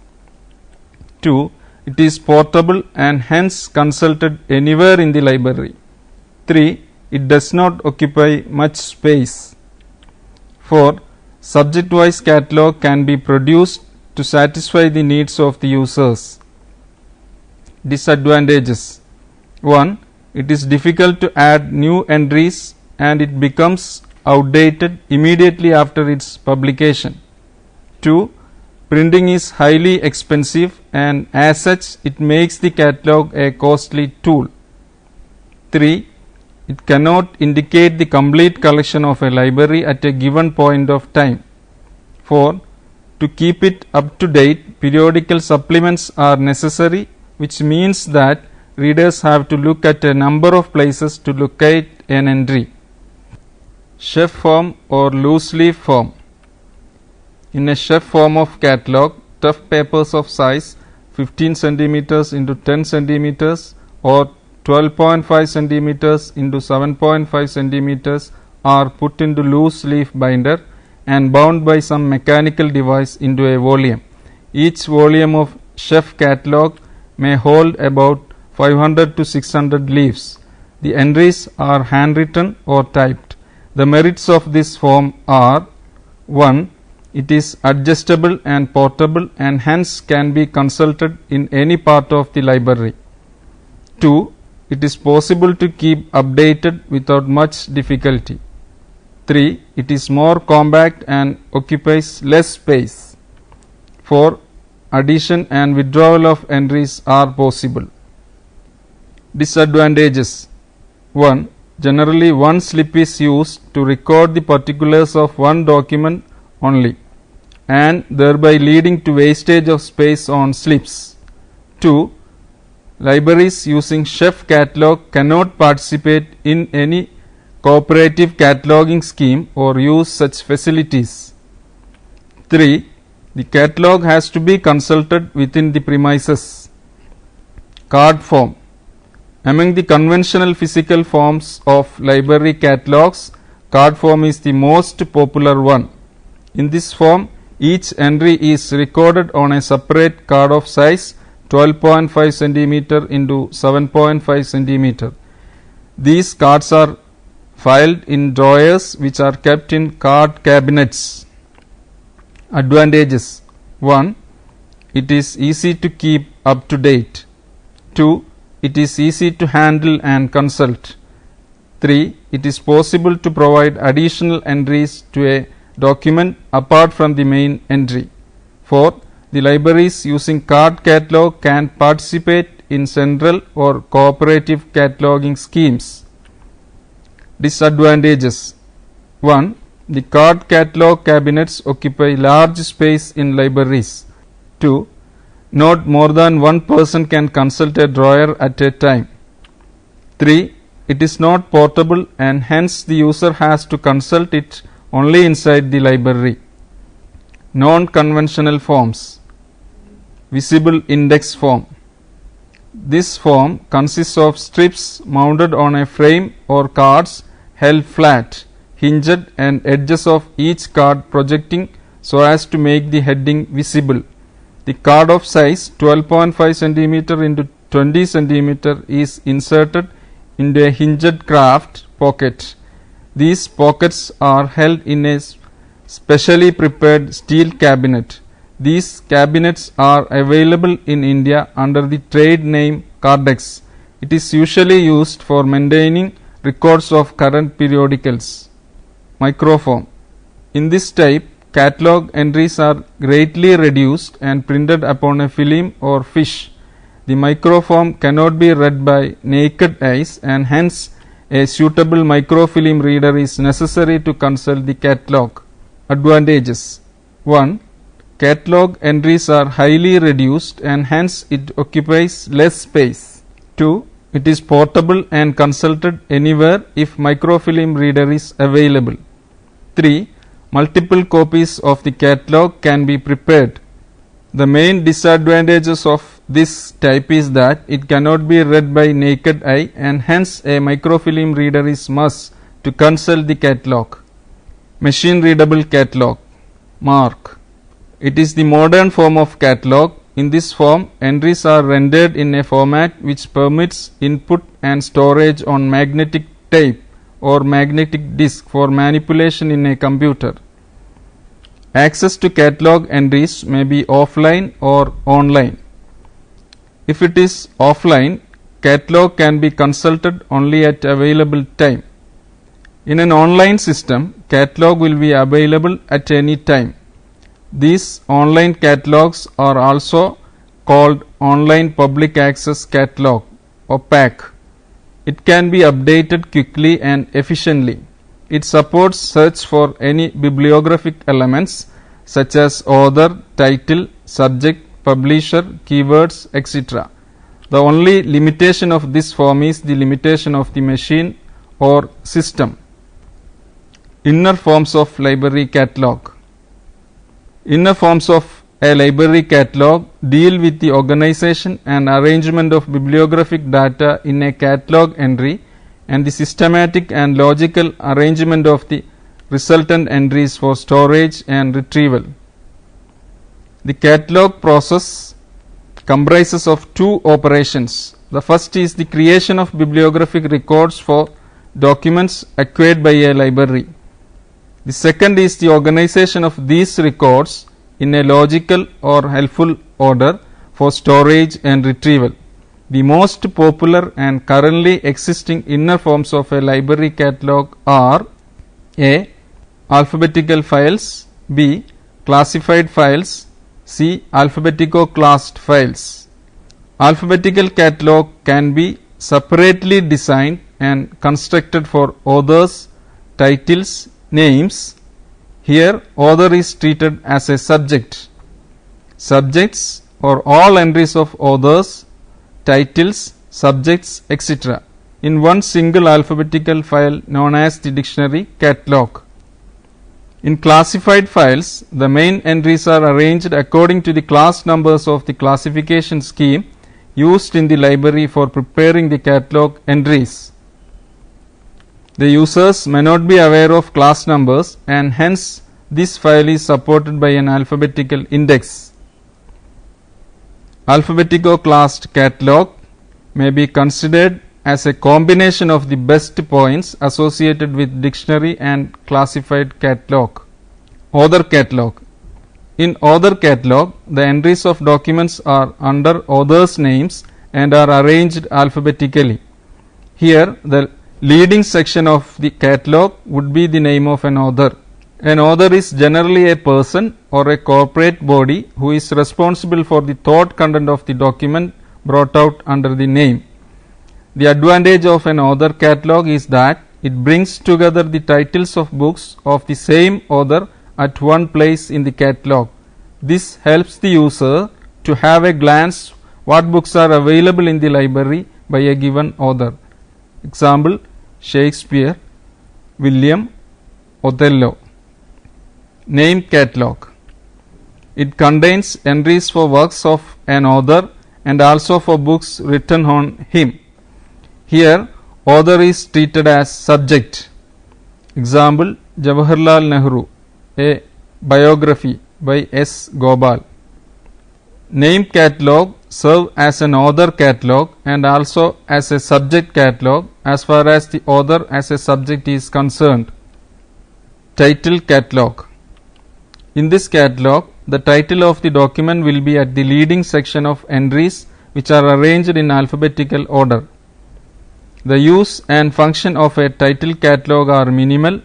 2. It is portable and hence consulted anywhere in the library. 3. It does not occupy much space. 4. Subject-wise catalog can be produced to satisfy the needs of the users. Disadvantages: 1. It is difficult to add new entries and it becomes outdated immediately after its publication. 2. Printing is highly expensive and as such it makes the catalog a costly tool. 3. It cannot indicate the complete collection of a library at a given point of time. 4. To keep it up to date, periodical supplements are necessary, which means that readers have to look at a number of places to locate an entry. Shelf form or loose leaf form. In a shelf form of catalog, tough papers of size 15 centimeters into 10 centimeters or 12.5 centimeters into 7.5 centimeters are put into loose leaf binder and bound by some mechanical device into a volume. Each volume of shelf catalog may hold about 500 to 600 leaves. The entries are handwritten or typed. The merits of this form are: 1. It is adjustable and portable and hence can be consulted in any part of the library. 2. It is possible to keep updated without much difficulty. 3. It is more compact and occupies less space. 4. Addition and withdrawal of entries are possible. Disadvantages. 1. Generally one slip is used to record the particulars of one document only and thereby leading to wastage of space on slips. 2. Libraries using shelf catalog cannot participate in any cooperative cataloging scheme or use such facilities. 3. The catalog has to be consulted within the premises. Card form. Among the conventional physical forms of library catalogs, card form is the most popular one. In this form, each entry is recorded on a separate card of size 12.5 centimeter into 7.5 centimeter. These cards are filed in drawers which are kept in card cabinets. Advantages. 1. It is easy to keep up to date. 2. It is easy to handle and consult. 3. It is possible to provide additional entries to a document apart from the main entry. 4. The libraries using card catalog can participate in central or cooperative cataloging schemes. Disadvantages. 1. The card catalog cabinets occupy large space in libraries. 2. Not more than one person can consult a drawer at a time. 3. It is not portable and hence the user has to consult it only inside the library. Non-conventional forms. Visible index form. This form consists of strips mounted on a frame or cards held flat, hinged and edges of each card projecting so as to make the heading visible. The card of size 12.5 centimeter into 20 centimeter is inserted into a hinged craft pocket. These pockets are held in a specially prepared steel cabinet. These cabinets are available in India under the trade name Cardex. It is usually used for maintaining records of current periodicals. Microform. In this type, catalog entries are greatly reduced and printed upon a film or fish. The microform cannot be read by naked eyes and hence a suitable microfilm reader is necessary to consult the catalog. Advantages. 1. Catalog entries are highly reduced and hence it occupies less space. 2. It is portable and consulted anywhere if microfilm reader is available. 3. Multiple copies of the catalog can be prepared. The main disadvantages of this type is that it cannot be read by naked eye and hence a microfilm reader is must to consult the catalog. Machine readable catalog. Mark. It is the modern form of catalog. In this form, entries are rendered in a format which permits input and storage on magnetic tape or magnetic disk for manipulation in a computer. Access to catalog entries may be offline or online. If it is offline, catalog can be consulted only at available time. In an online system, catalog will be available at any time. These online catalogs are also called Online Public Access Catalog or PAC. It can be updated quickly and efficiently. It supports search for any bibliographic elements such as author, title, subject, publisher, keywords, etc. The only limitation of this form is the limitation of the machine or system. Inner forms of library catalog. Inner forms of a library catalog deal with the organization and arrangement of bibliographic data in a catalog entry and the systematic and logical arrangement of the resultant entries for storage and retrieval. The catalog process comprises of two operations. The first is the creation of bibliographic records for documents acquired by a library. The second is the organization of these records in a logical or helpful order for storage and retrieval. The most popular and currently existing inner forms of a library catalog are A. Alphabetical files, B. Classified files, C. Alphabetico-classed files. Alphabetical catalog can be separately designed and constructed for authors, titles, names. Here, author is treated as a subject. Subjects are all entries of authors, titles, subjects, etc. in one single alphabetical file known as the dictionary catalog. In classified files, the main entries are arranged according to the class numbers of the classification scheme used in the library for preparing the catalog entries. The users may not be aware of class numbers and hence this file is supported by an alphabetical index. Alphabetico-classed catalog may be considered as a combination of the best points associated with dictionary and classified catalog. Author catalog. In author catalog, the entries of documents are under authors' names and are arranged alphabetically. Here, the leading section of the catalog would be the name of an author. An author is generally a person or a corporate body who is responsible for the thought content of the document brought out under the name. The advantage of an author catalog is that it brings together the titles of books of the same author at one place in the catalog. This helps the user to have a glance what books are available in the library by a given author. Example: Shakespeare, William, Othello. Name catalog. It contains entries for works of an author and also for books written on him. Here, author is treated as subject. Example: Jawaharlal Nehru, a biography by S. Gopal. Name catalog serve as an author catalog and also as a subject catalog as far as the author as a subject is concerned. Title catalog. In this catalog, the title of the document will be at the leading section of entries which are arranged in alphabetical order. The use and function of a title catalog are minimal,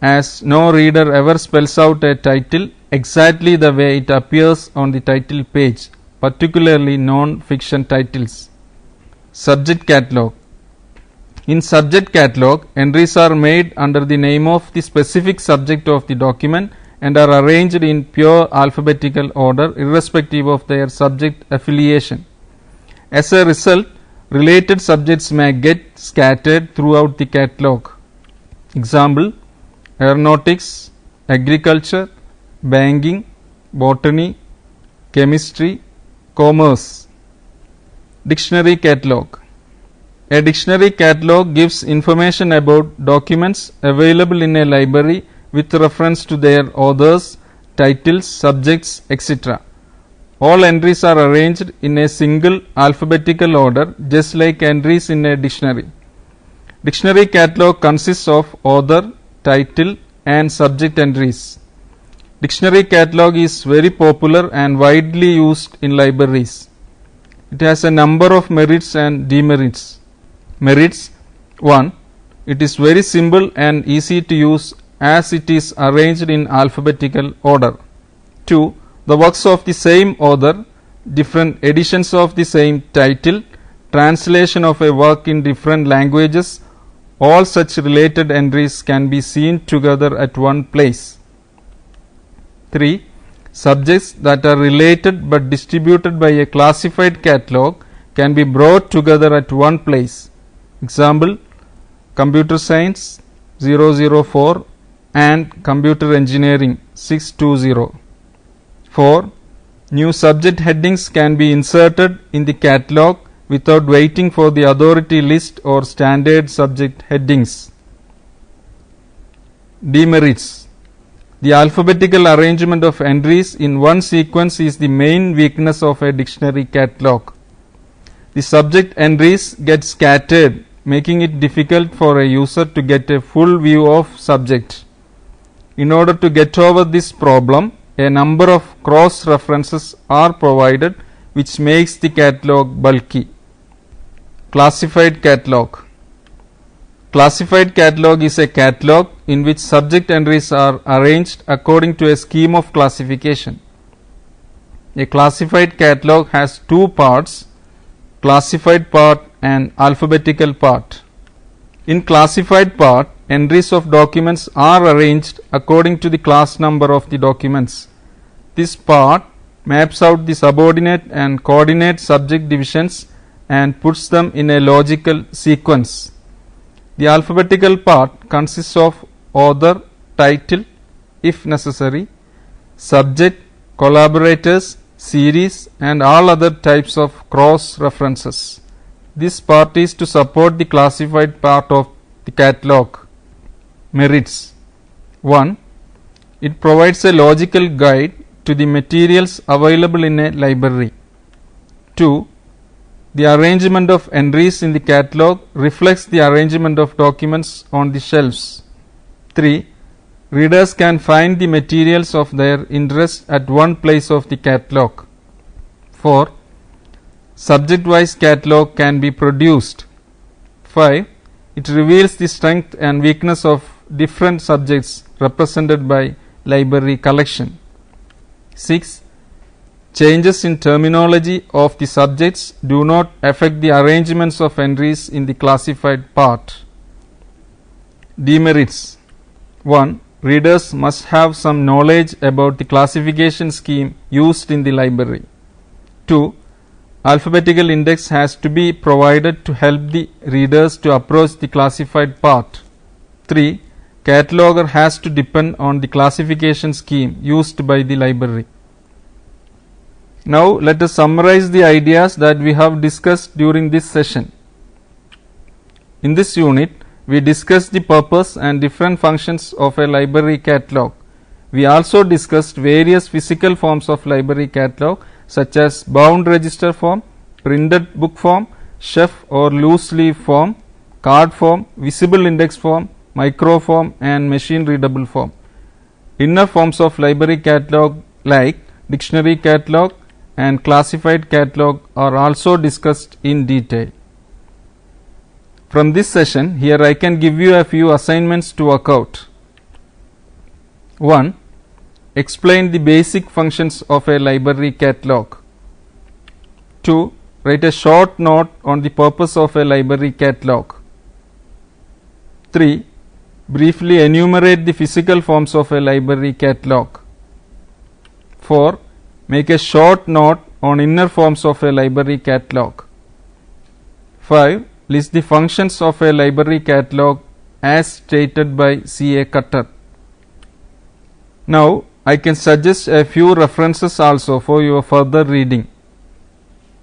as no reader ever spells out a title exactly the way it appears on the title page, particularly non-fiction titles. Subject catalog. In subject catalog, entries are made under the name of the specific subject of the document and are arranged in pure alphabetical order irrespective of their subject affiliation. As a result, related subjects may get scattered throughout the catalog. Example: aeronautics, agriculture, banking, botany, chemistry, commerce. Dictionary catalog. A dictionary catalog gives information about documents available in a library with reference to their authors, titles, subjects, etc. All entries are arranged in a single alphabetical order just like entries in a dictionary. Dictionary catalog consists of author, title and subject entries. Dictionary catalog is very popular and widely used in libraries. It has a number of merits and demerits. Merits: 1. It is very simple and easy to use as it is arranged in alphabetical order. 2. The works of the same author, different editions of the same title, translation of a work in different languages, all such related entries can be seen together at one place. 3. Subjects that are related but distributed by a classified catalog can be brought together at one place. Example, computer science 004 and computer engineering 620. 4. New subject headings can be inserted in the catalog without waiting for the authority list or standard subject headings. Demerits. The alphabetical arrangement of entries in one sequence is the main weakness of a dictionary catalog. The subject entries get scattered, making it difficult for a user to get a full view of subject. In order to get over this problem, a number of cross references are provided, which makes the catalog bulky. Classified catalog. Classified catalog is a catalog in which subject entries are arranged according to a scheme of classification. A classified catalog has two parts, classified part and alphabetical part. In classified part, entries of documents are arranged according to the class number of the documents. This part maps out the subordinate and coordinate subject divisions and puts them in a logical sequence. The alphabetical part consists of author, title, if necessary, subject, collaborators, series and all other types of cross references. This part is to support the classified part of the catalog. Merits. 1. It provides a logical guide to the materials available in a library. 2. The arrangement of entries in the catalog reflects the arrangement of documents on the shelves. 3. Readers can find the materials of their interest at one place of the catalog. 4. Subject-wise catalog can be produced. 5. It reveals the strength and weakness of different subjects represented by library collection. 6. Changes in terminology of the subjects do not affect the arrangements of entries in the classified part. Demerits. 1. Readers must have some knowledge about the classification scheme used in the library. 2. Alphabetical index has to be provided to help the readers to approach the classified part. 3. Cataloger has to depend on the classification scheme used by the library. Now let us summarize the ideas that we have discussed during this session. In this unit, we discussed the purpose and different functions of a library catalog. We also discussed various physical forms of library catalog such as bound register form, printed book form, shelf or loose leaf form, card form, visible index form, microform and machine readable form. Inner forms of library catalog like dictionary catalog and classified catalog are also discussed in detail. From this session, here I can give you a few assignments to work out. 1. Explain the basic functions of a library catalog. 2. Write a short note on the purpose of a library catalog. 3. Briefly enumerate the physical forms of a library catalog. 4. Make a short note on inner forms of a library catalog. 5. List the functions of a library catalog as stated by C.A. Cutter. Now I can suggest a few references also for your further reading.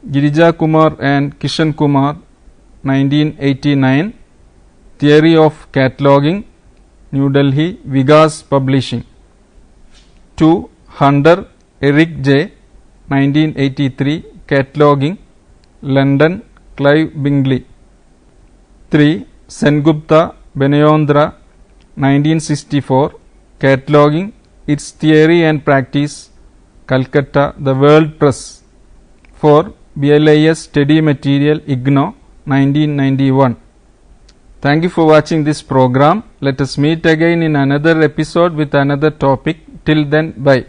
Girija Kumar and Kishan Kumar, 1989, Theory of Cataloging, New Delhi, Vigas Publishing. 2. Hunter, Eric J., 1983, Cataloging, London, Clive Bingley. 3. Sengupta, Benayondra, 1964, Cataloging, Its Theory and Practice, Calcutta, The World Press. 4. BLIS Study Material, IGNO, 1991. Thank you for watching this program. Let us meet again in another episode with another topic. Till then, bye.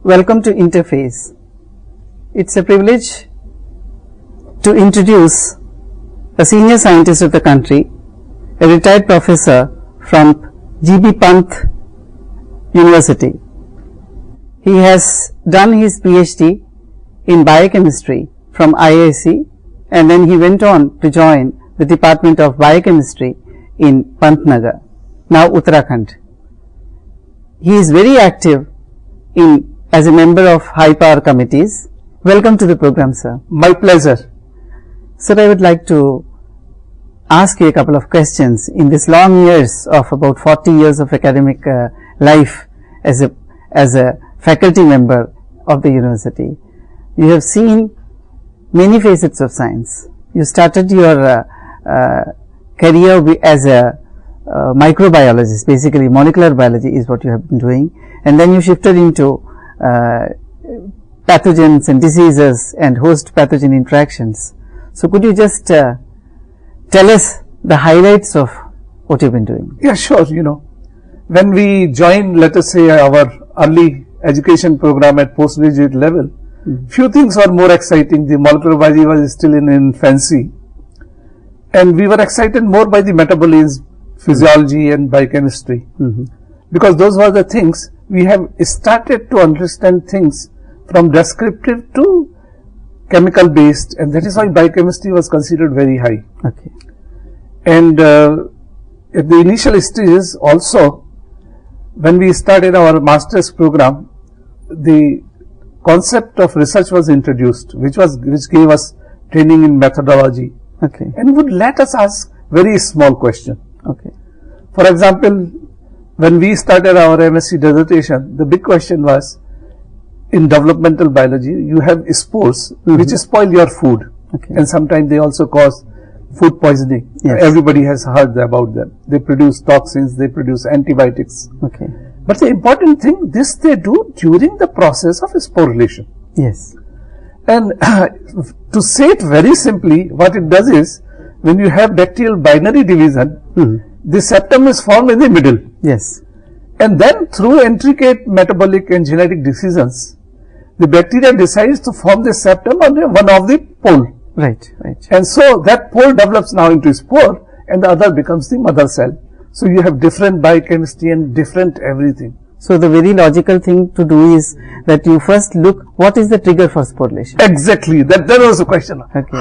Welcome to Interface. It's a privilege to introduce a senior scientist of the country, a retired professor from GB Pant University. He has done his PhD in biochemistry from IISc, and then he went on to join the Department of Biochemistry in Pantnagar, now Uttarakhand. He is very active as a member of high power committees. Welcome to the program, sir. My pleasure. Sir, I would like to ask you a couple of questions. In this long years of about 40 years of academic life as a faculty member of the university, you have seen many facets of science. You started your career as a microbiologist, basically molecular biology is what you have been doing, and then you shifted into pathogens and diseases and host pathogen interactions. So could you just tell us the highlights of what you've been doing? Yeah, sure. When we joined, let us say, our early education program at postgraduate level, few things were more exciting. The molecular biology was still in infancy, and we were excited more by the metabolism, physiology and biochemistry, because those were the things we have started to understand things from descriptive to chemical based, and that is why biochemistry was considered very high. Okay. And at the initial stages also, when we started our master's program, the concept of research was introduced, which gave us training in methodology, okay, and would let us ask very small question. Okay. For example, when we started our MSc dissertation, the big question was, in developmental biology, you have spores which spoil your food, okay, and sometimes they also cause food poisoning. Yes. Everybody has heard about them. They produce toxins, they produce antibiotics. Okay. But the important thing, this they do during the process of sporulation. Yes. And to say it very simply, what it does is, when you have bacterial binary division, the septum is formed in the middle. Yes. And then through intricate metabolic and genetic decisions, the bacteria decides to form the septum on one of the pole. Right, right. And so that pole develops now into spore, and the other becomes the mother cell. So you have different biochemistry and different everything. So the very logical thing to do is that you first look what is the trigger for sporulation. Exactly. That was the question. Okay.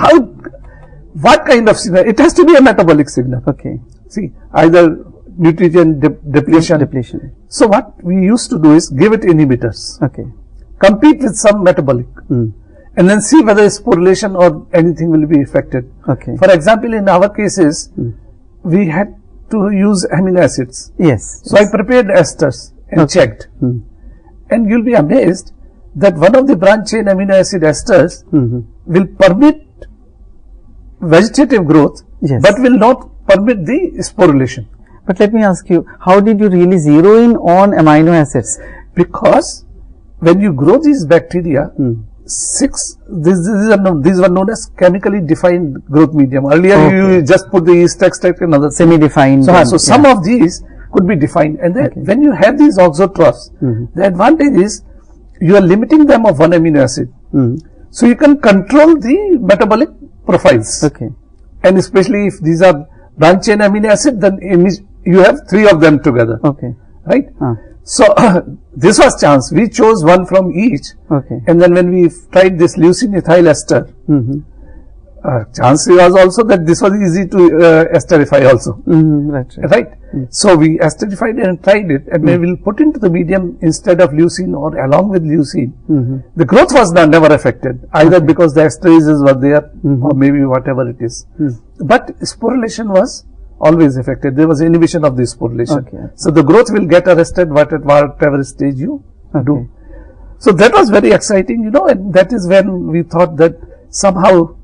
What kind of signal? It has to be a metabolic signal. Okay. See, either nutrient depletion. So what we used to do is give it inhibitors. Okay. Compete with some metabolic. And then see whether sporulation or anything will be affected. Okay. For example, in our cases, we had to use amino acids. Yes. So I prepared esters and checked. And you'll be amazed that one of the branch chain amino acid esters will permit vegetative growth, yes, but will not permit the sporulation. But let me ask you, how did you really zero in on amino acids? Because when you grow these bacteria, these were known as chemically defined growth medium. Earlier you just put the yeast extract and other semi-defined. So some of these could be defined, and then when you have these auxotrophs, the advantage is you are limiting them of one amino acid. So you can control the metabolic profiles. Okay. And especially if these are branch chain amino acid, then you have three of them together. Okay. right? So this was chance. We chose one from each, and then when we tried this leucine ethyl ester, chance was also that this was easy to esterify also, right? So we esterified and tried it, and we will put into the medium instead of leucine or along with leucine. The growth was never affected, either because the esterases were there or maybe whatever it is. But sporulation was always affected. There was inhibition of the sporulation. So the growth will get arrested whatever stage you do. So that was very exciting, you know, and that is when we thought that somehow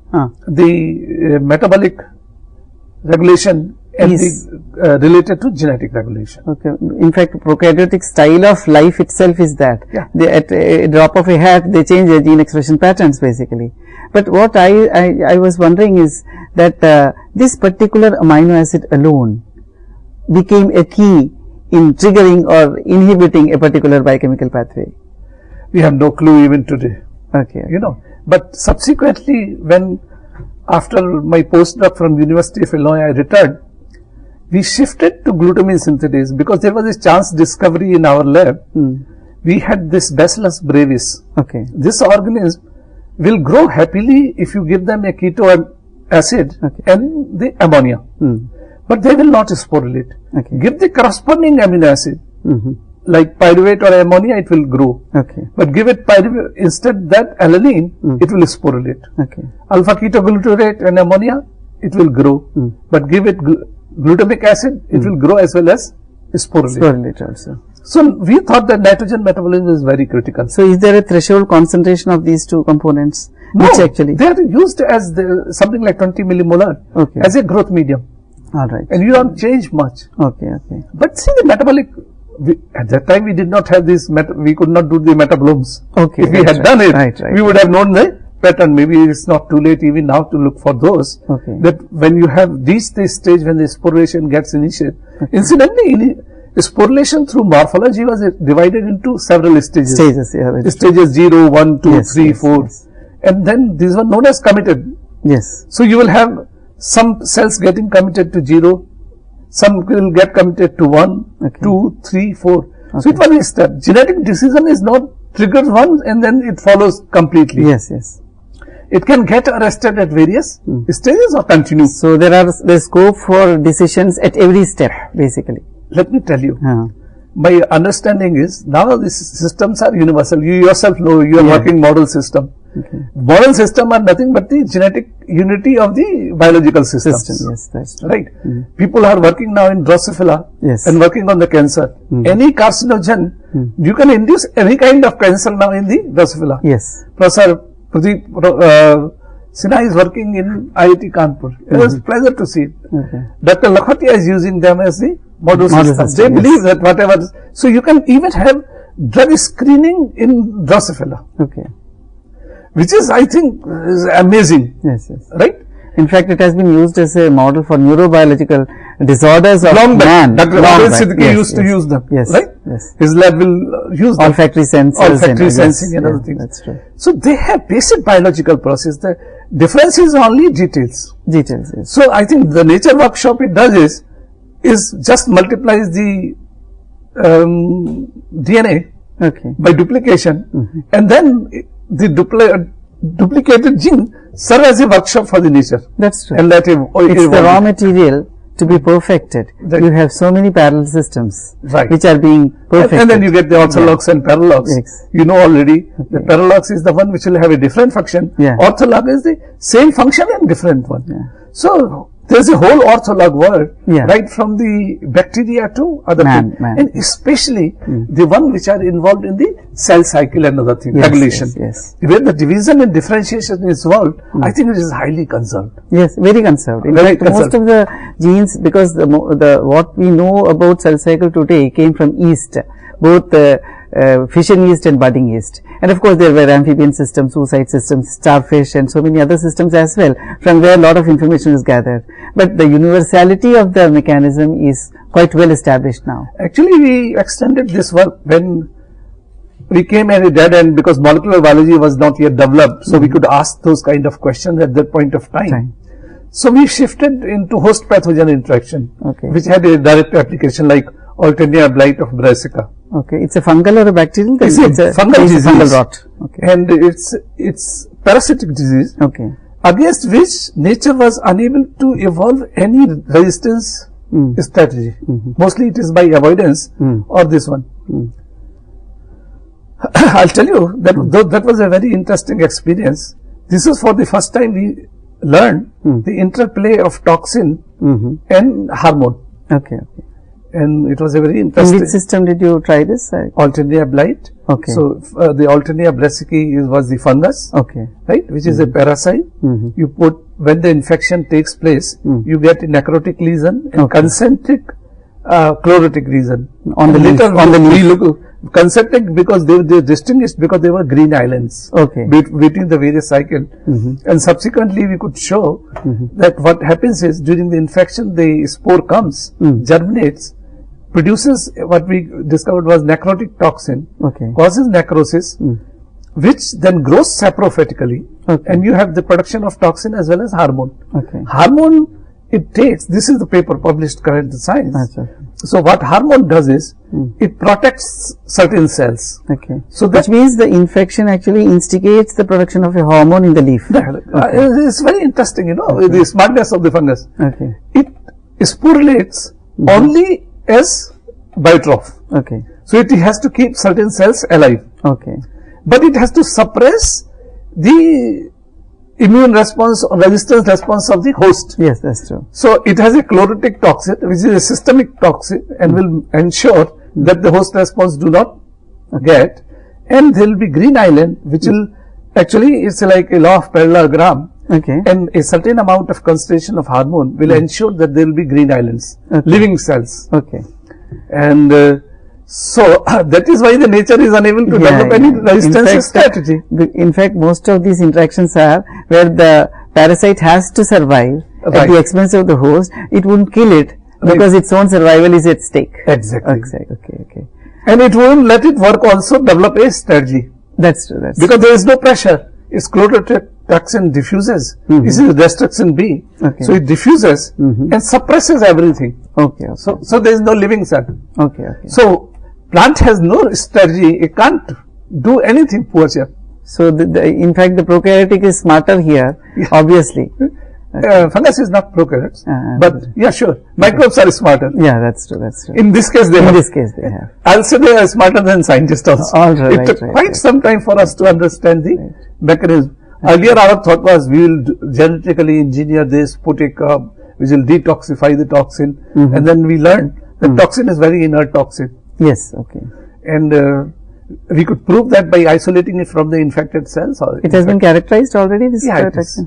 the metabolic regulation is related to genetic regulation. In fact, prokaryotic style of life itself is that. At a drop of a hat, they change their gene expression patterns basically. But what I was wondering is that this particular amino acid alone became a key in triggering or inhibiting a particular biochemical pathway. We have no clue even today. You know, but subsequently, when after my postdoc from University of Illinois, I returned, we shifted to glutamine synthetase because there was a chance discovery in our lab. We had this Bacillus brevis. This organism will grow happily if you give them a keto acid and the ammonia, but they will not sporulate. Give the corresponding amino acid like pyruvate or ammonia, it will grow. But give it pyruvate instead that alanine, it will sporulate. Alpha ketoglutarate and ammonia, it will grow. But give it glutamic acid, it will grow as well as sporulate also. So we thought that nitrogen metabolism is very critical. So is there a threshold concentration of these two components? No, which actually they are used as something like 20 millimolar as a growth medium. And you don't change much. But see the metabolic, at that time we did not have this, we could not do the metabolomes. If we had done it, we would have known the pattern. Maybe it's not too late even now to look for those. That when you have this stage when the sporulation gets initiated. Incidentally, sporulation through morphology was divided into several stages. Stages 0, 1, 2, 3, 4. And then these were known as committed. So you will have some cells getting committed to 0, some will get committed to 1, 2, 3, 4. So it was a step. Genetic decision is not triggered once and then it follows completely. It can get arrested at various stages or continue. So there's scope for decisions at every step basically. Let me tell you, my understanding is now these systems are universal. You yourself know you are working model system. Model system are nothing but the genetic unity of the biological systems. Right? People are working now in Drosophila and working on the cancer. Any carcinogen, you can induce any kind of cancer now in the Drosophila. Professor Pradeep Sinha is working in IIT Kanpur. It was a pleasure to see it. Dr. Lakhotia is using them as the model system. They believe that whatever, so you can even have drug screening in Drosophila. Which is, I think, is amazing. Right? In fact, it has been used as a model for neurobiological disorders of man. Dr. Siddiqui used to use them. Right? His lab will use them. Olfactory sensing and other things. That's true. So they have basic biological process. The difference is only details. So I think the nature workshop it does is just multiplies the DNA by duplication, and then the duplicated gene serve as a workshop for the nature. That's true. And let it's the raw material to be perfected. You have so many parallel systems which are being perfected. And then you get the orthologs and paralogs. You know already the paralogs is the one which will have a different function. Ortholog is the same function and different one. So there is a whole ortholog world, right from the bacteria to other things, and especially the one which are involved in the cell cycle and other things, regulation. Where the division and differentiation is involved, I think it is highly conserved. Very conserved. In fact, most of the genes, because what we know about cell cycle today came from yeast, both fission yeast and budding yeast. And of course, there were amphibian systems, oocyte systems, starfish and so many other systems as well, from where a lot of information is gathered. But the universality of the mechanism is quite well established now. Actually, we extended this work when we came at a dead end because molecular biology was not yet developed. So we could ask those kind of questions at that point of time. So we shifted into host pathogen interaction, which had a direct application like Alternia blight of brassica. Okay, it's a fungal or a bacterial? It's a fungal disease. Fungal rot. Okay. And it's parasitic disease. Okay. Against which nature was unable to evolve any resistance strategy. Mostly it is by avoidance or this one. I'll tell you that that was a very interesting experience. This is for the first time we learned the interplay of toxin and hormone. Okay. And it was a very interesting. In which system did you try this? Alternia blight. Okay. So the Alternia brassicae was the fungus. Okay. Right, which is a parasite. You put, when the infection takes place, you get a necrotic lesion and concentric chlorotic lesion on the leaf. On the leaf. Concentric because they distinguished because they were green islands. Okay. Between the various cycle, and subsequently we could show that what happens is during the infection the spore comes, germinates, produces what we discovered was necrotic toxin, causes necrosis, which then grows saprophytically, and you have the production of toxin as well as hormone. Hormone, it takes, this is the paper published current in Science. So what hormone does is, it protects certain cells. So that which means the infection actually instigates the production of a hormone in the leaf. It's very interesting, you know, the smartness of the fungus. It sporulates only as biotroph. So it has to keep certain cells alive. But it has to suppress the immune response or resistance response of the host. Yes, that's true. So it has a chlorotic toxin, which is a systemic toxin, and will ensure that the host response do not get, and there will be green island, which will actually, it's like a law of parallelogram, and a certain amount of concentration of hormone will ensure that there will be green islands, living cells. And so that is why the nature is unable to develop any resistance strategy. In fact, most of these interactions are where the parasite has to survive at the expense of the host. It won't kill it because its own survival is at stake. Exactly. Okay. And it won't let it work also develop a strategy. That's true. Because there is no pressure. Its chlorotoxin diffuses. This is destruction B. So it diffuses and suppresses everything. So there is no living cell. So plant has no strategy. It can't do anything, poor chap. So in fact the prokaryotic is smarter here, obviously. Fungus is not prokaryotes, but yeah, sure. Microbes are smarter. Yeah, that's true. In this case they have. I'll say they are smarter than scientists also. It took quite some time for us to understand the mechanism. Earlier our thought was we will genetically engineer this, put a curb, which will detoxify the toxin, and then we learned that toxin is very inert toxin. Yes, and we could prove that by isolating it from the infected cells. It has been characterized already, this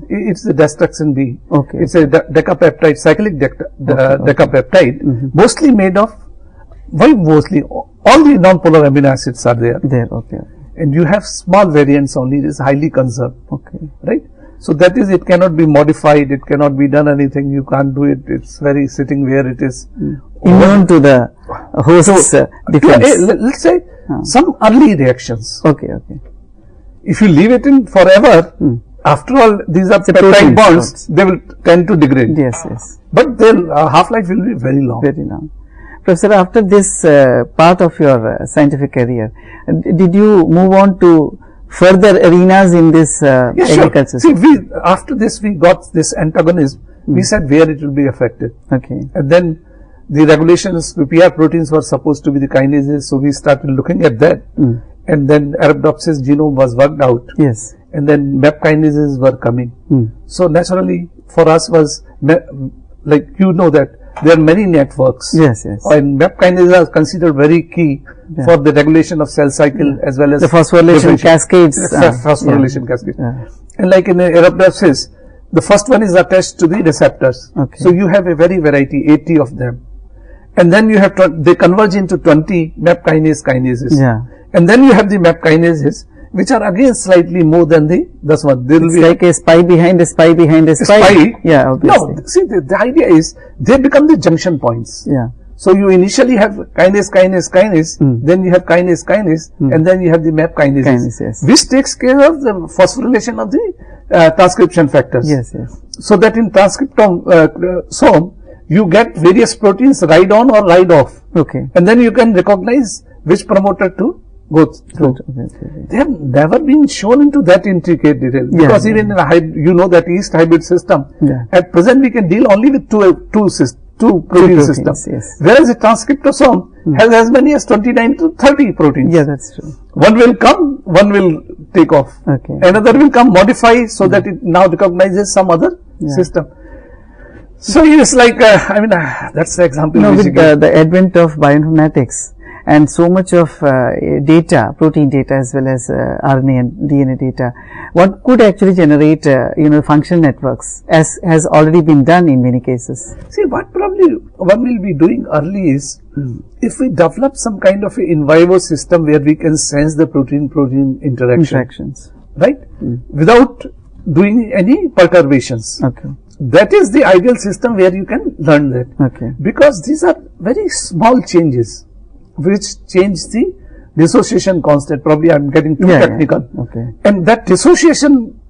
it's the destruction B. It's a decapeptide, cyclic decapeptide, mostly made of, why mostly? All the non-polar amino acids are there. And you have small variants only, it is highly conserved. Right? So that is, it cannot be modified, it cannot be done anything, you can't do it, it's very sitting where it is. Immune to the host's defense. Let's say some early reactions. If you leave it in forever, after all these are peptide bonds, they will tend to degrade. But their half-life will be very long. Professor, after this part of your scientific career, did you move on to further arenas in this agriculture? See, after this we got this antagonism, we said where it will be affected. And then the regulations, the PR proteins were supposed to be the kinases, so we started looking at that. And then Arabidopsis genome was worked out. And then MEP kinases were coming. So naturally for us was, like you know that there are many networks. And MEP kinases are considered very key for the regulation of cell cycle as well as the phosphorylation cascades. Phosphorylation cascades. And like in Arabidopsis, the first one is attached to the receptors. So you have a very variety, 80 of them. And then you have, they converge into 20 MEP kinases. And then you have the MEP kinases, which are again slightly more than this one. There will be like a spy behind a spy behind a spy. Yeah, obviously. No, see, the idea is they become the junction points. So you initially have kinase, then you have kinase, and then you have the MEP kinases, which takes care of the phosphorylation of the transcription factors. So that in transcriptome, you get various proteins ride on or ride off. Okay. And then you can recognize which promoter to go through. They have never been shown into that intricate detail, because even in a you know that yeast hybrid system, at present we can deal only with two protein systems, whereas a transcriptosome has as many as 29 to 30 proteins. Yeah, that's true. One will come, one will take off. Okay. Another will come, modify so that it now recognizes some other system. So it's like, that's the example. No, with the advent of bioinformatics and so much of data, protein data as well as RNA and DNA data, one could actually generate, functional networks, as has already been done in many cases. See, what probably one will be doing early is, if we develop some kind of in vivo system where we can sense the protein-protein interactions, right, without doing any perturbations. Okay. That is the ideal system where you can learn that. Okay. Because these are very small changes which change the dissociation constant. Probably I am getting too technical. Okay. And that dissociation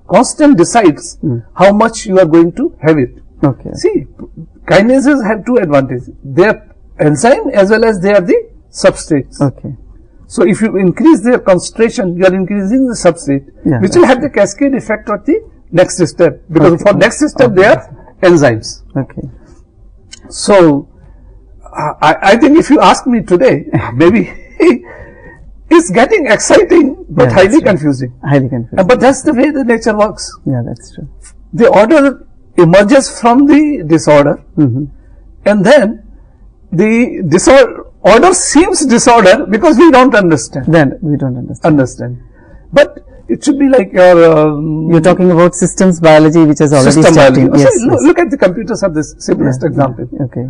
constant decides how much you are going to have it. Okay. See, kinases have two advantages. They are enzyme as well as they are the substrates. Okay. So if you increase their concentration, you are increasing the substrate, which will have the cascade effect of the next step, because for next step they are enzymes. Okay. So I think if you ask me today, maybe it's getting exciting but highly confusing. Highly confusing. But that's the way the nature works. Yeah, that's true. The order emerges from the disorder, and then the order seems disorder because we don't understand. Then we don't understand. But it should be like your... you're talking about systems biology, which has already started. Yes, look at the computers are the simplest example. Okay.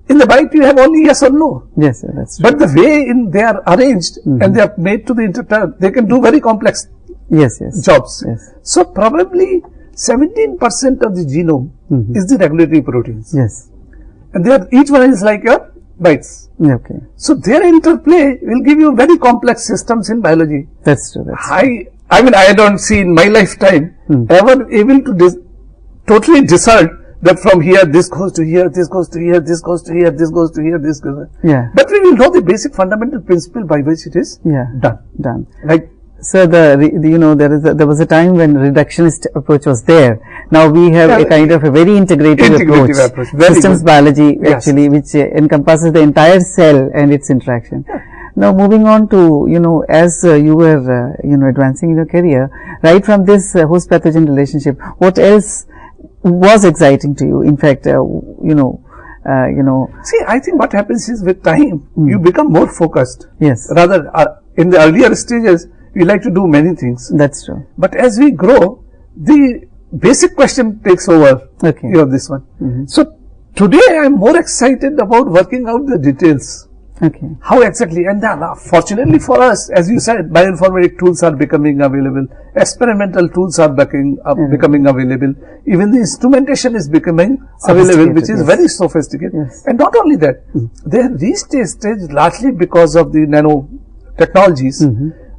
In the byte you have only yes or no. Yes, that's true. But the way they are arranged and they are made to the interpreter, they can do very complex jobs. Yes. So probably 17% of the genome is the regulatory proteins. Yes. And each one is like your bytes. Okay. So their interplay will give you very complex systems in biology. That's true. I don't see in my lifetime ever able to totally discern that from here this goes to here, this goes to here, this goes to here, this goes to here, this goes to here. Yeah. But we will know the basic fundamental principle by which it is done. Like, so there was a time when reductionist approach was there. Now we have a kind of a very integrative approach. Systems biology actually, which encompasses the entire cell and its interaction. Now moving on to, as you were, advancing in your career, right from this host pathogen relationship, what else was exciting to you? In fact, See, I think what happens is with time, you become more focused. Yes. Rather, in the earlier stages, we like to do many things. That's true. But as we grow, the basic question takes over. Okay. This one. So today I am more excited about working out the details. Okay. How exactly? And fortunately for us, as you said, bioinformatic tools are becoming available. Experimental tools are becoming available. Even the instrumentation is becoming available, which is very sophisticated. Yes. And not only that, they have reached a stage largely because of the nanotechnologies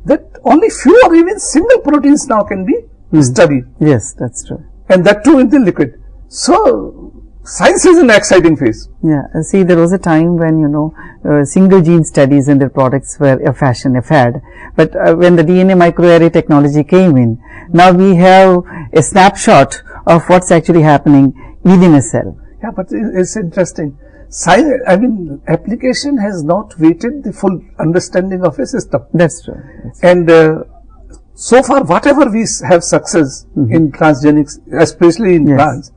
that only few or even single proteins now can be studied. Yes, that's true. And that too in the liquid. So science is an exciting phase. Yeah, see, there was a time when single gene studies and their products were a fad. But when the DNA microarray technology came in, now we have a snapshot of what's actually happening within a cell. Yeah, but it's interesting. Science, application has not weighted the full understanding of a system. That's true. And so far, whatever we have success in transgenics, especially in plants,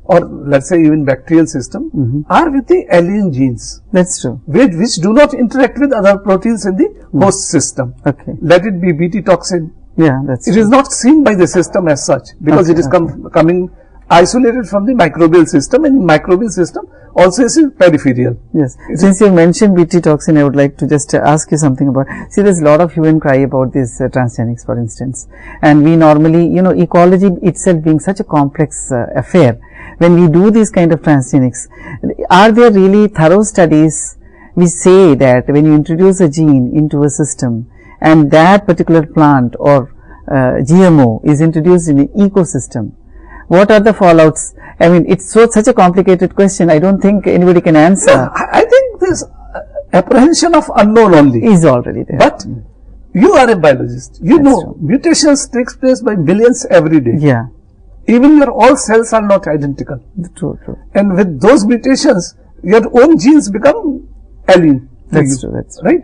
or let's say even bacterial system, are with the alien genes. That's true. Which do not interact with other proteins in the host system. Okay. Let it be Bt toxin. Yeah, that's It is not seen by the system as such, because it is coming isolated from the microbial system, and microbial system also is peripheral. Yes. Since you mentioned Bt toxin, I would like to just ask you something about, see, there's a lot of hue and cry about this transgenics, for instance, and we normally, ecology itself being such a complex affair, when we do these kind of transgenics, are there really thorough studies which say that when you introduce a gene into a system and that particular plant or GMO is introduced in an ecosystem, What are the fallouts? I mean, it's such a complicated question. I don't think anybody can answer. No, I think this apprehension of unknown only is already there. But you are a biologist. You know mutations takes place by millions every day. Yeah. Even your all cells are not identical. True. And with those mutations, your own genes become alien. That's true. That's right.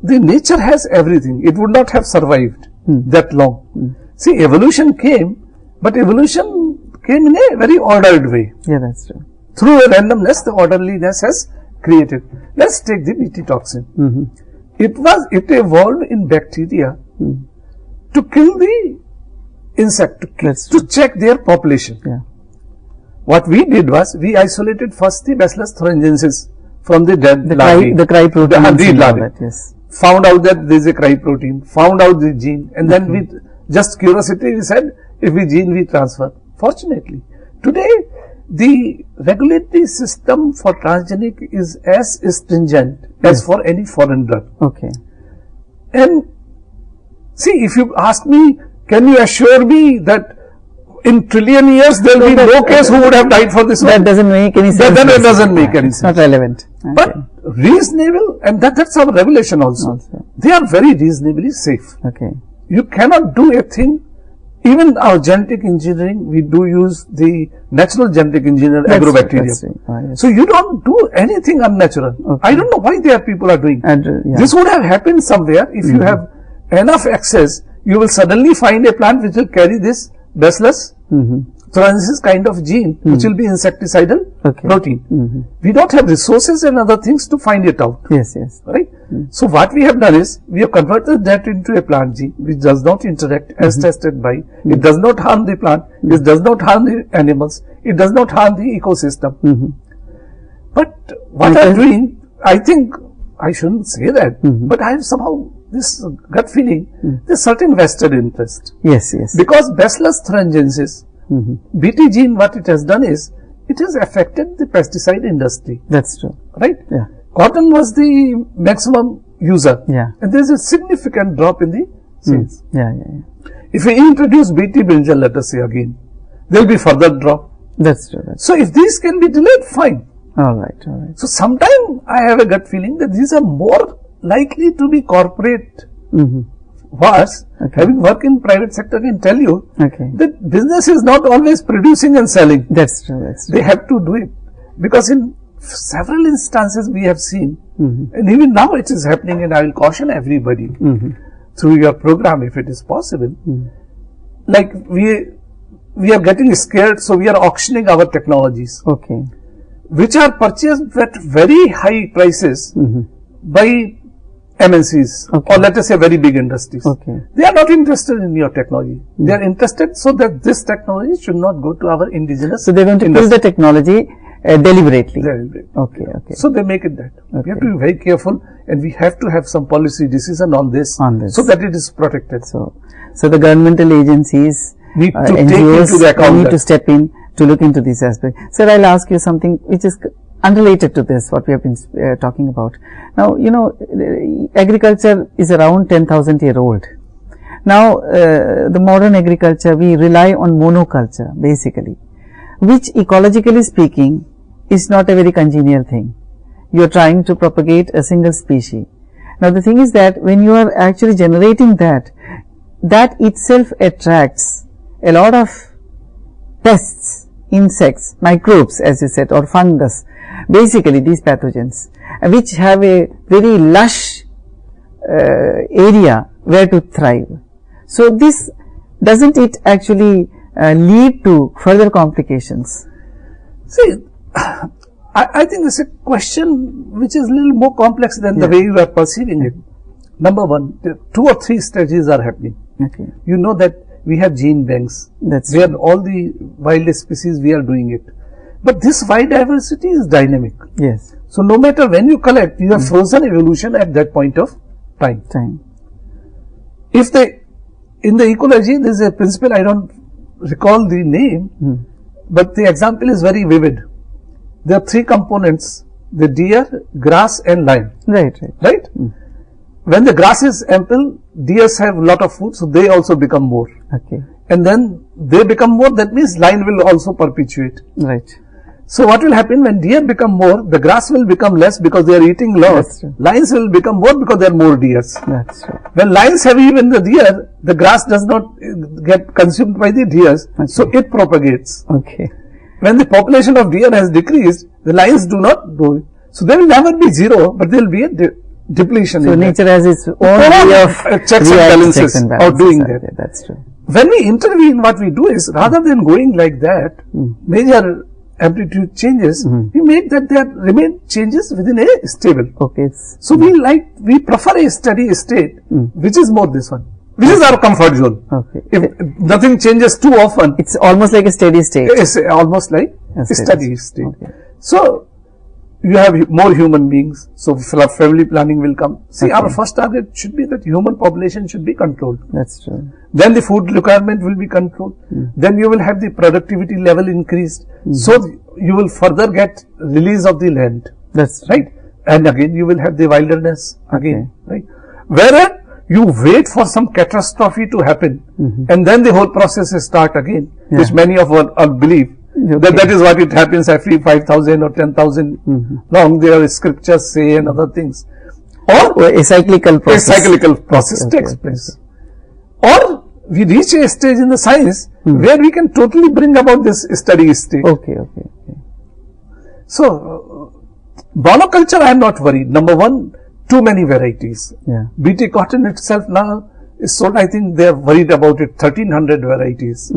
The nature has everything. It would not have survived that long. See, evolution came, but evolution came in a very ordered way. Yeah, that's true. Through a randomness, the orderliness has created. Let's take the Bt toxin. It evolved in bacteria to kill the insect, to check their population. Yeah. What we did was, we isolated first the Bacillus thuringiensis from the dead larvae. The cry protein. Yes. Found out that there is a cry protein, found out the gene, and then with just curiosity we said, if we gene we transfer. Fortunately, today the regulatory system for transgenic is as stringent as for any foreign drug. Okay. And see, if you ask me, can you assure me that in trillion years there will be no case who would have died for this one? That doesn't make any sense. Then it doesn't make any sense. It's not relevant. Okay. But reasonable, and that's our revelation also. They are very reasonably safe. Okay. You cannot do a thing. Even our genetic engineering, we do use the natural genetic engineered agrobacterium. So you don't do anything unnatural. Okay. I don't know why there people are doing. This would have happened somewhere. If you have enough access, you will suddenly find a plant which will carry this Bacillus thuringiensis kind of gene, which will be insecticidal protein. We don't have resources and other things to find it out. Yes. Right? So what we have done is, we have converted that into a plant gene which does not interact as tested by, it does not harm the plant, it does not harm the animals, it does not harm the ecosystem. But what I'm doing, I think, I shouldn't say that, but I have somehow this gut feeling, there's certain vested interest. Yes. Because Bacillus thuringiensis, Bt gene, what it has done is, it has affected the pesticide industry. That's true. Right? Yeah. Cotton was the maximum user. Yeah. And there is a significant drop in the sales. Yeah. If we introduce Bt brinjal, let us say again, there will be further drop. That's true. So if these can be delayed, fine. All right. So sometime I have a gut feeling that these are more likely to be corporate wars. Having worked in private sector, can tell you that business is not always producing and selling. That's true. They have to do it, because in several instances we have seen, and even now it is happening, and I will caution everybody through your program, if it is possible, like we are getting scared, so we are auctioning our technologies, which are purchased at very high prices by MNCs, or let us say very big industries. They are not interested in your technology. They are interested so that this technology should not go to our indigenous. So they are going to kill the technology deliberately. Okay. So they make it that. We have to be very careful, and we have to have some policy decision on this, so that it is protected. So the governmental agencies, need to NGOs, take into the account need to step in to look into this aspect. Sir, I'll ask you something which is unrelated to this, what we have been talking about. Now, you know, agriculture is around 10,000 year old. Now, the modern agriculture, we rely on monoculture basically, which ecologically speaking is not a very congenial thing. You are trying to propagate a single species. Now, the thing is that when you are actually generating that itself attracts a lot of pests, insects, microbes as you said, or fungus, basically these pathogens, which have a very lush area where to thrive. So this, doesn't it actually lead to further complications? See, I think this is a question which is a little more complex than the way you are perceiving it. Number one, 2 or 3 strategies are happening. You know that we have gene banks, where all the wildest species we are doing it. But this biodiversity is dynamic. Yes. So no matter when you collect, you have frozen evolution at that point of time. If in the ecology, there is a principle, I don't recall the name, but the example is very vivid. There are 3 components: the deer, grass and lion. Right. When the grass is ample, deers have a lot of food, so they also become more. and then they become more, that means line will also perpetuate. Right. So what will happen when deer become more, the grass will become less because they are eating lots. Lions will become more because there are more deers. That's true. When lions have even the deer, the grass does not get consumed by the deers, so it propagates. Okay. When the population of deer has decreased, the lions do not do it. So there will never be zero, but there will be a depletion. So in nature that. has its own way of checks and balances of doing right. that. That's true. When we intervene, what we do is, rather than going like that, major amplitude changes, we make that there remain changes within a stable. Okay. So we prefer a steady state, which is more this one, which is our comfort zone. Okay. If nothing changes too often, it's almost like a steady state. It's almost like a steady state. Okay. So you have more human beings, so family planning will come. See, our first target should be that human population should be controlled. That's true. Then the food requirement will be controlled. Then you will have the productivity level increased. So you will further get release of the land. That's right. And again you will have the wilderness again. Right. Whereas you wait for some catastrophe to happen, and then the whole process start again, which many of us believe. That is what it happens every 5,000 or 10,000 long. Their scriptures say and other things. Or a cyclical process. A cyclical process takes place. Or we reach a stage in the science where we can totally bring about this steady state. Okay. So, monoculture I am not worried. Number one, too many varieties. BT cotton itself now is sold, I think they are worried about it, 1300 varieties.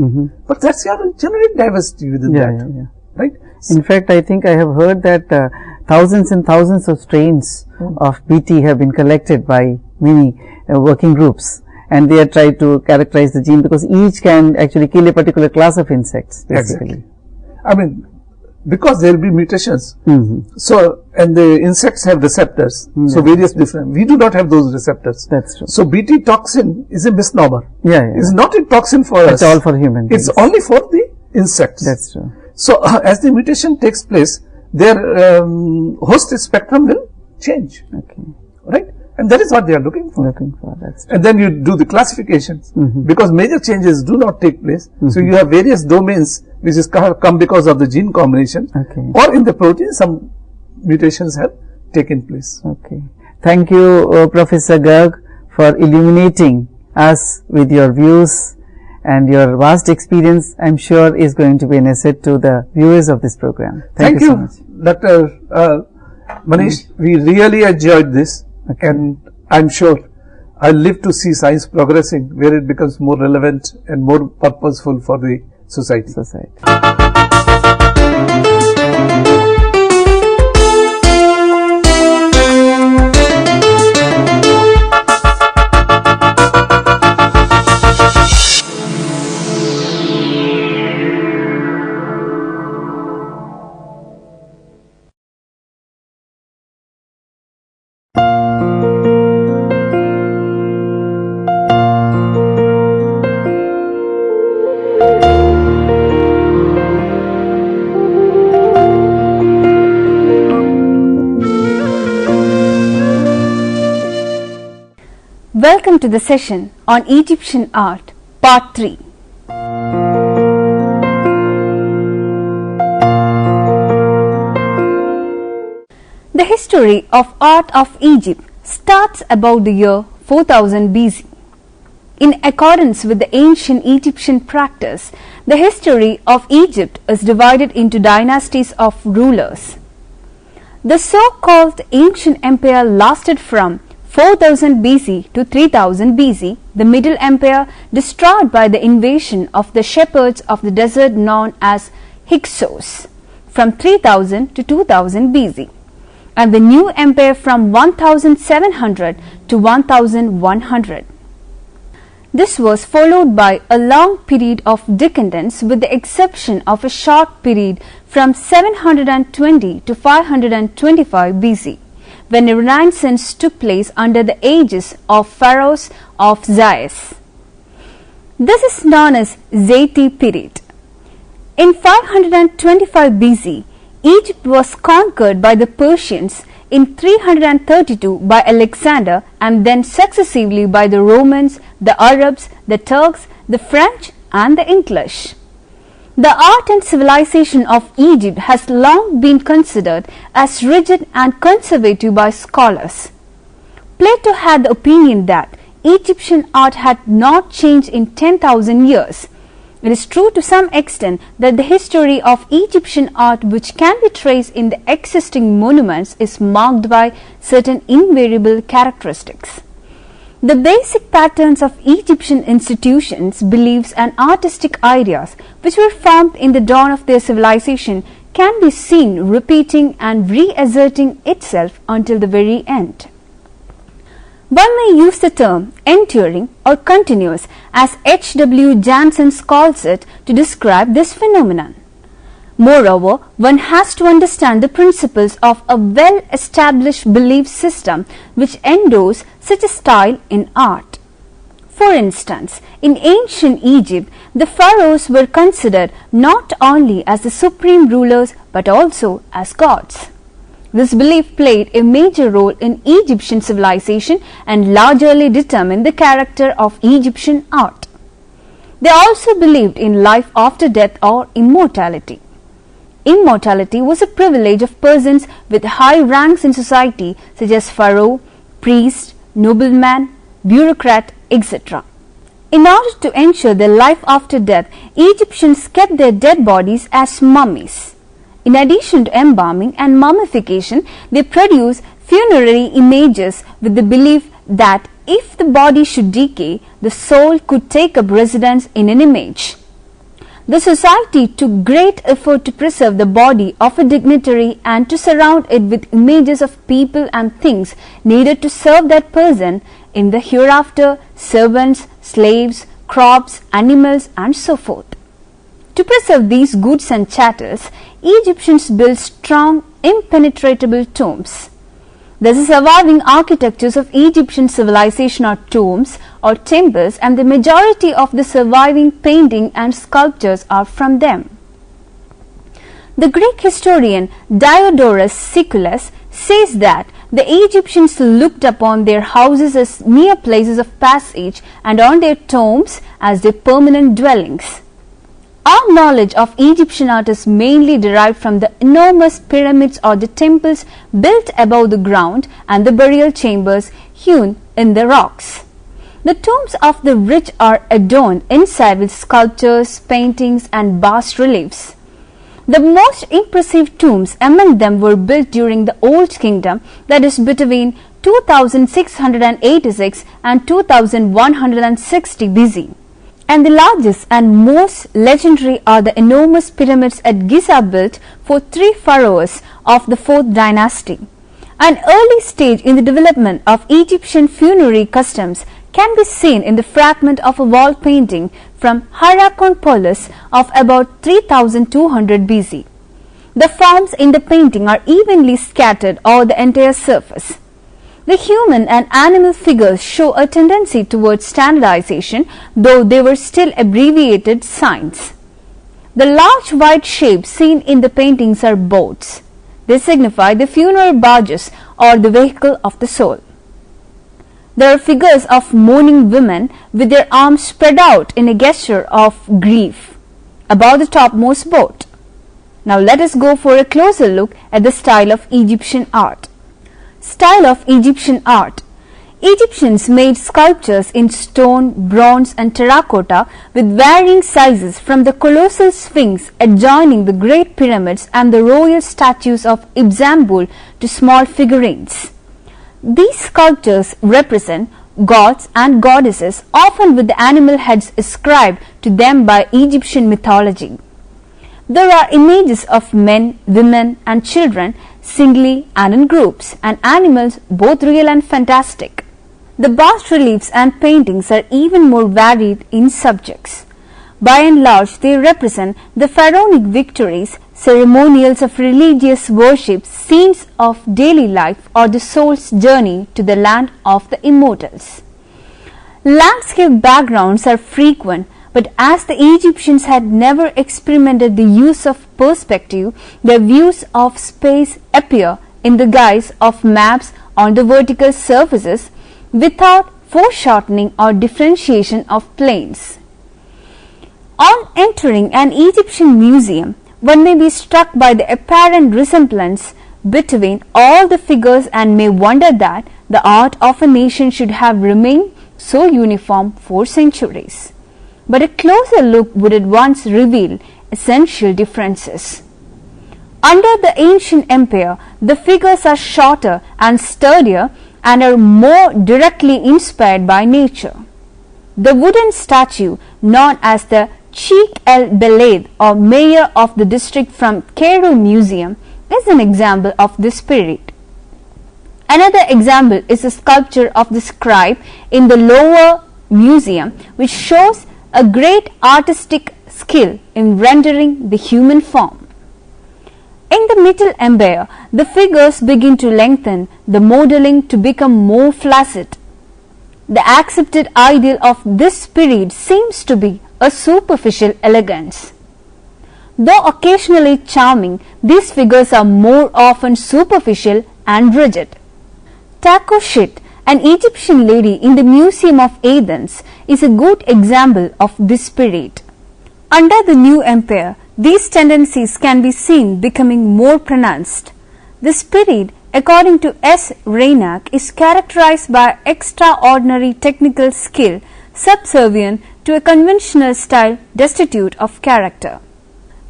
But that's your genetic diversity within that. Right? In fact, I think I have heard that thousands and thousands of strains of BT have been collected by many working groups, and they are trying to characterize the gene because each can actually kill a particular class of insects. Basically. Exactly. I mean, because there will be mutations. So, and the insects have receptors. So, various different. We do not have those receptors. That's true. So, BT toxin is a misnomer. It's not a toxin for us. It's all for human beings. It's only for the insects. That's true. So, as the mutation takes place, their host spectrum will change. Okay. Right? And that is what they are looking for. That's true. And then you do the classifications because major changes do not take place. So, you have various domains which is come because of the gene combination, or in the protein some mutations have taken place. Okay. Thank you, Professor Garg, for illuminating us with your views, and your vast experience, I am sure, is going to be an asset to the viewers of this program. Thank you so much. Dr. Manish, we really enjoyed this, and I am sure I will live to see science progressing where it becomes more relevant and more purposeful for the society. Welcome to the session on Egyptian art, part 3. The history of art of Egypt starts about the year 4000 BC. In accordance with the ancient Egyptian practice, the history of Egypt is divided into dynasties of rulers. The so-called ancient empire lasted from 4000 BC to 3000 BC, the Middle Empire destroyed by the invasion of the shepherds of the desert known as Hyksos from 3000 to 2000 BC, and the New Empire from 1700 to 1100. This was followed by a long period of decadence with the exception of a short period from 720 to 525 BC. When a renaissance took place under the aegis of pharaohs of Zias. This is known as Zeti period. In 525 BC, Egypt was conquered by the Persians, in 332 by Alexander, and then successively by the Romans, the Arabs, the Turks, the French and the English. The art and civilization of Egypt has long been considered as rigid and conservative by scholars. Plato had the opinion that Egyptian art had not changed in 10,000 years. It is true to some extent that the history of Egyptian art, which can be traced in the existing monuments, is marked by certain invariable characteristics. The basic patterns of Egyptian institutions, beliefs and artistic ideas which were formed in the dawn of their civilization can be seen repeating and reasserting itself until the very end. One may use the term enduring or continuous, as H. W. Jansen calls it, to describe this phenomenon. Moreover, one has to understand the principles of a well-established belief system which endorse such a style in art. For instance, in ancient Egypt, the pharaohs were considered not only as the supreme rulers but also as gods. This belief played a major role in Egyptian civilization and largely determined the character of Egyptian art. They also believed in life after death or immortality. Immortality was a privilege of persons with high ranks in society such as pharaoh, priest, nobleman, bureaucrat, etc. In order to ensure their life after death, Egyptians kept their dead bodies as mummies. In addition to embalming and mummification, they produce funerary images with the belief that if the body should decay, the soul could take up residence in an image. The society took great effort to preserve the body of a dignitary and to surround it with images of people and things needed to serve that person in the hereafter, servants, slaves, crops, animals and so forth. To preserve these goods and chattels, Egyptians built strong, impenetrable tombs. The surviving architectures of Egyptian civilization are tombs or temples, and the majority of the surviving painting and sculptures are from them. The Greek historian Diodorus Siculus says that the Egyptians looked upon their houses as mere places of passage and on their tombs as their permanent dwellings. Our knowledge of Egyptian art is mainly derived from the enormous pyramids or the temples built above the ground and the burial chambers hewn in the rocks. The tombs of the rich are adorned inside with sculptures, paintings and bas-reliefs. The most impressive tombs among them were built during the Old Kingdom, that is between 2686 and 2160 BC. And the largest and most legendary are the enormous pyramids at Giza, built for 3 pharaohs of the 4th dynasty. An early stage in the development of Egyptian funerary customs can be seen in the fragment of a wall painting from Hierakonpolis of about 3200 BC. The forms in the painting are evenly scattered over the entire surface. The human and animal figures show a tendency towards standardization, though they were still abbreviated signs. The large white shapes seen in the paintings are boats. They signify the funeral barges or the vehicle of the soul. There are figures of mourning women with their arms spread out in a gesture of grief above the topmost boat. Now let us go for a closer look at the style of Egyptian art. Style of Egyptian art. Egyptians made sculptures in stone, bronze and terracotta with varying sizes, from the colossal sphinx adjoining the great pyramids and the royal statues of Istanbul to small figurines. These sculptures represent gods and goddesses, often with the animal heads ascribed to them by Egyptian mythology. There are images of men, women and children singly and in groups, and animals both real and fantastic. The bas-reliefs and paintings are even more varied in subjects. By and large, they represent the pharaonic victories, ceremonials of religious worship, scenes of daily life, or the soul's journey to the land of the immortals. Landscape backgrounds are frequent, but as the Egyptians had never experimented the use of perspective, their views of space appear in the guise of maps on the vertical surfaces without foreshortening or differentiation of planes. On entering an Egyptian museum, one may be struck by the apparent resemblance between all the figures and may wonder that the art of a nation should have remained so uniform for centuries. But a closer look would at once reveal essential differences. Under the ancient empire, the figures are shorter and sturdier and are more directly inspired by nature. The wooden statue known as the Sheikh el-Beled or mayor of the district from Cairo Museum is an example of this spirit. Another example is a sculpture of the scribe in the Louvre Museum, which shows a great artistic skill in rendering the human form. In the Middle Empire, the figures begin to lengthen, the modeling to become more flaccid. The accepted ideal of this period seems to be a superficial elegance. Though occasionally charming, these figures are more often superficial and rigid. Takoshit, an Egyptian lady in the Museum of Athens, is a good example of this spirit. Under the new empire, these tendencies can be seen becoming more pronounced. The spirit, according to S. Reinach, is characterized by extraordinary technical skill subservient to a conventional style destitute of character.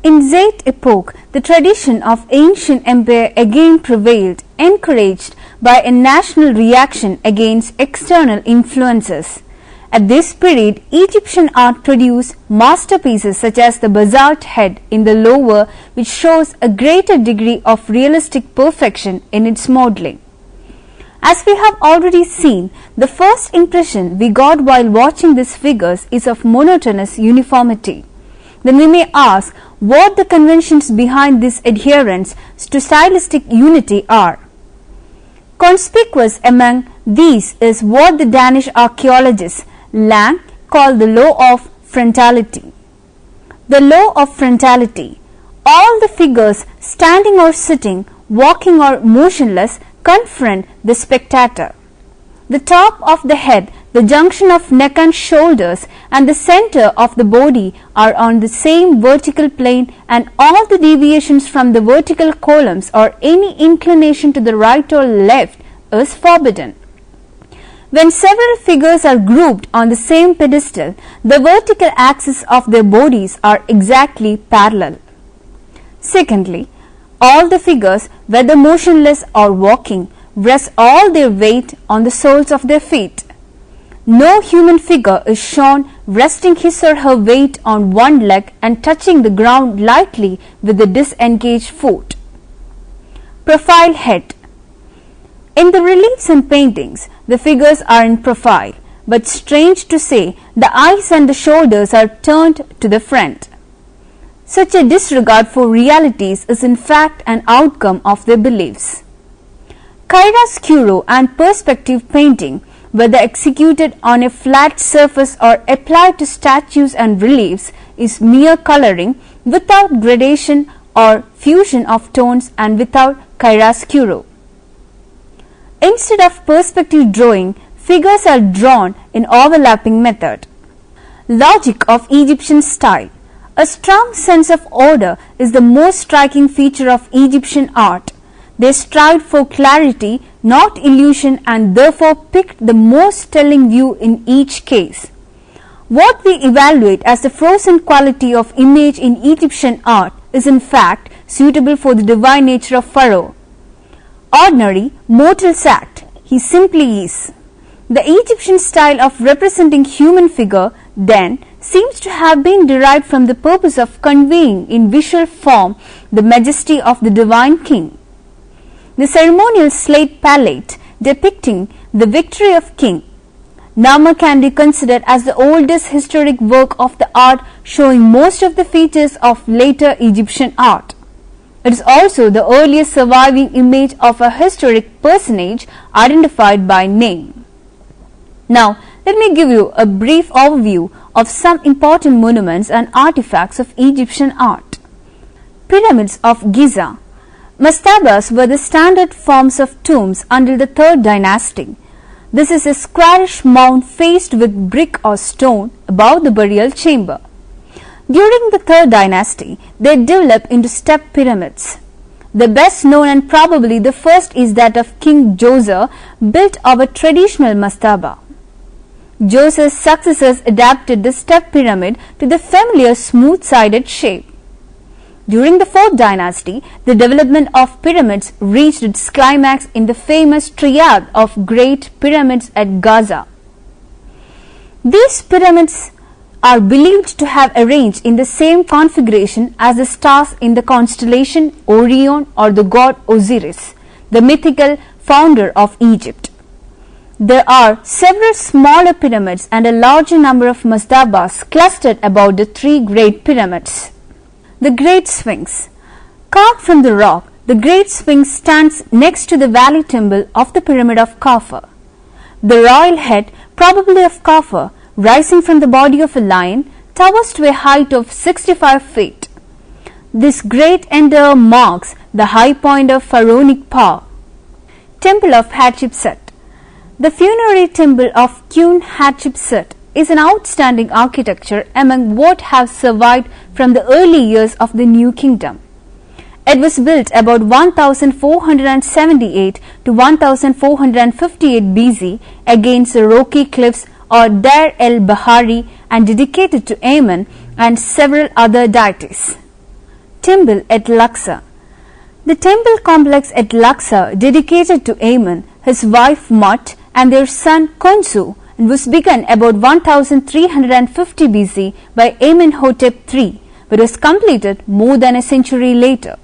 In that epoch, the tradition of ancient empire again prevailed, encouraged by a national reaction against external influences. At this period, Egyptian art produced masterpieces such as the basalt head in the Louvre, which shows a greater degree of realistic perfection in its modeling. As we have already seen, the first impression we got while watching these figures is of monotonous uniformity. Then we may ask what the conventions behind this adherence to stylistic unity are. Conspicuous among these is what the Danish archaeologist Lang called the law of frontality. The law of frontality. All the figures standing or sitting, walking or motionless confront the spectator. The top of the head, the junction of neck and shoulders, and the center of the body are on the same vertical plane, and all the deviations from the vertical columns or any inclination to the right or left is forbidden. When several figures are grouped on the same pedestal, the vertical axes of their bodies are exactly parallel. Secondly, all the figures, whether motionless or walking, rest all their weight on the soles of their feet. No human figure is shown resting his or her weight on one leg and touching the ground lightly with the disengaged foot. Profile head. In the reliefs and paintings, the figures are in profile, but strange to say, the eyes and the shoulders are turned to the front. Such a disregard for realities is in fact an outcome of their beliefs. Chiaroscuro and perspective painting, whether executed on a flat surface or applied to statues and reliefs, is mere coloring without gradation or fusion of tones and without chiaroscuro. Instead of perspective drawing, figures are drawn in overlapping method. Logic of Egyptian style. A strong sense of order is the most striking feature of Egyptian art. They strived for clarity, not illusion, and therefore picked the most telling view in each case. What we evaluate as the frozen quality of image in Egyptian art is in fact suitable for the divine nature of Pharaoh. Ordinary, mortal's act, he simply is. The Egyptian style of representing human figure, then, seems to have been derived from the purpose of conveying in visual form the majesty of the divine king. The ceremonial slate palette depicting the victory of King Narmer can be considered as the oldest historic work of the art showing most of the features of later Egyptian art. It is also the earliest surviving image of a historic personage identified by name. Now, let me give you a brief overview of some important monuments and artifacts of Egyptian art. Pyramids of Giza. Mastabas were the standard forms of tombs until the 3rd dynasty. This is a squarish mound faced with brick or stone above the burial chamber. During the 3rd dynasty, they developed into step pyramids. The best known and probably the first is that of King Djoser, built of a traditional mastaba. Djoser's successors adapted the step pyramid to the familiar smooth-sided shape. During the 4th dynasty, the development of pyramids reached its climax in the famous triad of great pyramids at Gaza. These pyramids are believed to have arranged in the same configuration as the stars in the constellation Orion or the god Osiris, the mythical founder of Egypt. There are several smaller pyramids and a larger number of mastabas clustered about the 3 great pyramids. The Great Sphinx. Carved from the rock, the Great Sphinx stands next to the valley temple of the Pyramid of Khafre. The royal head, probably of Khafre, rising from the body of a lion, towers to a height of 65 feet. This great endeavor marks the high point of pharaonic power. Temple of Hatshepsut. The funerary temple of Queen Hatshepsut is an outstanding architecture among what have survived from the early years of the New Kingdom. It was built about 1478 to 1458 BC against the rocky cliffs or Deir el-Bahari and dedicated to Ammon and several other deities. Temple at Luxor. The temple complex at Luxor, dedicated to Ammon, his wife Mut, and their son Khonsu, and was begun about 1350 BC by Amenhotep III, but was completed more than a century later.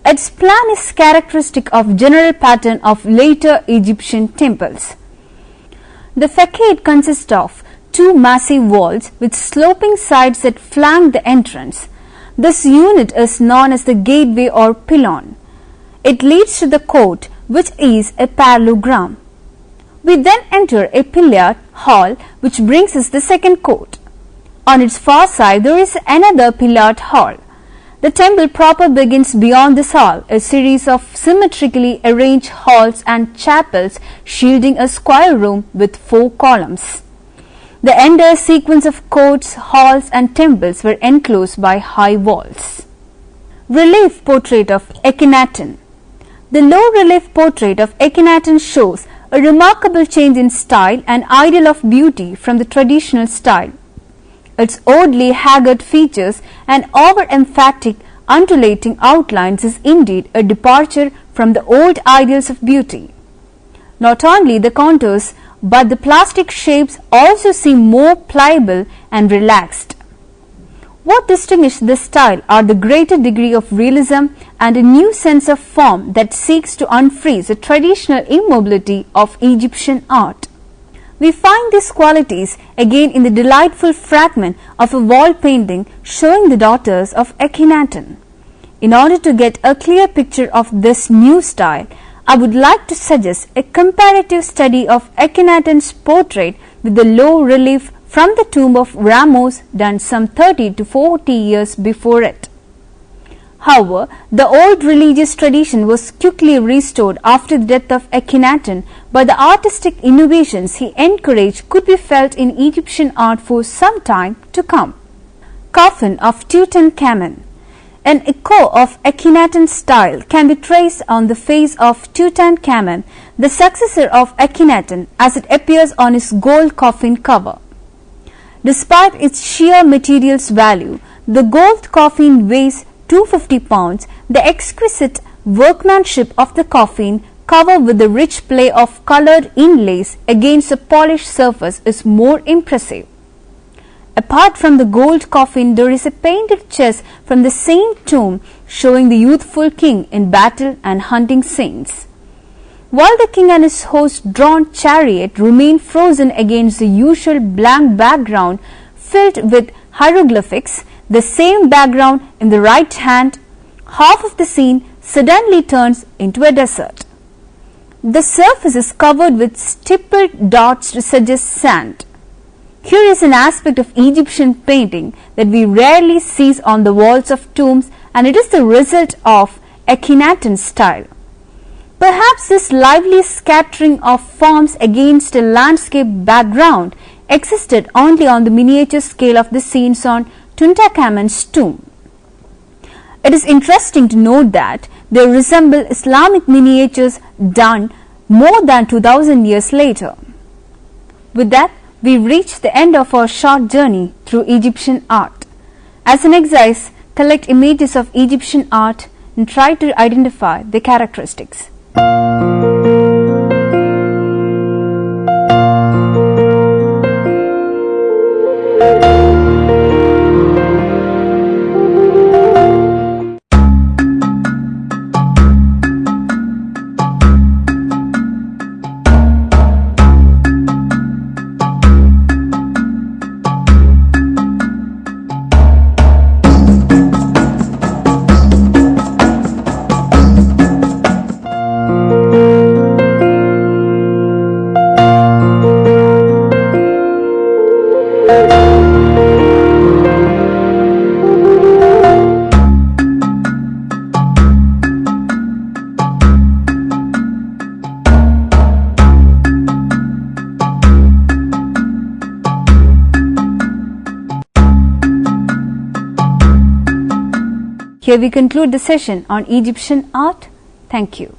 Its plan is characteristic of general pattern of later Egyptian temples. The facade consists of 2 massive walls with sloping sides that flank the entrance. This unit is known as the gateway or pylon. It leads to the court, which is a parallelogram. We then enter a pillared hall which brings us the second court. On its far side there is another pillared hall. The temple proper begins beyond this hall, a series of symmetrically arranged halls and chapels shielding a square room with 4 columns. The entire sequence of courts, halls and temples were enclosed by high walls. Relief portrait of Akhenaten. The low relief portrait of Akhenaten shows a remarkable change in style and ideal of beauty from the traditional style. Its oddly haggard features and over-emphatic undulating outlines is indeed a departure from the old ideals of beauty. Not only the contours but the plastic shapes also seem more pliable and relaxed. What distinguishes this style are the greater degree of realism and a new sense of form that seeks to unfreeze the traditional immobility of Egyptian art. We find these qualities again in the delightful fragment of a wall painting showing the daughters of Akhenaten. In order to get a clear picture of this new style, I would like to suggest a comparative study of Akhenaten's portrait with the low relief from the tomb of Ramses done some 30 to 40 years before it. However, the old religious tradition was quickly restored after the death of Akhenaten, but the artistic innovations he encouraged could be felt in Egyptian art for some time to come. Coffin of Tutankhamun. An echo of Akhenaten's style can be traced on the face of Tutankhamun, the successor of Akhenaten, as it appears on his gold coffin cover. Despite its sheer materials value, the gold coffin weighs 250 pounds. The exquisite workmanship of the coffin cover with the rich play of colored inlays against a polished surface is more impressive. Apart from the gold coffin, there is a painted chest from the same tomb showing the youthful king in battle and hunting scenes. While the king and his horse-drawn chariot remain frozen against the usual blank background filled with hieroglyphics, the same background in the right hand half of the scene suddenly turns into a desert. The surface is covered with stippled dots to suggest sand. Here is an aspect of Egyptian painting that we rarely see on the walls of tombs, and it is the result of Akhenaten's style. Perhaps this lively scattering of forms against a landscape background existed only on the miniature scale of the scenes on Tutankhamun's tomb. It is interesting to note that they resemble Islamic miniatures done more than 2000 years later. With that, we reach the end of our short journey through Egyptian art. As an exercise, collect images of Egyptian art and try to identify the characteristics. Here we conclude the session on Egyptian art. Thank you.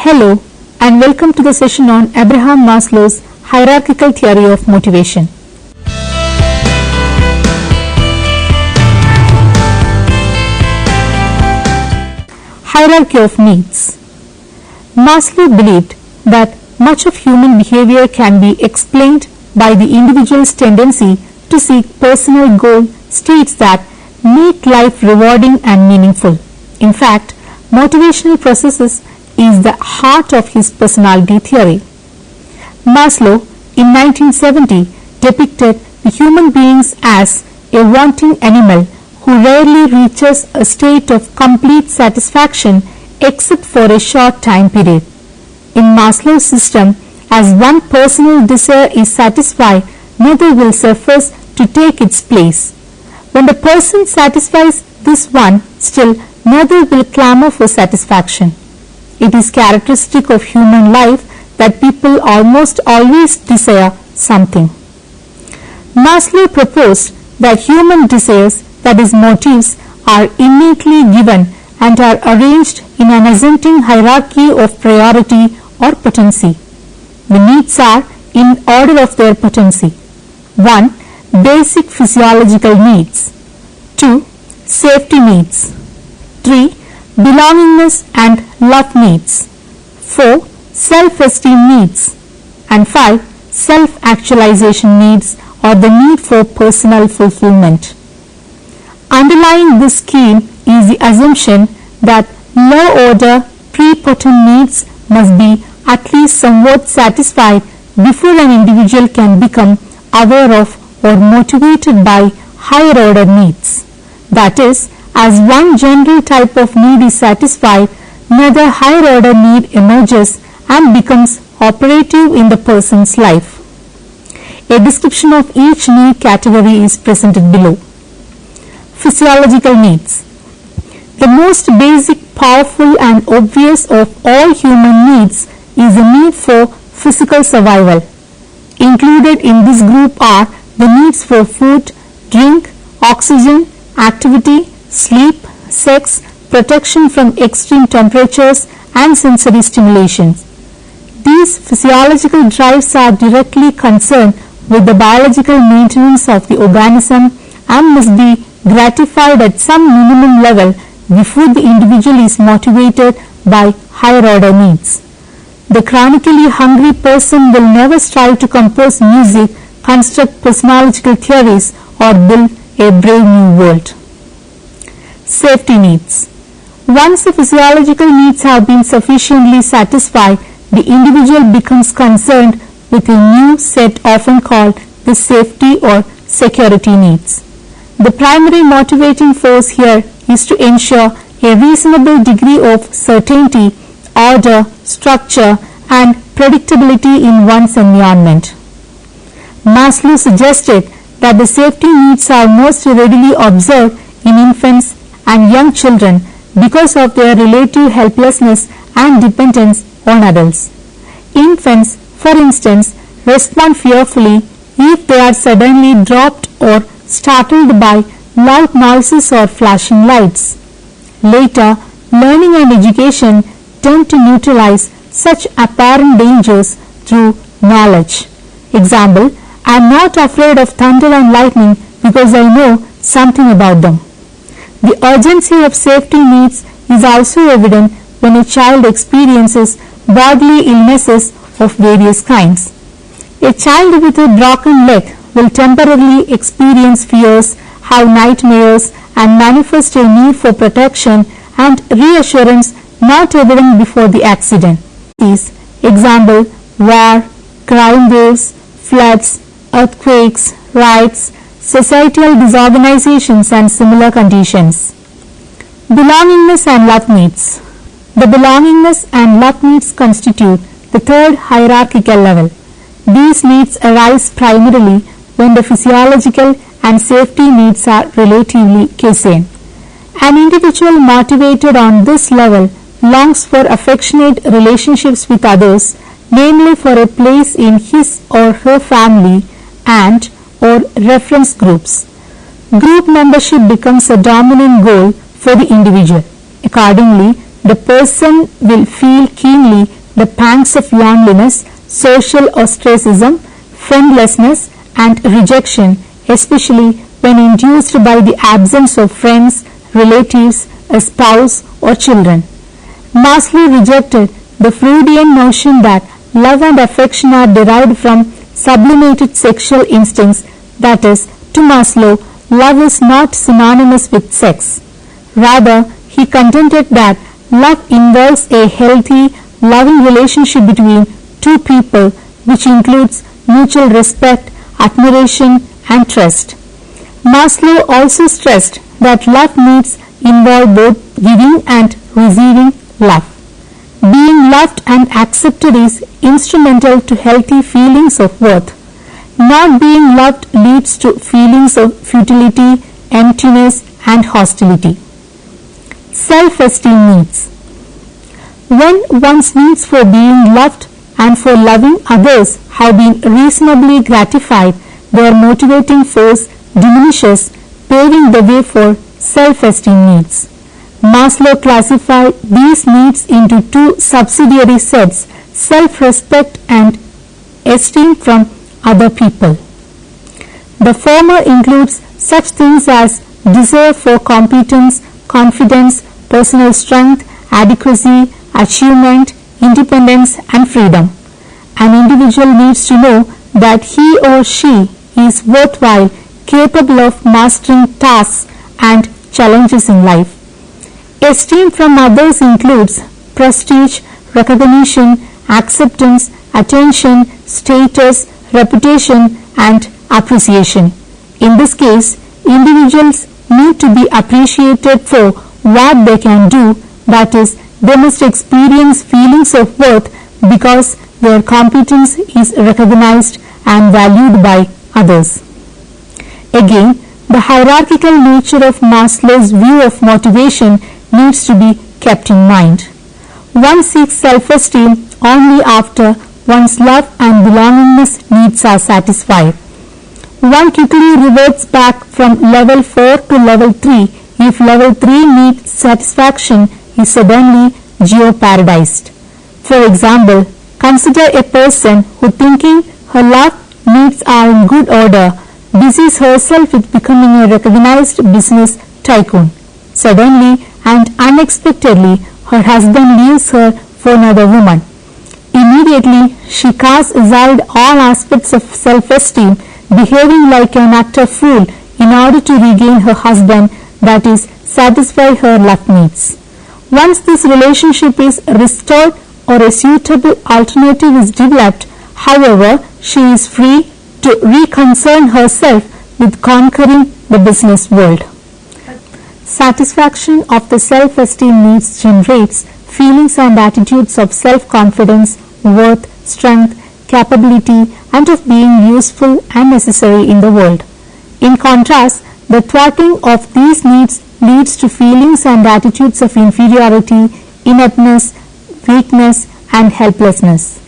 Hello and welcome to the session on Abraham Maslow's hierarchical theory of motivation. Hierarchy of needs. Maslow believed that much of human behavior can be explained by the individual's tendency to seek personal goal states that make life rewarding and meaningful. In fact, motivational processes is the heart of his personality theory. Maslow in 1970 depicted the human beings as a wanting animal who rarely reaches a state of complete satisfaction except for a short time period. In Maslow's system, as one personal desire is satisfied, another will surface to take its place. When the person satisfies this one, still another will clamor for satisfaction. It is characteristic of human life that people almost always desire something. Maslow proposed that human desires, that is motives, are innately given and are arranged in an ascending hierarchy of priority or potency. The needs are in order of their potency. 1. Basic physiological needs. 2. Safety needs. 3. Belongingness and love needs. 4. Self-esteem needs. And 5. Self-actualization needs or the need for personal fulfillment. Underlying this scheme is the assumption that low-order prepotent needs must be at least somewhat satisfied before an individual can become aware of or motivated by higher-order needs. That is, as one general type of need is satisfied, another higher order need emerges and becomes operative in the person's life. A description of each need category is presented below. Physiological needs. The most basic, powerful and obvious of all human needs is the need for physical survival. Included in this group are the needs for food, drink, oxygen, activity, sleep, sex, protection from extreme temperatures and sensory stimulations. These physiological drives are directly concerned with the biological maintenance of the organism and must be gratified at some minimum level before the individual is motivated by higher order needs. The chronically hungry person will never strive to compose music construct personological theories, or build a brave new world. Safety needs. Once the physiological needs have been sufficiently satisfied, the individual becomes concerned with a new set often called the safety or security needs. The primary motivating force here is to ensure a reasonable degree of certainty, order, structure, and predictability in one's environment. Maslow suggested that the safety needs are most readily observed in infants and young children because of their relative helplessness and dependence on adults. Infants, for instance, respond fearfully if they are suddenly dropped or startled by loud noises or flashing lights. Later, learning and education tend to neutralize such apparent dangers through knowledge. Example, I am not afraid of thunder and lightning because I know something about them. The urgency of safety needs is also evident when a child experiences bodily illnesses of various kinds. A child with a broken leg will temporarily experience fears, have nightmares, and manifest a need for protection and reassurance not evident before the accident. These example war, crime waves, floods, earthquakes, riots, societal disorganizations, and similar conditions. Belongingness and love needs. The belongingness and love needs constitute the third hierarchical level. These needs arise primarily when the physiological and safety needs are relatively quiescent. An individual motivated on this level longs for affectionate relationships with others, namely for a place in his or her family and or reference groups. Group membership becomes a dominant goal for the individual. Accordingly, the person will feel keenly the pangs of loneliness, social ostracism, friendlessness, and rejection, especially when induced by the absence of friends, relatives, a spouse, or children. Maslow rejected the Freudian notion that love and affection are derived from sublimated sexual instincts. That is, to Maslow, love is not synonymous with sex. Rather, he contended that love involves a healthy, loving relationship between two people, which includes mutual respect, admiration, and trust. Maslow also stressed that love needs involve both giving and receiving love. Being loved and accepted is instrumental to healthy feelings of worth. Not being loved leads to feelings of futility, emptiness, and hostility. Self-esteem needs. When one's needs for being loved and for loving others have been reasonably gratified, their motivating force diminishes, paving the way for self-esteem needs. Maslow classified these needs into two subsidiary sets, self-respect and esteem from other people. The former includes such things as desire for competence, confidence, personal strength, adequacy, achievement, independence, and freedom. An individual needs to know that he or she is worthwhile, capable of mastering tasks and challenges in life. Esteem from others includes prestige, recognition, acceptance, attention, status, reputation, and appreciation. In this case, individuals need to be appreciated for what they can do, that is, they must experience feelings of worth because their competence is recognized and valued by others. Again, the hierarchical nature of Maslow's view of motivation needs to be kept in mind. One seeks self-esteem only after one's love and belongingness needs are satisfied. One quickly reverts back from level 4 to level 3 if level 3 need satisfaction is suddenly jeopardized. For example, consider a person who, thinking her love needs are in good order, busies herself with becoming a recognized business tycoon. Suddenly and unexpectedly, her husband leaves her for another woman. Immediately, she casts aside all aspects of self-esteem, behaving like an utter fool in order to regain her husband, that is, satisfy her love needs. Once this relationship is restored or a suitable alternative is developed, however, she is free to reconcern herself with conquering the business world. Satisfaction of the self-esteem needs generates feelings and attitudes of self-confidence, worth, strength, capability, and of being useful and necessary in the world. In contrast, the thwarting of these needs leads to feelings and attitudes of inferiority, ineptness, weakness, and helplessness.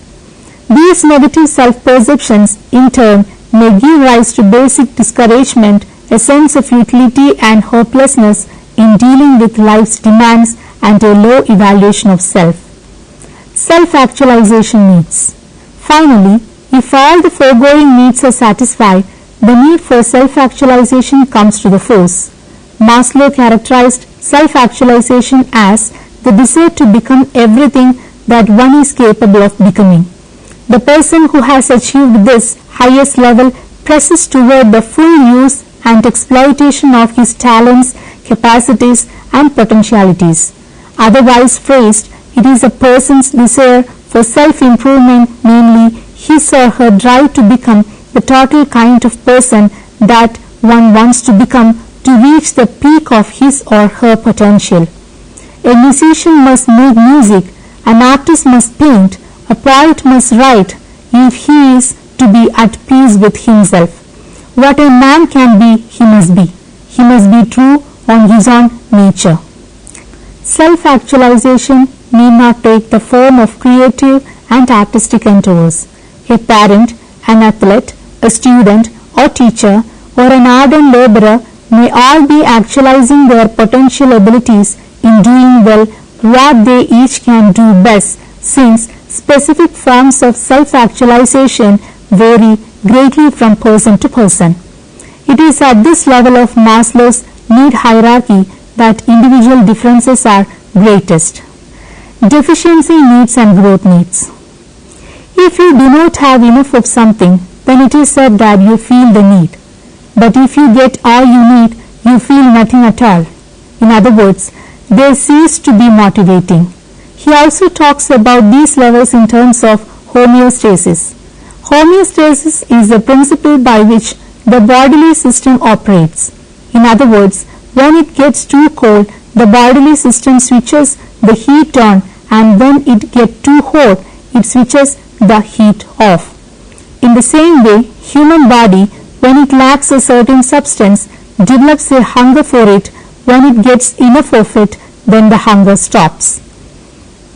These negative self-perceptions, in turn, may give rise to basic discouragement, a sense of futility and hopelessness in dealing with life's demands, and a low evaluation of self. Self-actualization needs. Finally, if all the foregoing needs are satisfied, the need for self-actualization comes to the fore. Maslow characterized self-actualization as the desire to become everything that one is capable of becoming. The person who has achieved this highest level presses toward the full use and exploitation of his talents, capacities, and potentialities. Otherwise phrased, it is a person's desire for self-improvement, namely his or her drive to become the total kind of person that one wants to become to reach the peak of his or her potential. A musician must make music, an artist must paint, a poet must write, if he is to be at peace with himself. What a man can be, he must be. He must be true on his own nature. Self-actualization need not take the form of creative and artistic endeavors. A parent, an athlete, a student or teacher, or an ardent laborer may all be actualizing their potential abilities in doing well what they each can do best, since specific forms of self-actualization vary greatly from person to person. It is at this level of Maslow's need hierarchy that individual differences are greatest. Deficiency needs and growth needs. If you do not have enough of something, then it is said that you feel the need. But if you get all you need, you feel nothing at all. In other words, they cease to be motivating. He also talks about these levels in terms of homeostasis. Homeostasis is the principle by which the bodily system operates. In other words, when it gets too cold, the bodily system switches the heat on, and when it gets too hot, it switches the heat off. In the same way, human body, when it lacks a certain substance, develops a hunger for it. When it gets enough of it, then the hunger stops.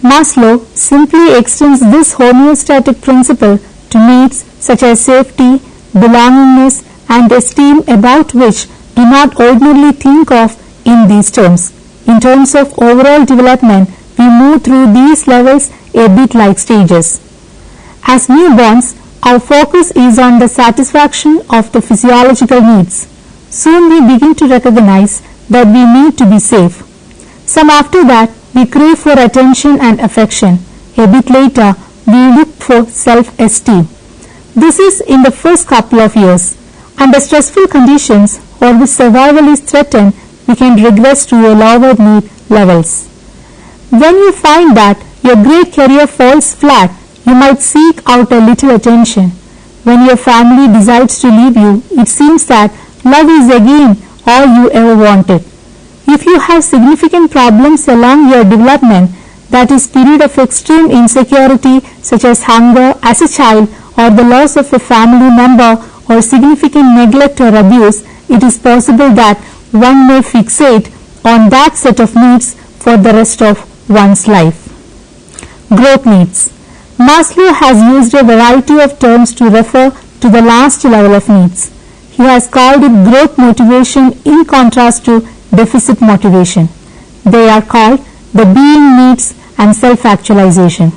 Maslow simply extends this homeostatic principle to needs such as safety, belongingness, and esteem, about which do not ordinarily think of in these terms. In terms of overall development, we move through these levels a bit like stages. As newborns, our focus is on the satisfaction of the physiological needs. Soon we begin to recognize that we need to be safe. Some after that, we crave for attention and affection. A bit later, we look for self-esteem. This is in the first couple of years. Under stressful conditions or with survival is threatened, we can regress to a lower need levels. When you find that your great career falls flat, you might seek out a little attention. When your family decides to leave you, it seems that love is again all you ever wanted. If you have significant problems along your development, that is period of extreme insecurity such as hunger as a child or the loss of a family member or significant neglect or abuse, it is possible that one may fixate on that set of needs for the rest of one's life. Growth needs. Maslow has used a variety of terms to refer to the last level of needs. He has called it growth motivation in contrast to deficit motivation. They are called the being needs and self-actualization.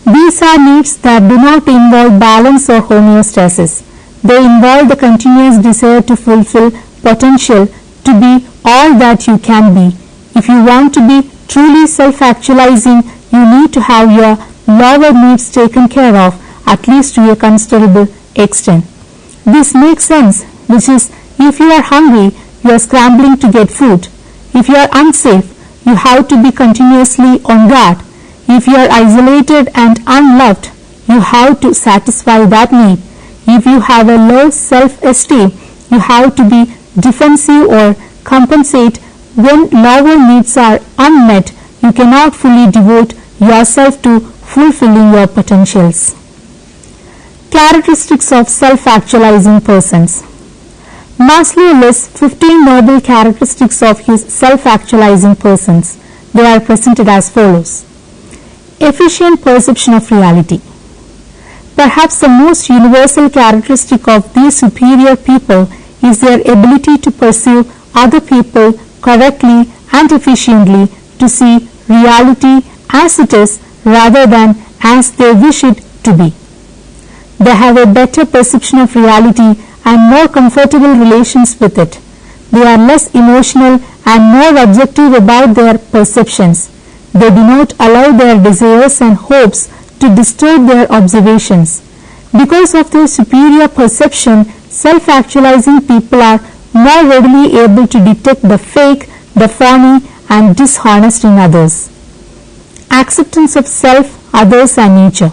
These are needs that do not involve balance or homeostasis. They involve the continuous desire to fulfill potential, to be all that you can be. If you want to be truly self-actualizing, you need to have your lower needs taken care of, at least to a considerable extent. This makes sense, which is, if you are hungry, you are scrambling to get food. If you are unsafe, you have to be continuously on guard. If you are isolated and unloved, you have to satisfy that need. If you have a low self-esteem, you have to be defensive or compensate. When lower needs are unmet, you cannot fully devote yourself to fulfilling your potentials. Characteristics of self-actualizing persons. Maslow lists 15 noble characteristics of his self-actualizing persons. They are presented as follows. Efficient perception of reality. Perhaps the most universal characteristic of these superior people is their ability to perceive other people correctly and efficiently, to see reality as it is rather than as they wish it to be. They have a better perception of reality and more comfortable relations with it. They are less emotional and more objective about their perceptions. They do not allow their desires and hopes to distort their observations. Because of their superior perception, self-actualizing people are more readily able to detect the fake, the phony, and dishonest in others. Acceptance of self, others, and nature.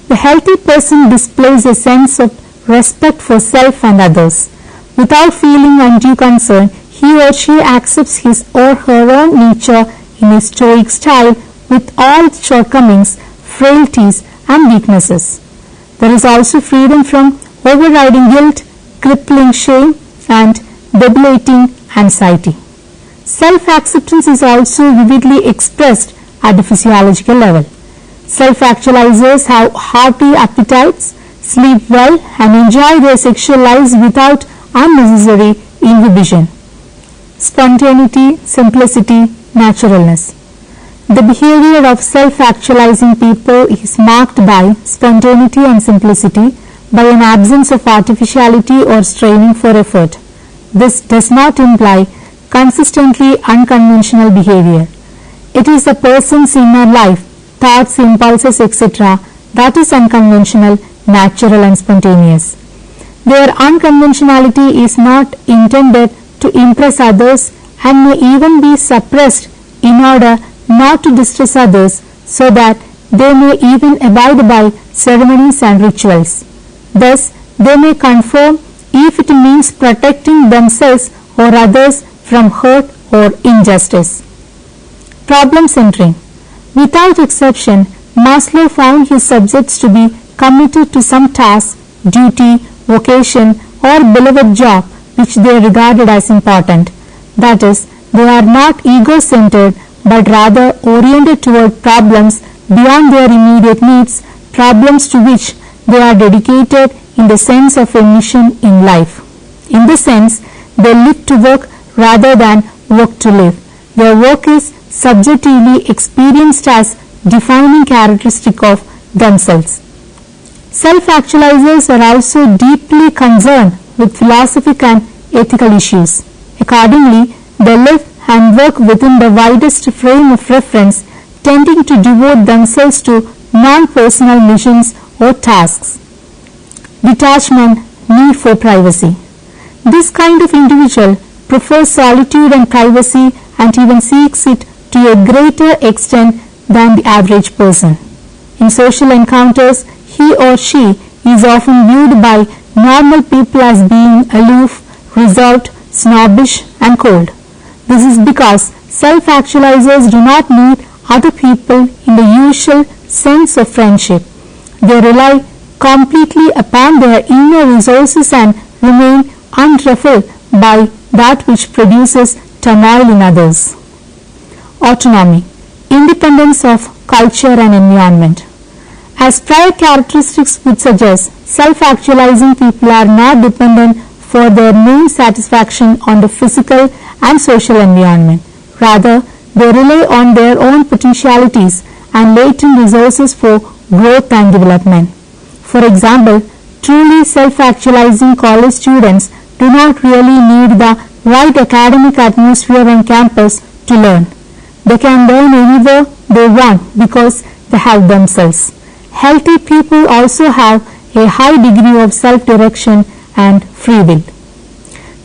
The healthy person displays a sense of respect for self and others. Without feeling undue concern, he or she accepts his or her own nature in a stoic style with all its shortcomings, frailties, and weaknesses. There is also freedom from overriding guilt, crippling shame, and debilitating anxiety. Self-acceptance is also vividly expressed at the physiological level. Self-actualizers have hearty appetites, sleep well, and enjoy their sexual lives without unnecessary inhibition. Spontaneity, simplicity, naturalness. The behavior of self-actualizing people is marked by spontaneity and simplicity, by an absence of artificiality or straining for effort. This does not imply consistently unconventional behavior. It is the person's inner life, thoughts, impulses, etc. that is unconventional, natural, and spontaneous. Their unconventionality is not intended to impress others and may even be suppressed in order not to distress others, so that they may even abide by ceremonies and rituals. Thus, they may conform if it means protecting themselves or others from hurt or injustice. Problem centering. Without exception, Maslow found his subjects to be committed to some task, duty, vocation, or beloved job which they regarded as important. That is, they are not ego-centered but rather oriented toward problems beyond their immediate needs, problems to which they are dedicated in the sense of a mission in life. In this sense, they live to work rather than work to live. Their work is subjectively experienced as defining characteristic of themselves. Self-actualizers are also deeply concerned with philosophic and ethical issues. Accordingly, they live and work within the widest frame of reference, tending to devote themselves to non-personal missions or tasks. Detachment, need for privacy. This kind of individual prefers solitude and privacy and even seeks it to a greater extent than the average person. In social encounters, he or she is often viewed by normal people as being aloof, reserved, snobbish, and cold. This is because self-actualizers do not meet other people in the usual sense of friendship. They rely completely upon their inner resources and remain unruffled by that which produces turmoil in others. Autonomy, independence of culture and environment. As prior characteristics would suggest, self-actualizing people are not dependent for their main satisfaction on the physical and social environment. Rather, they rely on their own potentialities and latent resources for growth and development. For example, truly self-actualizing college students do not really need the right academic atmosphere on campus to learn. They can learn anywhere they want because they have themselves. Healthy people also have a high degree of self-direction and free will.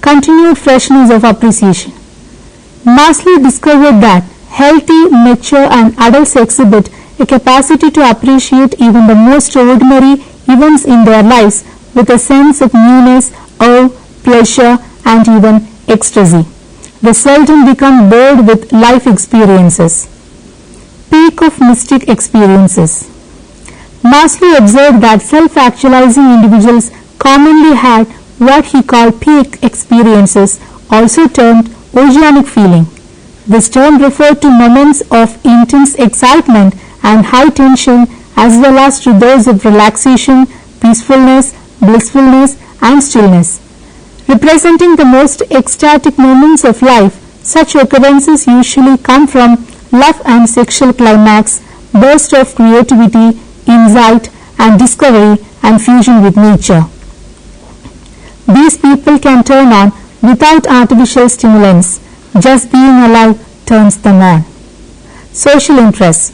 Continued freshness of appreciation. Maslow discovered that healthy, mature and adults exhibit a capacity to appreciate even the most ordinary events in their lives with a sense of newness, awe, pleasure and even ecstasy. They seldom become bored with life experiences. Peak of mystic experiences. Maslow observed that self-actualizing individuals commonly had what he called peak experiences, also termed oceanic feeling. This term referred to moments of intense excitement and high tension as well as to those of relaxation, peacefulness, blissfulness and stillness. Representing the most ecstatic moments of life, such occurrences usually come from love and sexual climax, burst of creativity, insight and discovery and fusion with nature. These people can turn on without artificial stimulants. Just being alive turns them on. Social interests.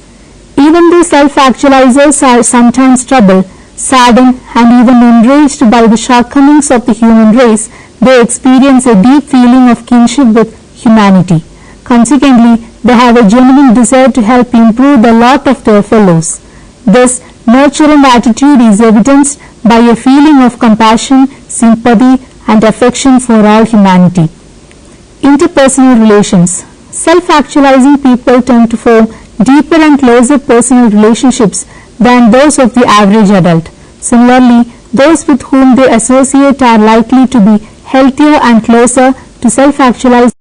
Even though self-actualizers are sometimes troubled, saddened and even enraged by the shortcomings of the human race, they experience a deep feeling of kinship with humanity. Consequently, they have a genuine desire to help improve the lot of their fellows. This nurturing attitude is evidenced by a feeling of compassion, sympathy and affection for all humanity. Interpersonal relations. Self-actualizing people tend to form deeper and closer personal relationships than those of the average adult. Similarly, those with whom they associate are likely to be healthier and closer to self-actualized